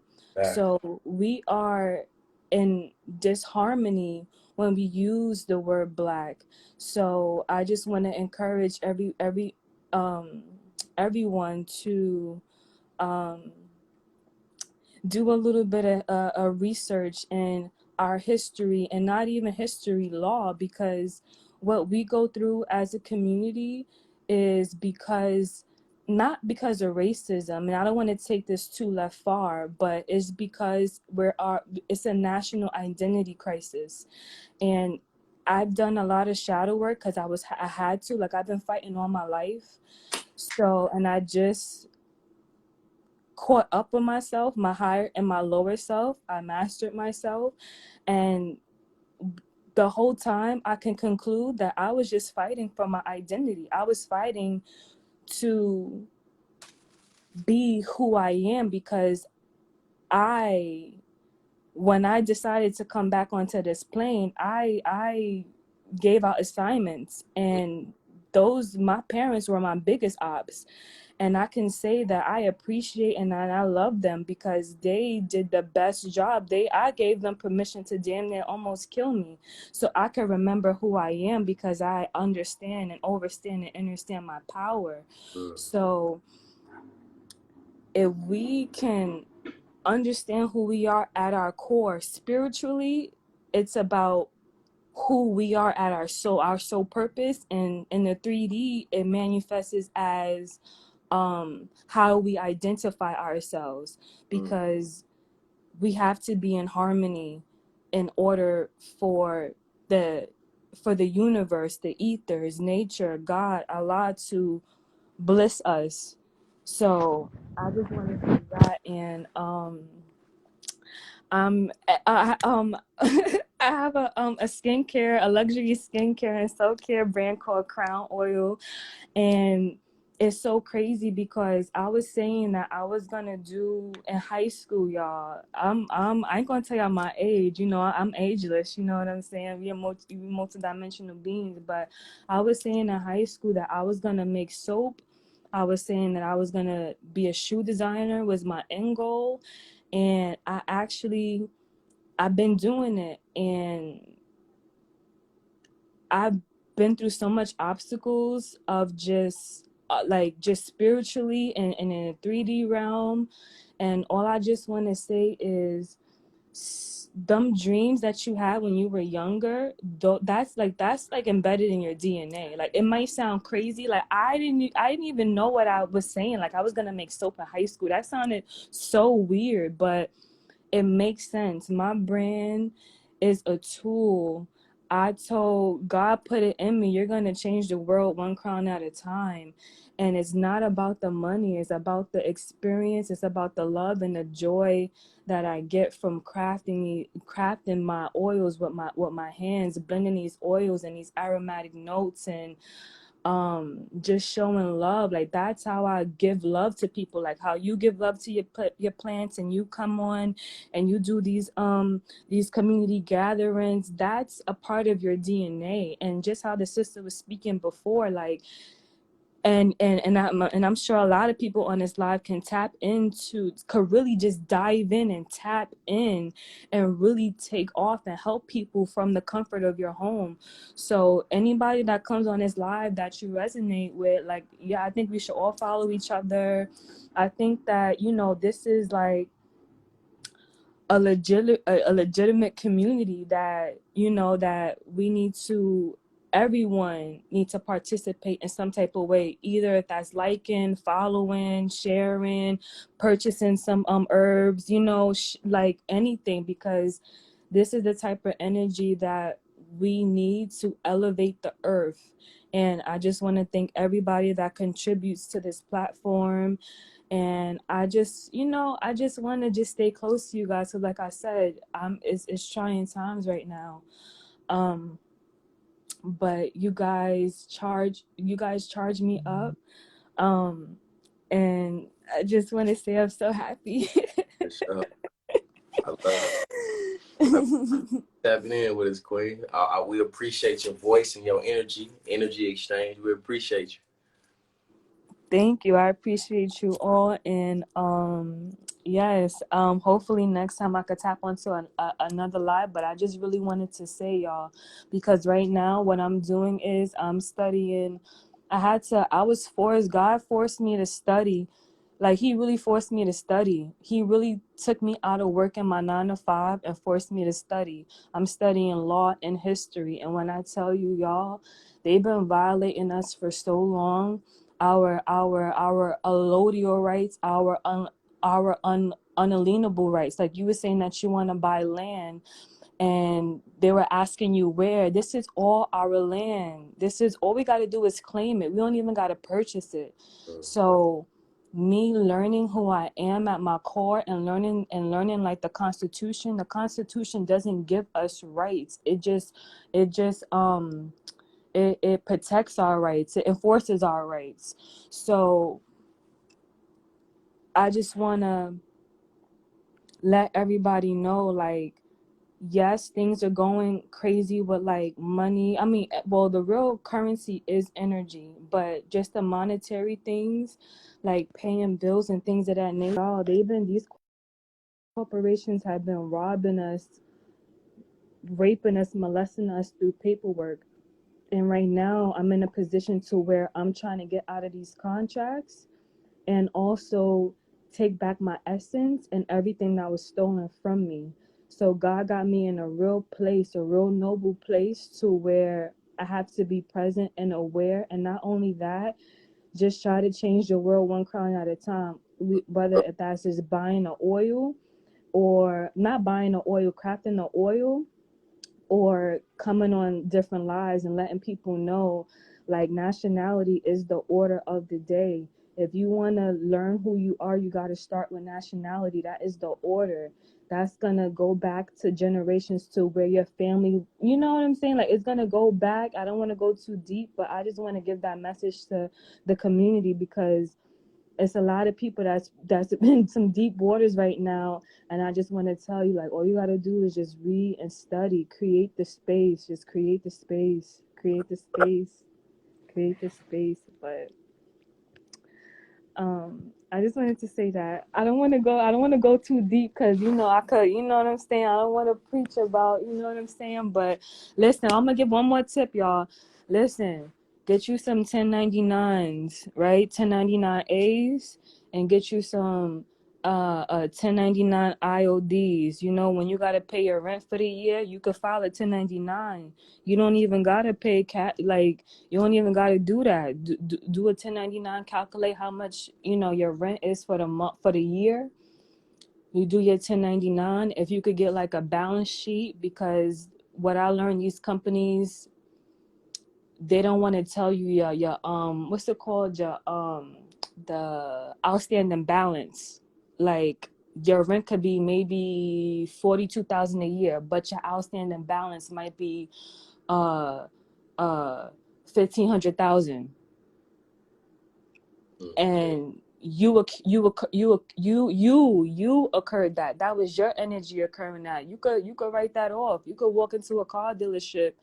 So we are in disharmony when we use the word Black. So I just want to encourage everyone to do a little bit of research in our history, and not even history, law, because what we go through as a community is not because of racism. And I don't want to take this too left far, but it's because it's a national identity crisis. And I've done a lot of shadow work because I had to, like, I've been fighting all my life. So, and I just caught up with myself, my higher and my lower self. I mastered myself, and the whole time I can conclude that I was just fighting for my identity. I was fighting to be who I am, because when I decided to come back onto this plane, I gave out assignments, and my parents were my biggest ops. And I can say that I appreciate and I love them, because they did the best job. I gave them permission to damn near almost kill me, so I can remember who I am, because I understand and understand my power. So if we can understand who we are at our core spiritually, it's about who we are at our soul purpose, and in the 3D it manifests as how we identify ourselves, because we have to be in harmony in order for the universe, the ethers, nature, God, Allah to bless us. So I just want to say that. And I have a skincare, a luxury skincare and self-care brand called Crown Oil, and it's so crazy because I was saying that I was gonna do in high school, y'all. I ain't gonna tell y'all my age, you know, I'm ageless, you know what I'm saying? We are multidimensional beings, but I was saying in high school that I was gonna make soap. I was saying that I was gonna be a shoe designer was my end goal, and I've been doing it, and I've been through so much obstacles of just just spiritually and in a 3D realm. And all I just want to say is them dreams that you had when you were younger, that's like embedded in your DNA. Like, it might sound crazy. Like, I didn't even know what I was saying. Like, I was gonna make soap in high school. That sounded so weird, but it makes sense. My brand is a tool. I told God, put it in me. You're going to change the world one crown at a time. And it's not about the money. It's about the experience. It's about the love and the joy that I get from crafting my oils with my hands, blending these oils and these aromatic notes, and just showing love. Like, that's how I give love to people, like how you give love to your plants, and you come on and you do these community gatherings. That's a part of your DNA. And just how the sister was speaking before, like, and I'm sure a lot of people on this live could really just dive in and tap in and really take off and help people from the comfort of your home. So anybody that comes on this live that you resonate with, like, yeah, I think we should all follow each other. I think that, you know, this is like a legitimate community that, you know, that everyone needs to participate in some type of way, either if that's liking, following, sharing, purchasing some herbs, you know, like anything, because this is the type of energy that we need to elevate the earth. And I just want to thank everybody that contributes to this platform. And I just want to just stay close to you guys. So like I said, it's trying times right now. But you guys charge me up. And I just want to say I'm so happy. I love it. Tapping in with us, Queen. We appreciate your voice and your energy exchange. We appreciate you. Thank you. I appreciate you all. And yes, hopefully next time I could tap onto another live. But I just really wanted to say, y'all, because right now what I'm doing is I'm studying. God forced me to study. Like, he really forced me to study. He really took me out of working my 9 to 5 and forced me to study. I'm studying law and history. And when I tell you, y'all, they've been violating us for so long. Our allodial rights, our unalienable rights. Like, you were saying that you want to buy land, and they were asking you where. This is all our land. This is all we got to do is claim it. We don't even got to purchase it. So me learning who I am at my core and learning like the Constitution doesn't give us rights. It protects our rights. It enforces our rights. So I just want to let everybody know, like, yes, things are going crazy with like money. I mean, well, the real currency is energy, but just the monetary things like paying bills and things of that nature, these corporations have been robbing us, raping us, molesting us through paperwork. And right now I'm in a position to where I'm trying to get out of these contracts and also take back my essence and everything that was stolen from me. So God got me in a real place, a real noble place, to where I have to be present and aware. And not only that, just try to change the world one crown at a time. Whether if that's just buying the oil, or not buying the oil, crafting the oil, or coming on different lives and letting people know, like, nationality is the order of the day. If you want to learn who you are, you got to start with nationality. That is the order. That's going to go back to generations, to where your family, you know what I'm saying? Like, it's going to go back. I don't want to go too deep, but I just want to give that message to the community, because it's a lot of people that's in some deep waters right now. And I just want to tell you, like, all you got to do is just read and study, create the space, just create the space, create the space, create the space. But I just wanted to say that I don't want to go too deep, because I could, you know what I'm saying, I don't want to preach about, you know what I'm saying. But listen, I'm gonna give one more tip, y'all. Listen, get you some 1099s, right? 1099As, and get you some 1099 IODs. When you gotta pay your rent for the year, you could file a 1099. You don't even gotta pay you don't even got to do that. Do a 1099, calculate how much, your rent is for the month, for the year. You do your 1099. If you could get like a balance sheet, because what I learned, these companies, they don't want to tell you your what's it called, your the outstanding balance. Like, your rent could be maybe 42,000 a year, but your outstanding balance might be 1,500,000, and you occurred that. That was your energy occurring that. You could write that off. You could walk into a car dealership,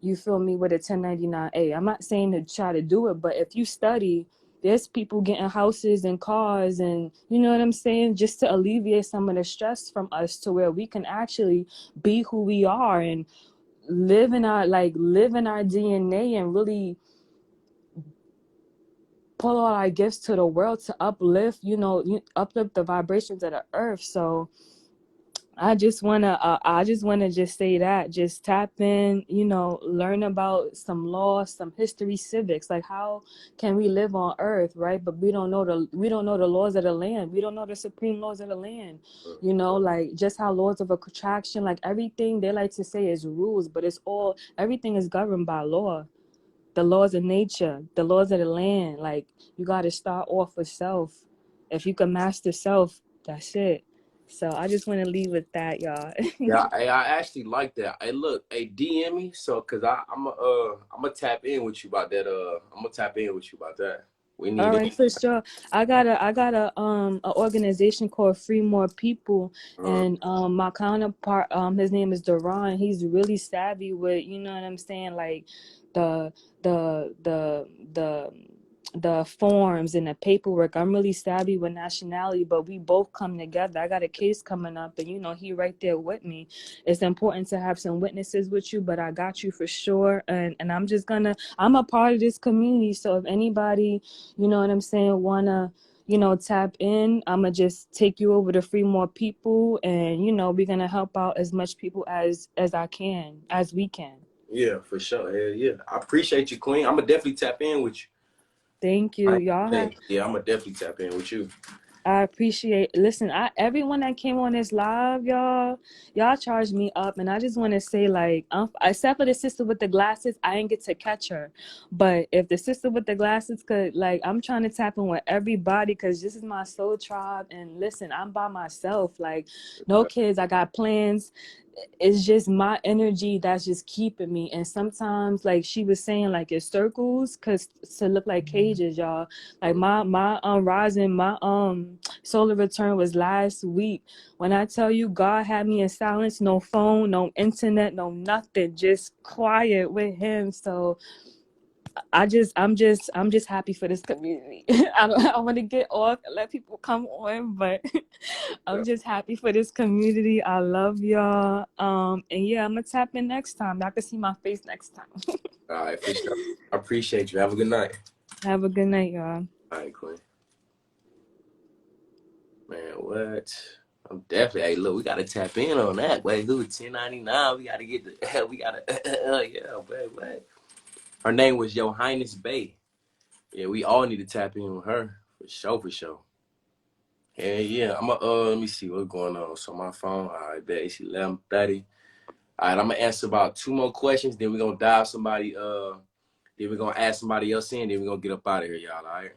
you feel me, with a 1099A. I'm not saying to try to do it, but if you study, there's people getting houses and cars, and you know what I'm saying, just to alleviate some of the stress from us, to where we can actually be who we are and live in our DNA, and really pull all our gifts to the world to uplift, uplift the vibrations of the earth. So I just wanna just say that, just tap in, learn about some law, some history, civics. Like, how can we live on earth, right? But we don't know the laws of the land. We don't know the supreme laws of the land. Like, just how laws of attraction, like everything they like to say is rules, but everything is governed by law. The laws of nature, the laws of the land. Like, you got to start off with self. If you can master self, that's it. So I just want to leave with that, y'all. Yeah, I actually like that. Hey, look, hey, DM me, so cause I'm gonna tap in with you about that. I'm gonna tap in with you about that. We All need it. right, for sure. I got a organization called Free More People, and my counterpart, his name is Duran. He's really savvy with, you know what I'm saying, like the the the the the forms and the paperwork. I'm really savvy with nationality, but we both come together. I got a case coming up, and he right there with me. It's important to have some witnesses with you, but I got you for sure. And I'm a part of this community, so if anybody, you know what I'm saying, wanna, tap in, I'ma just take you over to Free More People, and we're gonna help out as much people as we can. Yeah, for sure. Hell yeah, I appreciate you, Queen. I'm gonna definitely tap in with you. Thank you. Yeah, I'm gonna definitely tap in with you. I appreciate. Listen, everyone that came on this live, y'all charged me up, and I just want to say, like, except for the sister with the glasses, I didn't get to catch her. But if the sister with the glasses could, like, I'm trying to tap in with everybody, because this is my soul tribe. And listen, I'm by myself, like, no kids. I got plans. It's just my energy that's just keeping me. And sometimes, like she was saying, like, it's circles, cause to look like cages, y'all. Like, my rising, my solar return was last week. When I tell you, God had me in silence, no phone, no internet, no nothing, just quiet with him. So I'm just happy for this community. I want to get off and let people come on, but I'm just happy for this community. I love y'all. And yeah, I'm gonna tap in next time. Y'all can see my face next time. All right, for sure. I appreciate you. Have a good night. Have a good night, y'all. All right, Queen. Man, what? I'm definitely. Hey, look, we gotta tap in on that. Wait, who? 1099. We gotta get the. We gotta. Yeah, wait. Her name was Your Highness Bay. Yeah, we all need to tap in with her for sure, for sure. Yeah. I'm let me see what's going on. So my phone. All right, bet it's 11:30. All right, I'm gonna answer about 2 more questions. Then we're gonna dial somebody. Then we're gonna ask somebody else in. Then we're gonna get up out of here, y'all. All right.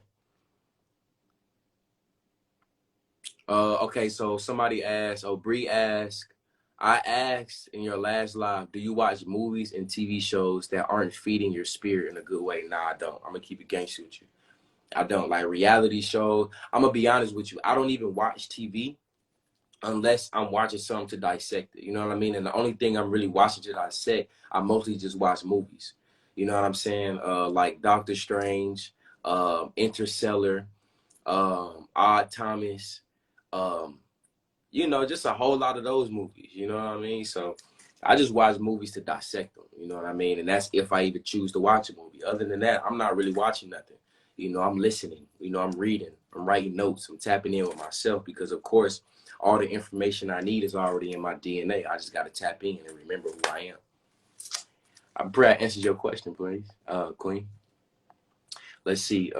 Okay, so somebody asked, Bree asked, I asked in your last live, do you watch movies and TV shows that aren't feeding your spirit in a good way? Nah, I don't. I'm gonna keep it gangster with you. I don't like reality shows. I'm gonna be honest with you. I don't even watch TV unless I'm watching something to dissect it. You know what I mean? And the only thing I'm really watching to dissect, I mostly just watch movies. You know what I'm saying? Like Doctor Strange, Interstellar, Odd Thomas, um, you know, just a whole lot of those movies, you know what I mean? So I just watch movies to dissect them, you know what I mean? And that's if I even choose to watch a movie. Other than that, I'm not really watching nothing. You know, I'm listening, you know, I'm reading, I'm writing notes, I'm tapping in with myself because, of course, all the information I need is already in my DNA. I just got to tap in and remember who I am. I pray I answered your question, please, Queen. Let's see.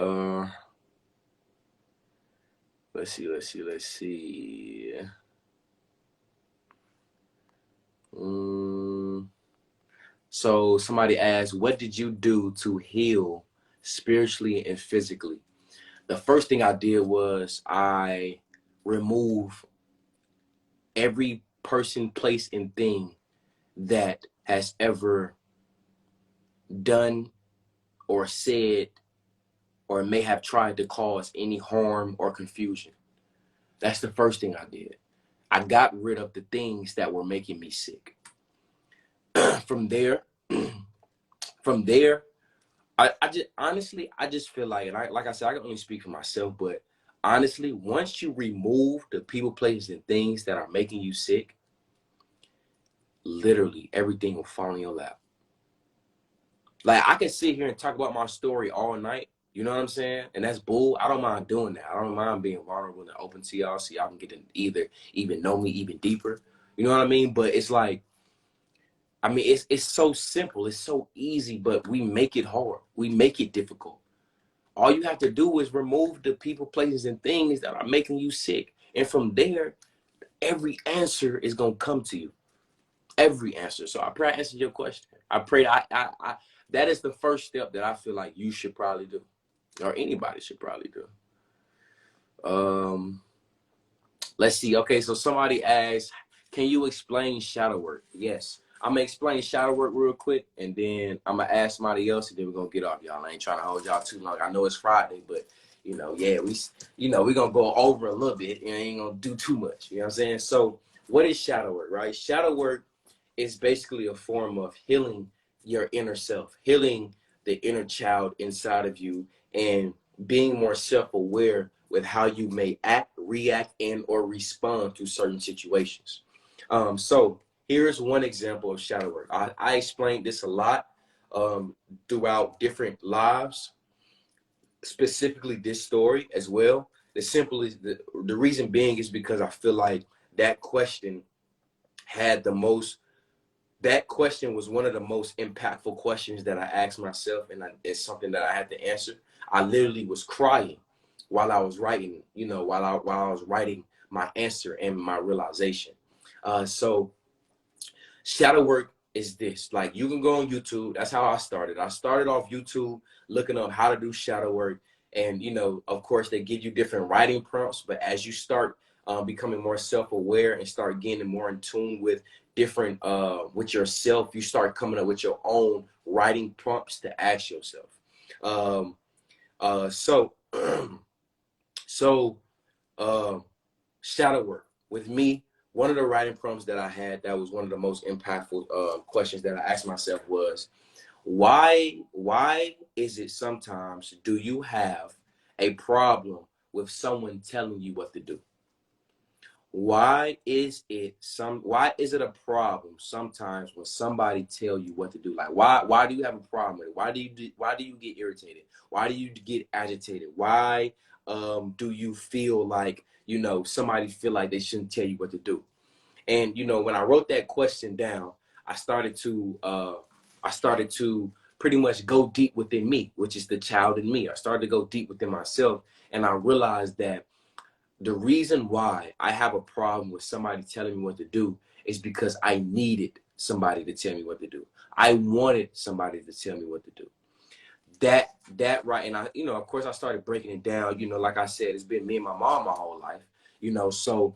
Let's see. So somebody asked, what did you do to heal spiritually and physically? The first thing I did was I removed every person, place, and thing that has ever done or said or may have tried to cause any harm or confusion. That's the first thing I did. I got rid of the things that were making me sick. From there, I just honestly, I just feel like, and like I said, I can only speak for myself, but honestly, once you remove the people, places, and things that are making you sick, literally everything will fall in your lap. Like I can sit here and talk about my story all night, you know what I'm saying? And that's bull. I don't mind doing that. I don't mind being vulnerable and open to y'all so y'all can get to even know me even deeper. You know what I mean? But it's like, I mean, it's so simple, it's so easy, but we make it hard. We make it difficult. All you have to do is remove the people, places, and things that are making you sick. And from there, every answer is going to come to you. Every answer. So I pray I answered your question. I pray that is the first step that I feel like you should probably do. Or anybody should probably do. Let's see. Okay, so somebody asked, can you explain shadow work? Yes. I'm going to explain shadow work real quick, and then I'm going to ask somebody else, and then we're going to get off, y'all. I ain't trying to hold y'all too long. I know it's Friday, but, you know, yeah, we're going to go over a little bit, and ain't going to do too much. You know what I'm saying? So what is shadow work, right? Shadow work is basically a form of healing your inner self, healing the inner child inside of you, and being more self-aware with how you may act, react, and or respond to certain situations. So here's one example of shadow work. I explained this a lot throughout different lives, specifically this story as well. The simple is the reason being is because I feel like that question was one of the most impactful questions that I asked myself, and it's something that I had to answer. I literally was crying while I was writing, you know, while I was writing my answer and my realization. So shadow work is this. Like, you can go on YouTube. That's how I started. I started off YouTube looking up how to do shadow work. And, you know, of course, they give you different writing prompts. But as you start becoming more self-aware and start getting more in tune with different, with yourself, you start coming up with your own writing prompts to ask yourself. Shadow work with me. One of the writing prompts that I had that was one of the most impactful questions that I asked myself was, why is it sometimes do you have a problem with someone telling you what to do? Why is it a problem sometimes when somebody tell you what to do? Like, why do you have a problem with it? Why do you get irritated? Why do you get agitated? Why do you feel like, you know, somebody feel like they shouldn't tell you what to do? And, you know, when I wrote that question down, I started to pretty much go deep within me, which is the child in me. I started to go deep within myself, and I realized that the reason why I have a problem with somebody telling me what to do is because I needed somebody to tell me what to do. I wanted somebody to tell me what to do. That right. And I, you know, of course I started breaking it down. You know, like I said, it's been me and my mom my whole life, you know. So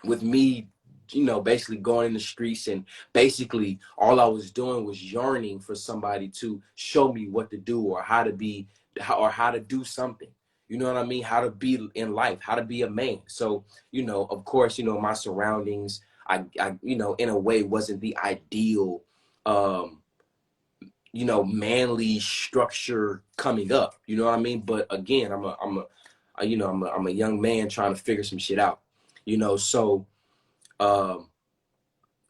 with me, you know, basically going in the streets, and basically all I was doing was yearning for somebody to show me what to do, or how to be, or how to do something. You know what I mean? How to be in life, how to be a man. So, you know, of course, you know, my surroundings, I you know, in a way wasn't the ideal, you know, manly structure coming up. You know what I mean? But again, I'm a young man trying to figure some shit out. You know, um,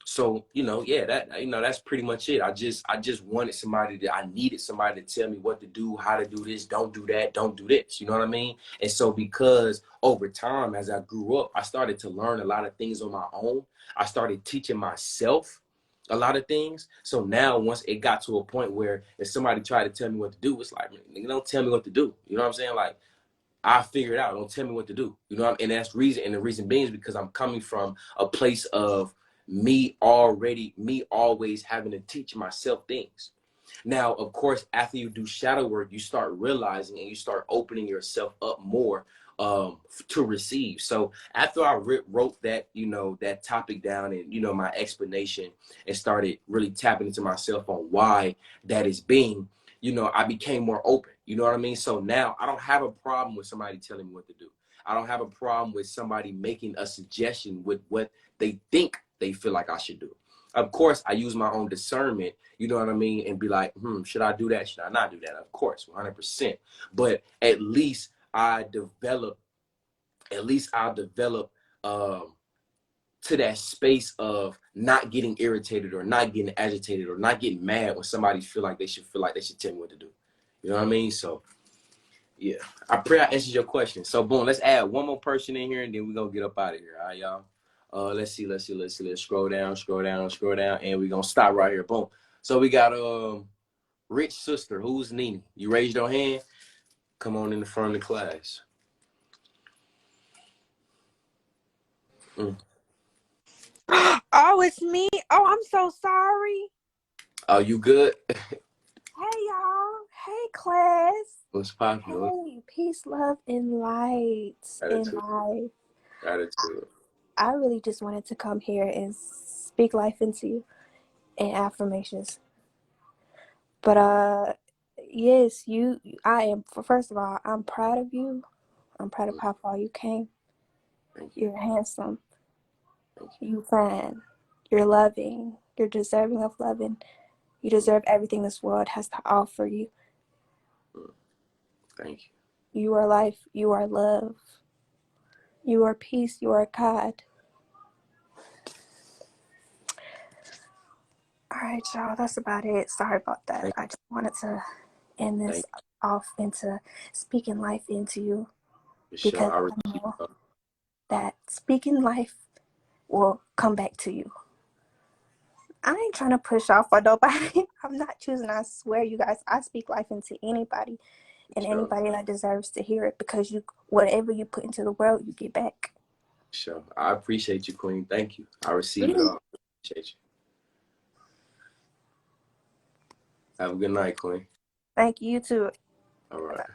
so, you know, yeah, that, you know, that's pretty much it. I just wanted somebody I needed somebody to tell me what to do, how to do this, don't do that, don't do this. You know what I mean? And so because over time, as I grew up, I started to learn a lot of things on my own. I started teaching myself a lot of things. So now once it got to a point where if somebody tried to tell me what to do, it's like, nigga, don't tell me what to do. You know what I'm saying? Like, I figure it out. Don't tell me what to do. You know, and that's reason. And the reason being is because I'm coming from a place of me always having to teach myself things. Now, of course, after you do shadow work, you start realizing and you start opening yourself up more to receive. So after I wrote that, you know, that topic down, and, you know, my explanation, and started really tapping into myself on why that is being, you know, I became more open. You know what I mean? So now I don't have a problem with somebody telling me what to do. I don't have a problem with somebody making a suggestion with what they think they feel like I should do. Of course, I use my own discernment, you know what I mean, and be like, should I do that? Should I not do that? Of course, 100%. But at least I'll develop to that space of not getting irritated or not getting agitated or not getting mad when somebody feel like they should tell me what to do. You know what I mean? So yeah, I pray I answered your question. So boom, let's add one more person in here, and then we're gonna get up out of here. All right, y'all. Let's see. Let's scroll down, and we're gonna stop right here. Boom. So we got Rich Sister, who's Nene. You raised your hand. Come on in the front of the class. Oh, it's me. Oh, I'm so sorry. Oh, you good? Hey, y'all. Hey, class. What's poppin'? Hey, peace, love, and light in life. Gratitude. I really just wanted to come here and speak life into you and affirmations. But yes, I am. First of all, I'm proud of you. I'm proud of how far you came. You're handsome. You fine. You're loving. You're deserving of loving. You deserve everything this world has to offer you. Thank you. You are life. You are love. You are peace. You are God. All right, y'all. That's about it. Sorry about that. I just wanted to end this off into speaking life into you. Because I know that speaking life will come back to you. I ain't trying to push off for nobody. I'm not choosing. I swear, you guys, I speak life into anybody and anybody that deserves to hear it, because whatever you put into the world, you get back. Sure. I appreciate you, Queen. Thank you. I receive it all. Appreciate you. Have a good night, Queen. Thank you, too. All right.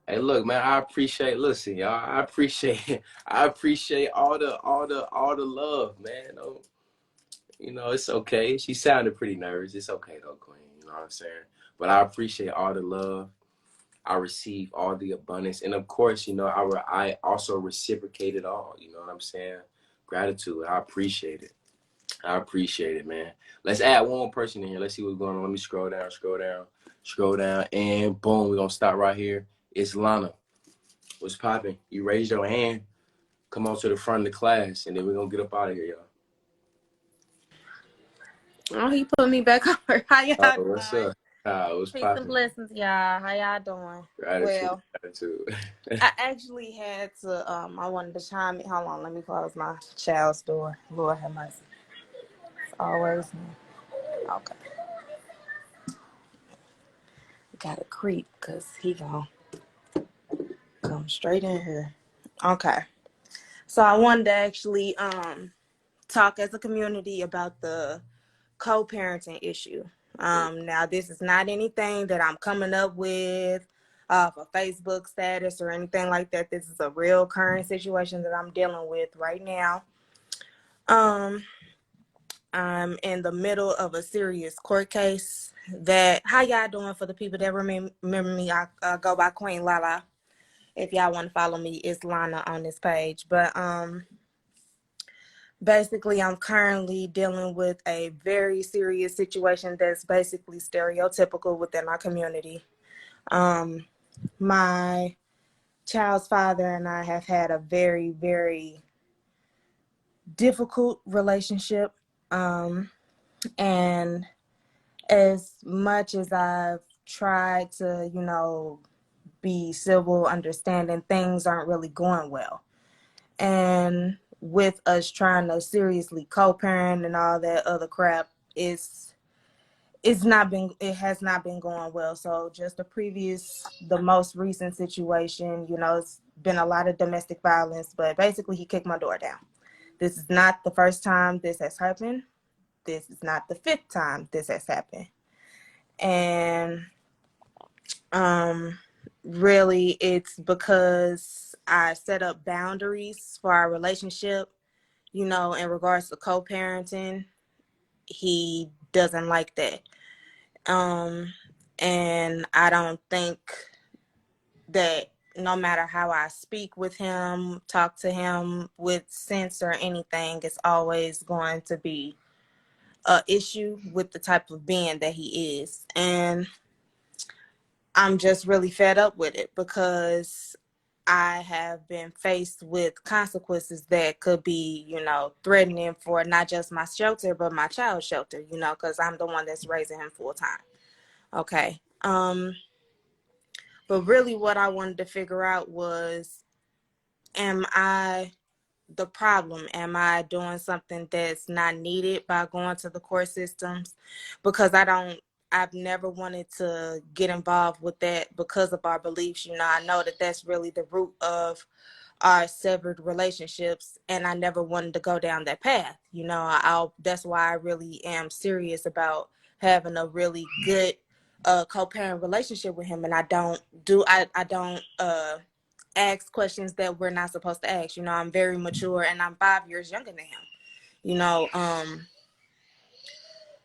Hey, look, man, I appreciate all the love, man. You know, it's okay. She sounded pretty nervous. It's okay though, Queen. You know what I'm saying? But I appreciate all the love. I receive all the abundance. And of course, you know, I also reciprocate it all. You know what I'm saying? Gratitude. I appreciate it, man. Let's add one more person in here. Let's see what's going on. Let me scroll down, and boom, we're gonna stop right here. It's Lana. What's popping? You raised your hand. Come on to the front of the class, and then we're gonna get up out of here, y'all. Oh, he put me back over. How y'all doing? What's up? What's Peace and poppin'? blessings, y'all. How y'all doing? Gratitude, Well, gratitude. I actually had to I wanted to chime in. Hold on, let me close my child's door. Lord have mercy. It's always me. Okay. Gotta creep because he gonna come straight in here. Okay. So I wanted to actually talk as a community about the co-parenting issue. Now this is not anything that I'm coming up with off a Facebook status or anything like that. This is a real current situation that I'm dealing with right now. I'm in the middle of a serious court case that, how y'all doing? For the people that remember me, I go by Queen Lala. If y'all want to follow me, it's Lana on this page. But basically, I'm currently dealing with a very serious situation that's basically stereotypical within our community. My child's father and I have had a very, very difficult relationship. And as much as I've tried to, be civil, understanding, things aren't really going well. And with us trying to seriously co-parent and all that other crap, it has not been going well. So just the most recent situation, it's been a lot of domestic violence, but basically he kicked my door down. This is not the first time this has happened. This is not the fifth time this has happened. And really it's because I set up boundaries for our relationship, in regards to co-parenting. He doesn't like that. And I don't think that no matter how I speak with him, talk to him with sense or anything, it's always going to be a issue with the type of being that he is. And I'm just really fed up with it because I have been faced with consequences that could be, threatening for not just my shelter, but my child's shelter, because I'm the one that's raising him full time. Okay. But really what I wanted to figure out was, am I the problem? Am I doing something that's not needed by going to the court systems? Because I've never wanted to get involved with that because of our beliefs. I know that that's really the root of our severed relationships, and I never wanted to go down that path. That's why I really am serious about having a really good co-parent relationship with him. And I don't ask questions that we're not supposed to ask. I'm very mature and I'm 5 years younger than him.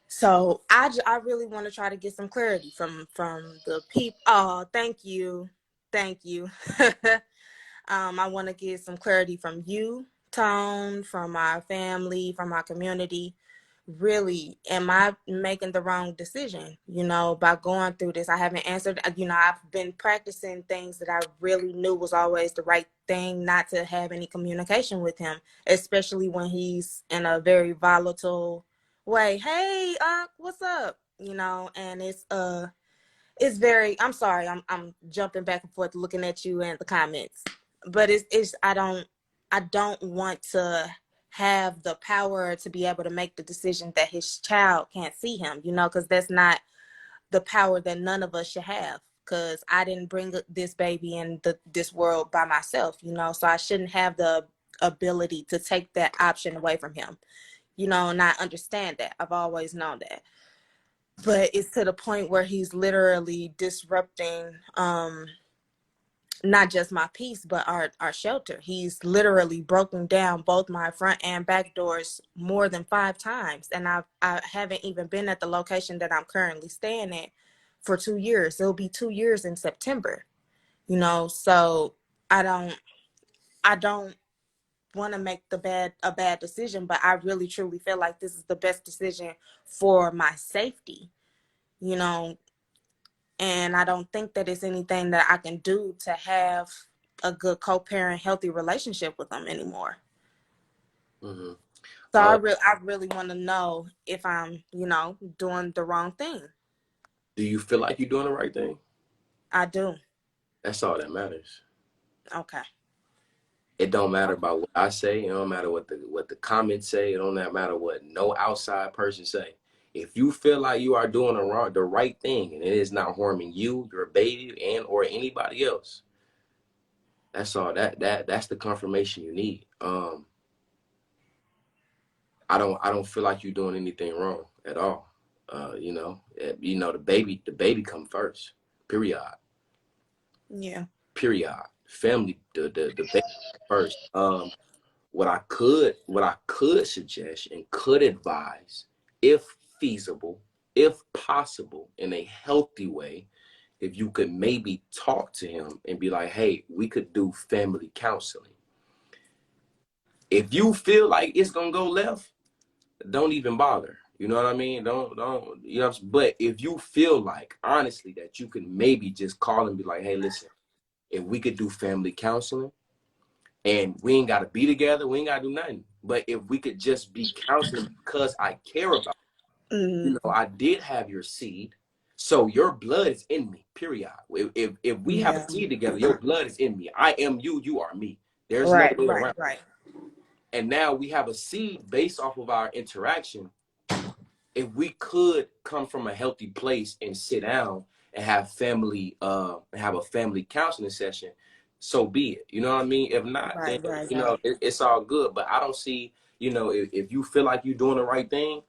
So I really want to try to get some clarity from the people. Oh, thank you. I want to get some clarity from you, Tone, from my family, from my community. Really, am I making the wrong decision, by going through this? I haven't answered, I've been practicing things that I really knew was always the right thing, not to have any communication with him, especially when he's in a very volatile way. Hey, what's up? And it's very, I'm sorry, I'm jumping back and forth looking at you and the comments, but I don't want to have the power to be able to make the decision that his child can't see him, because that's not the power that none of us should have, because I didn't bring this baby in this world by myself, so I shouldn't have the ability to take that option away from him, and I understand that. I've always known that. But it's to the point where he's literally disrupting not just my peace, but our shelter. He's literally broken down both my front and back doors more than 5 times. And I haven't even been at the location that I'm currently staying at for 2 years. It'll be 2 years in September, so I don't want to make a bad decision, but I really truly feel like this is the best decision for my safety, and I don't think that it's anything that I can do to have a good co-parent, healthy relationship with them anymore. Mm-hmm. So I really want to know if I'm, doing the wrong thing. Do you feel like you're doing the right thing? I do. That's all that matters. Okay. It don't matter about what I say. It don't matter what the comments say. It don't matter what no outside person say. If you feel like you are doing the right thing and it is not harming you, your baby, and or anybody else, that's all. That's the confirmation you need. I don't feel like you're doing anything wrong at all. The baby come first. Period. Yeah. Period. Family, the baby first. What I could suggest and could advise, if feasible, if possible, in a healthy way, if you could maybe talk to him and be like, hey, we could do family counseling. If you feel like it's gonna go left, don't even bother. You know what I mean? Don't you know? But if you feel like honestly that you can maybe just call and be like, hey, listen, if we could do family counseling and we ain't gotta be together, we ain't gotta do nothing. But if we could just be counseling because I care about you, I did have your seed, so your blood is in me. Period. If we have a seed together, your blood is in me. I am you, you are me. There's no way around. Right. And now we have a seed based off of our interaction. If we could come from a healthy place and sit down and have a family counseling session, so be it. You know what I mean? If not, then it's all good. But I don't see, if you feel like you're doing the right thing,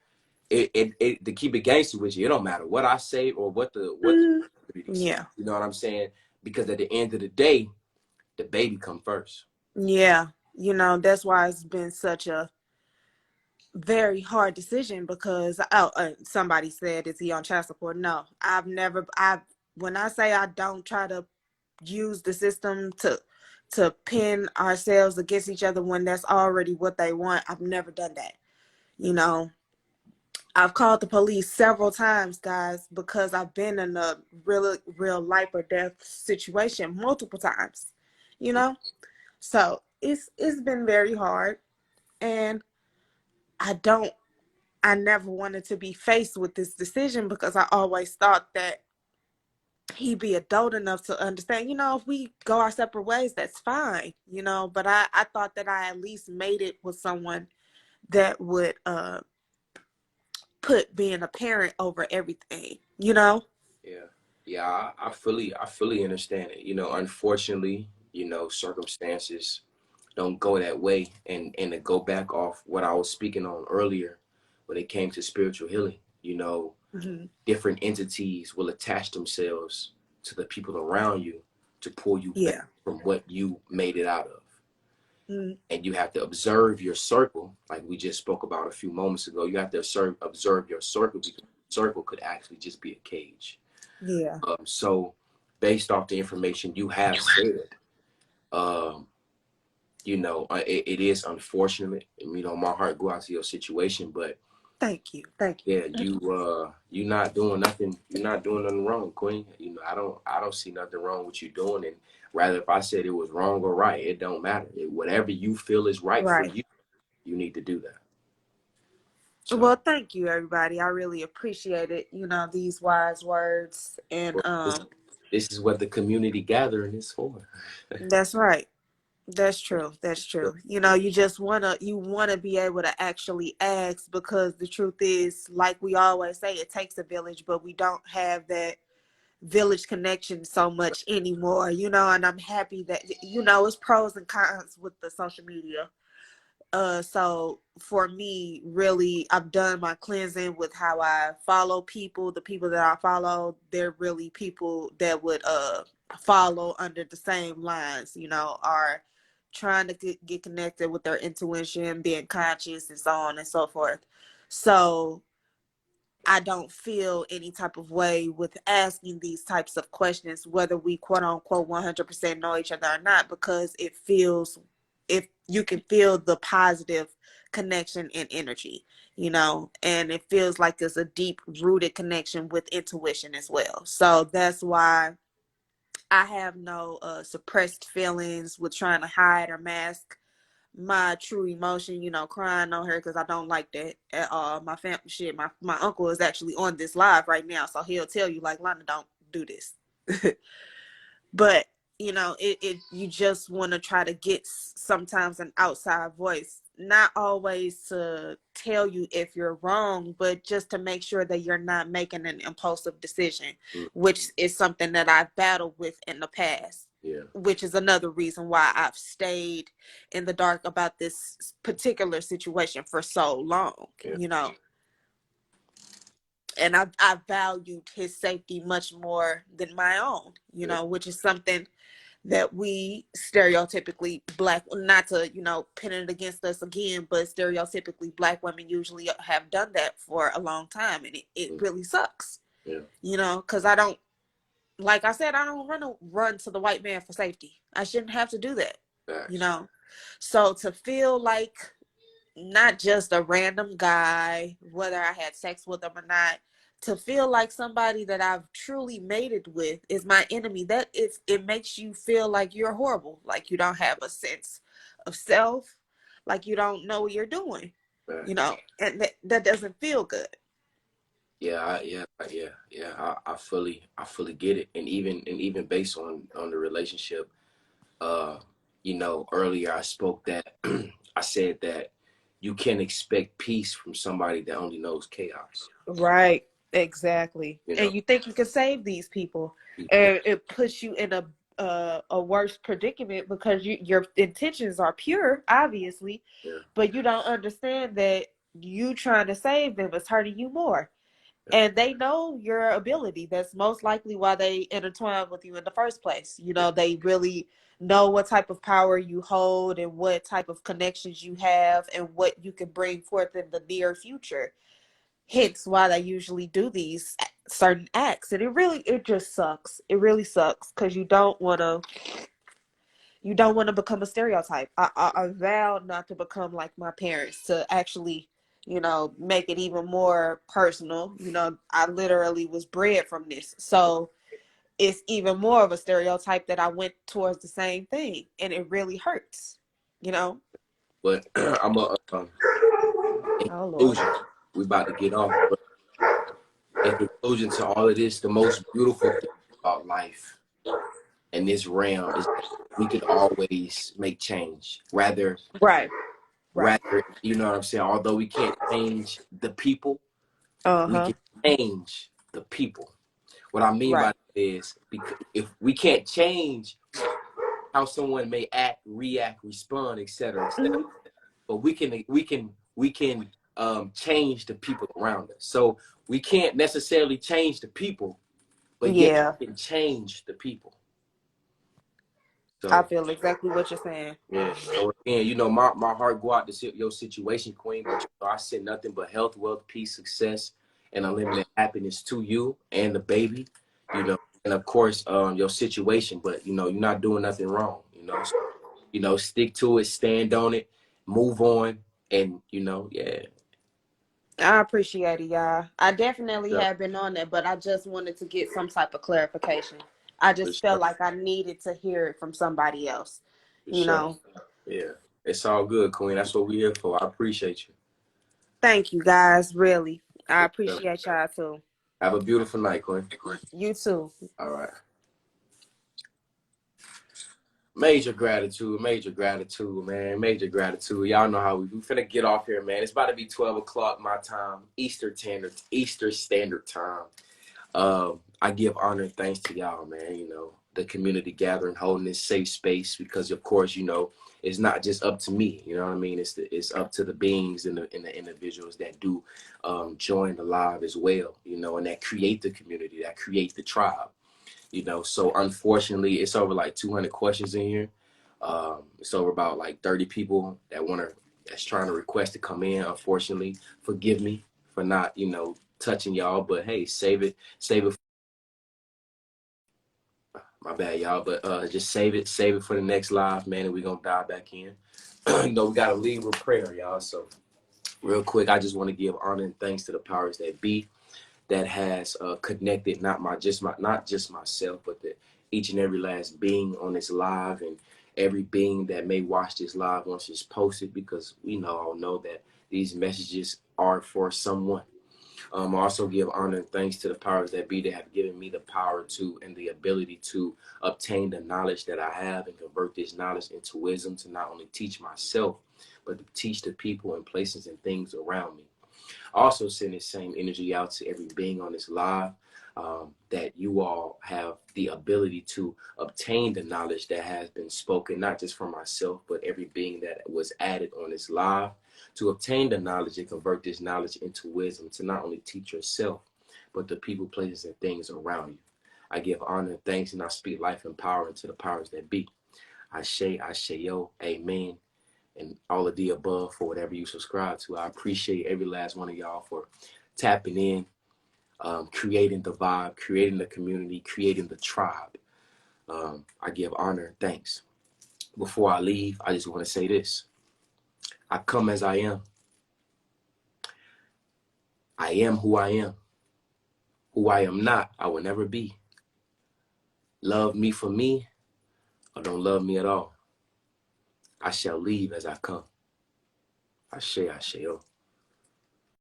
it to keep it gangster with you, it don't matter what I say or what the Yeah. you know what I'm saying? Because at the end of the day, the baby come first. Yeah. That's why it's been such a very hard decision because somebody said, is he on child support? No, when I say I don't try to use the system to pin ourselves against each other when that's already what they want, I've never done that. I've called the police several times, guys, because I've been in a real life or death situation multiple times, so it's been very hard. And I never wanted to be faced with this decision because I always thought that he'd be adult enough to understand, if we go our separate ways, that's fine, but I thought that I at least made it with someone that would put being a parent over everything. Yeah, I fully understand it. Unfortunately, circumstances don't go that way. And to go back off what I was speaking on earlier when it came to spiritual healing, different entities will attach themselves to the people around you to pull you back from what you made it out of. And you have to observe your circle, like we just spoke about a few moments ago. You have to observe your circle, because the circle could actually just be a cage. Yeah. So based off the information you have said, it is unfortunate. My heart go out to your situation, but thank you. Yeah, you're not doing nothing. You're not doing nothing wrong, Queen. I don't see nothing wrong with you doing. And rather, if I said it was wrong or right, it don't matter. Whatever you feel is right for you, you need to do that. So, well, thank you, everybody. I really appreciate it. These wise words, and this is what the community gathering is for. That's right. That's true. That's true. You just wanna be able to actually ask, because the truth is, like we always say, it takes a village, but we don't have that village connection so much anymore, and I'm happy that, it's pros and cons with the social media. So for me, really, I've done my cleansing with how I follow people. The people that I follow, they're really people that would follow under the same lines, are trying to get connected with their intuition, being conscious, and so on and so forth. So I don't feel any type of way with asking these types of questions, whether we quote unquote 100% know each other or not, because if you can feel the positive connection and energy, and it feels like there's a deep rooted connection with intuition as well. So that's why I have no suppressed feelings with trying to hide or mask my true emotion, you know, crying on her, because I don't like that at all. My my uncle is actually on this live right now, so he'll tell you, like, Lana, don't do this. But you know, you just want to try to get sometimes an outside voice, not always to tell you if you're wrong, but just to make sure that you're not making an impulsive decision, which is something that I've battled with in the past. Yeah. Which is another reason why I've stayed in the dark about this particular situation for so long, you know. And I valued his safety much more than my own, you know, which is something that we stereotypically Black, not to, you know, pin it against us again, but stereotypically Black women usually have done that for a long time. And it really sucks, you know, because I don't, like I said, I don't run to the white man for safety. I shouldn't have to do that, you know. So to feel like not just a random guy, whether I had sex with him or not, to feel like somebody that I've truly mated with is my enemy, it makes you feel like you're horrible, like you don't have a sense of self, like you don't know what you're doing, you know, and that doesn't feel good. I fully get it. And even based on the relationship, you know, earlier I spoke that I said that you can't expect peace from somebody that only knows chaos. Right. Exactly. You know? And you think you can save these people, and it puts you in a worse predicament, because your intentions are pure, obviously, but you don't understand that you trying to save them is hurting you more. And they know your ability. That's most likely why they intertwine with you in the first place. You know, they really know what type of power you hold and what type of connections you have and what you can bring forth in the near future. Hence why they usually do these certain acts. And it just sucks. It really sucks, because you don't want to become a stereotype. I vowed not to become like my parents, to actually, you know, make it even more personal. You know, I literally was bred from this. So it's even more of a stereotype that I went towards the same thing. And it really hurts, you know? But I'm a in Oh, Lord. conclusion, we about to get off. But in conclusion to all of this, the most beautiful thing about life in this realm is that we could always make change. Rather, you know what I'm saying? Although we can't change the people, we can change the people. What I mean by that is, because if we can't change how someone may act, react, respond, etc., but we can change the people around us. So we can't necessarily change the people, but yet we can change the people. So, I feel exactly what you're saying. Yeah. So again, you know, my heart go out to your situation, Queen. But you know, I said nothing but health, wealth, peace, success, and unlimited happiness to you and the baby. You know, and of course, your situation. But you know, you're not doing nothing wrong. You know, so, you know, stick to it, stand on it, move on, and you know, I appreciate it, y'all. I definitely have been on it, but I just wanted to get some type of clarification. I just felt like I needed to hear it from somebody else, you know? Yeah, it's all good, Queen. That's what we're here for. I appreciate you. Thank you, guys. Really. I appreciate y'all, too. Have a beautiful night, Queen. You, too. All right. Major gratitude, man. Major gratitude. Y'all know how we finna get off here, man. It's about to be 12 o'clock my time, Eastern Standard Time. I give honor and thanks to y'all, man. You know, the community gathering, holding this safe space, because of course, you know, it's not just up to me. You know what I mean? It's up to the beings and the individuals that do join the live as well. You know, and that create the community, that create the tribe. You know, so unfortunately, it's over like 200 questions in here. It's over about like 30 people that's trying to request to come in. Unfortunately, forgive me for not, you know, touching y'all, but hey, save it. My bad, y'all, but just save it for the next live, man, and we're gonna dive back in. You know, we gotta leave with prayer, y'all. So real quick, I just want to give honor and thanks to the powers that be, that has connected not just myself, but each and every last being on this live, every being that may watch this live once it's posted, because we all know that these messages are for someone. I also give honor and thanks to the powers that be that have given me the power to and the ability to obtain the knowledge that I have and convert this knowledge into wisdom to not only teach myself, but to teach the people and places and things around me. Also send this same energy out to every being on this live, that you all have the ability to obtain the knowledge that has been spoken, not just for myself, but every being that was added on this live, to obtain the knowledge and convert this knowledge into wisdom to not only teach yourself, but the people, places, and things around you. I give honor and thanks, and I speak life and power into the powers that be. Ashe, Asheo, amen, and all of the above for whatever you subscribe to. I appreciate every last one of y'all for tapping in, creating the vibe, creating the community, creating the tribe. I give honor and thanks. Before I leave, I just want to say this. I come as I am. I am who I am. Who I am not, I will never be. Love me for me, or don't love me at all. I shall leave as I come. Ashe, Asheo.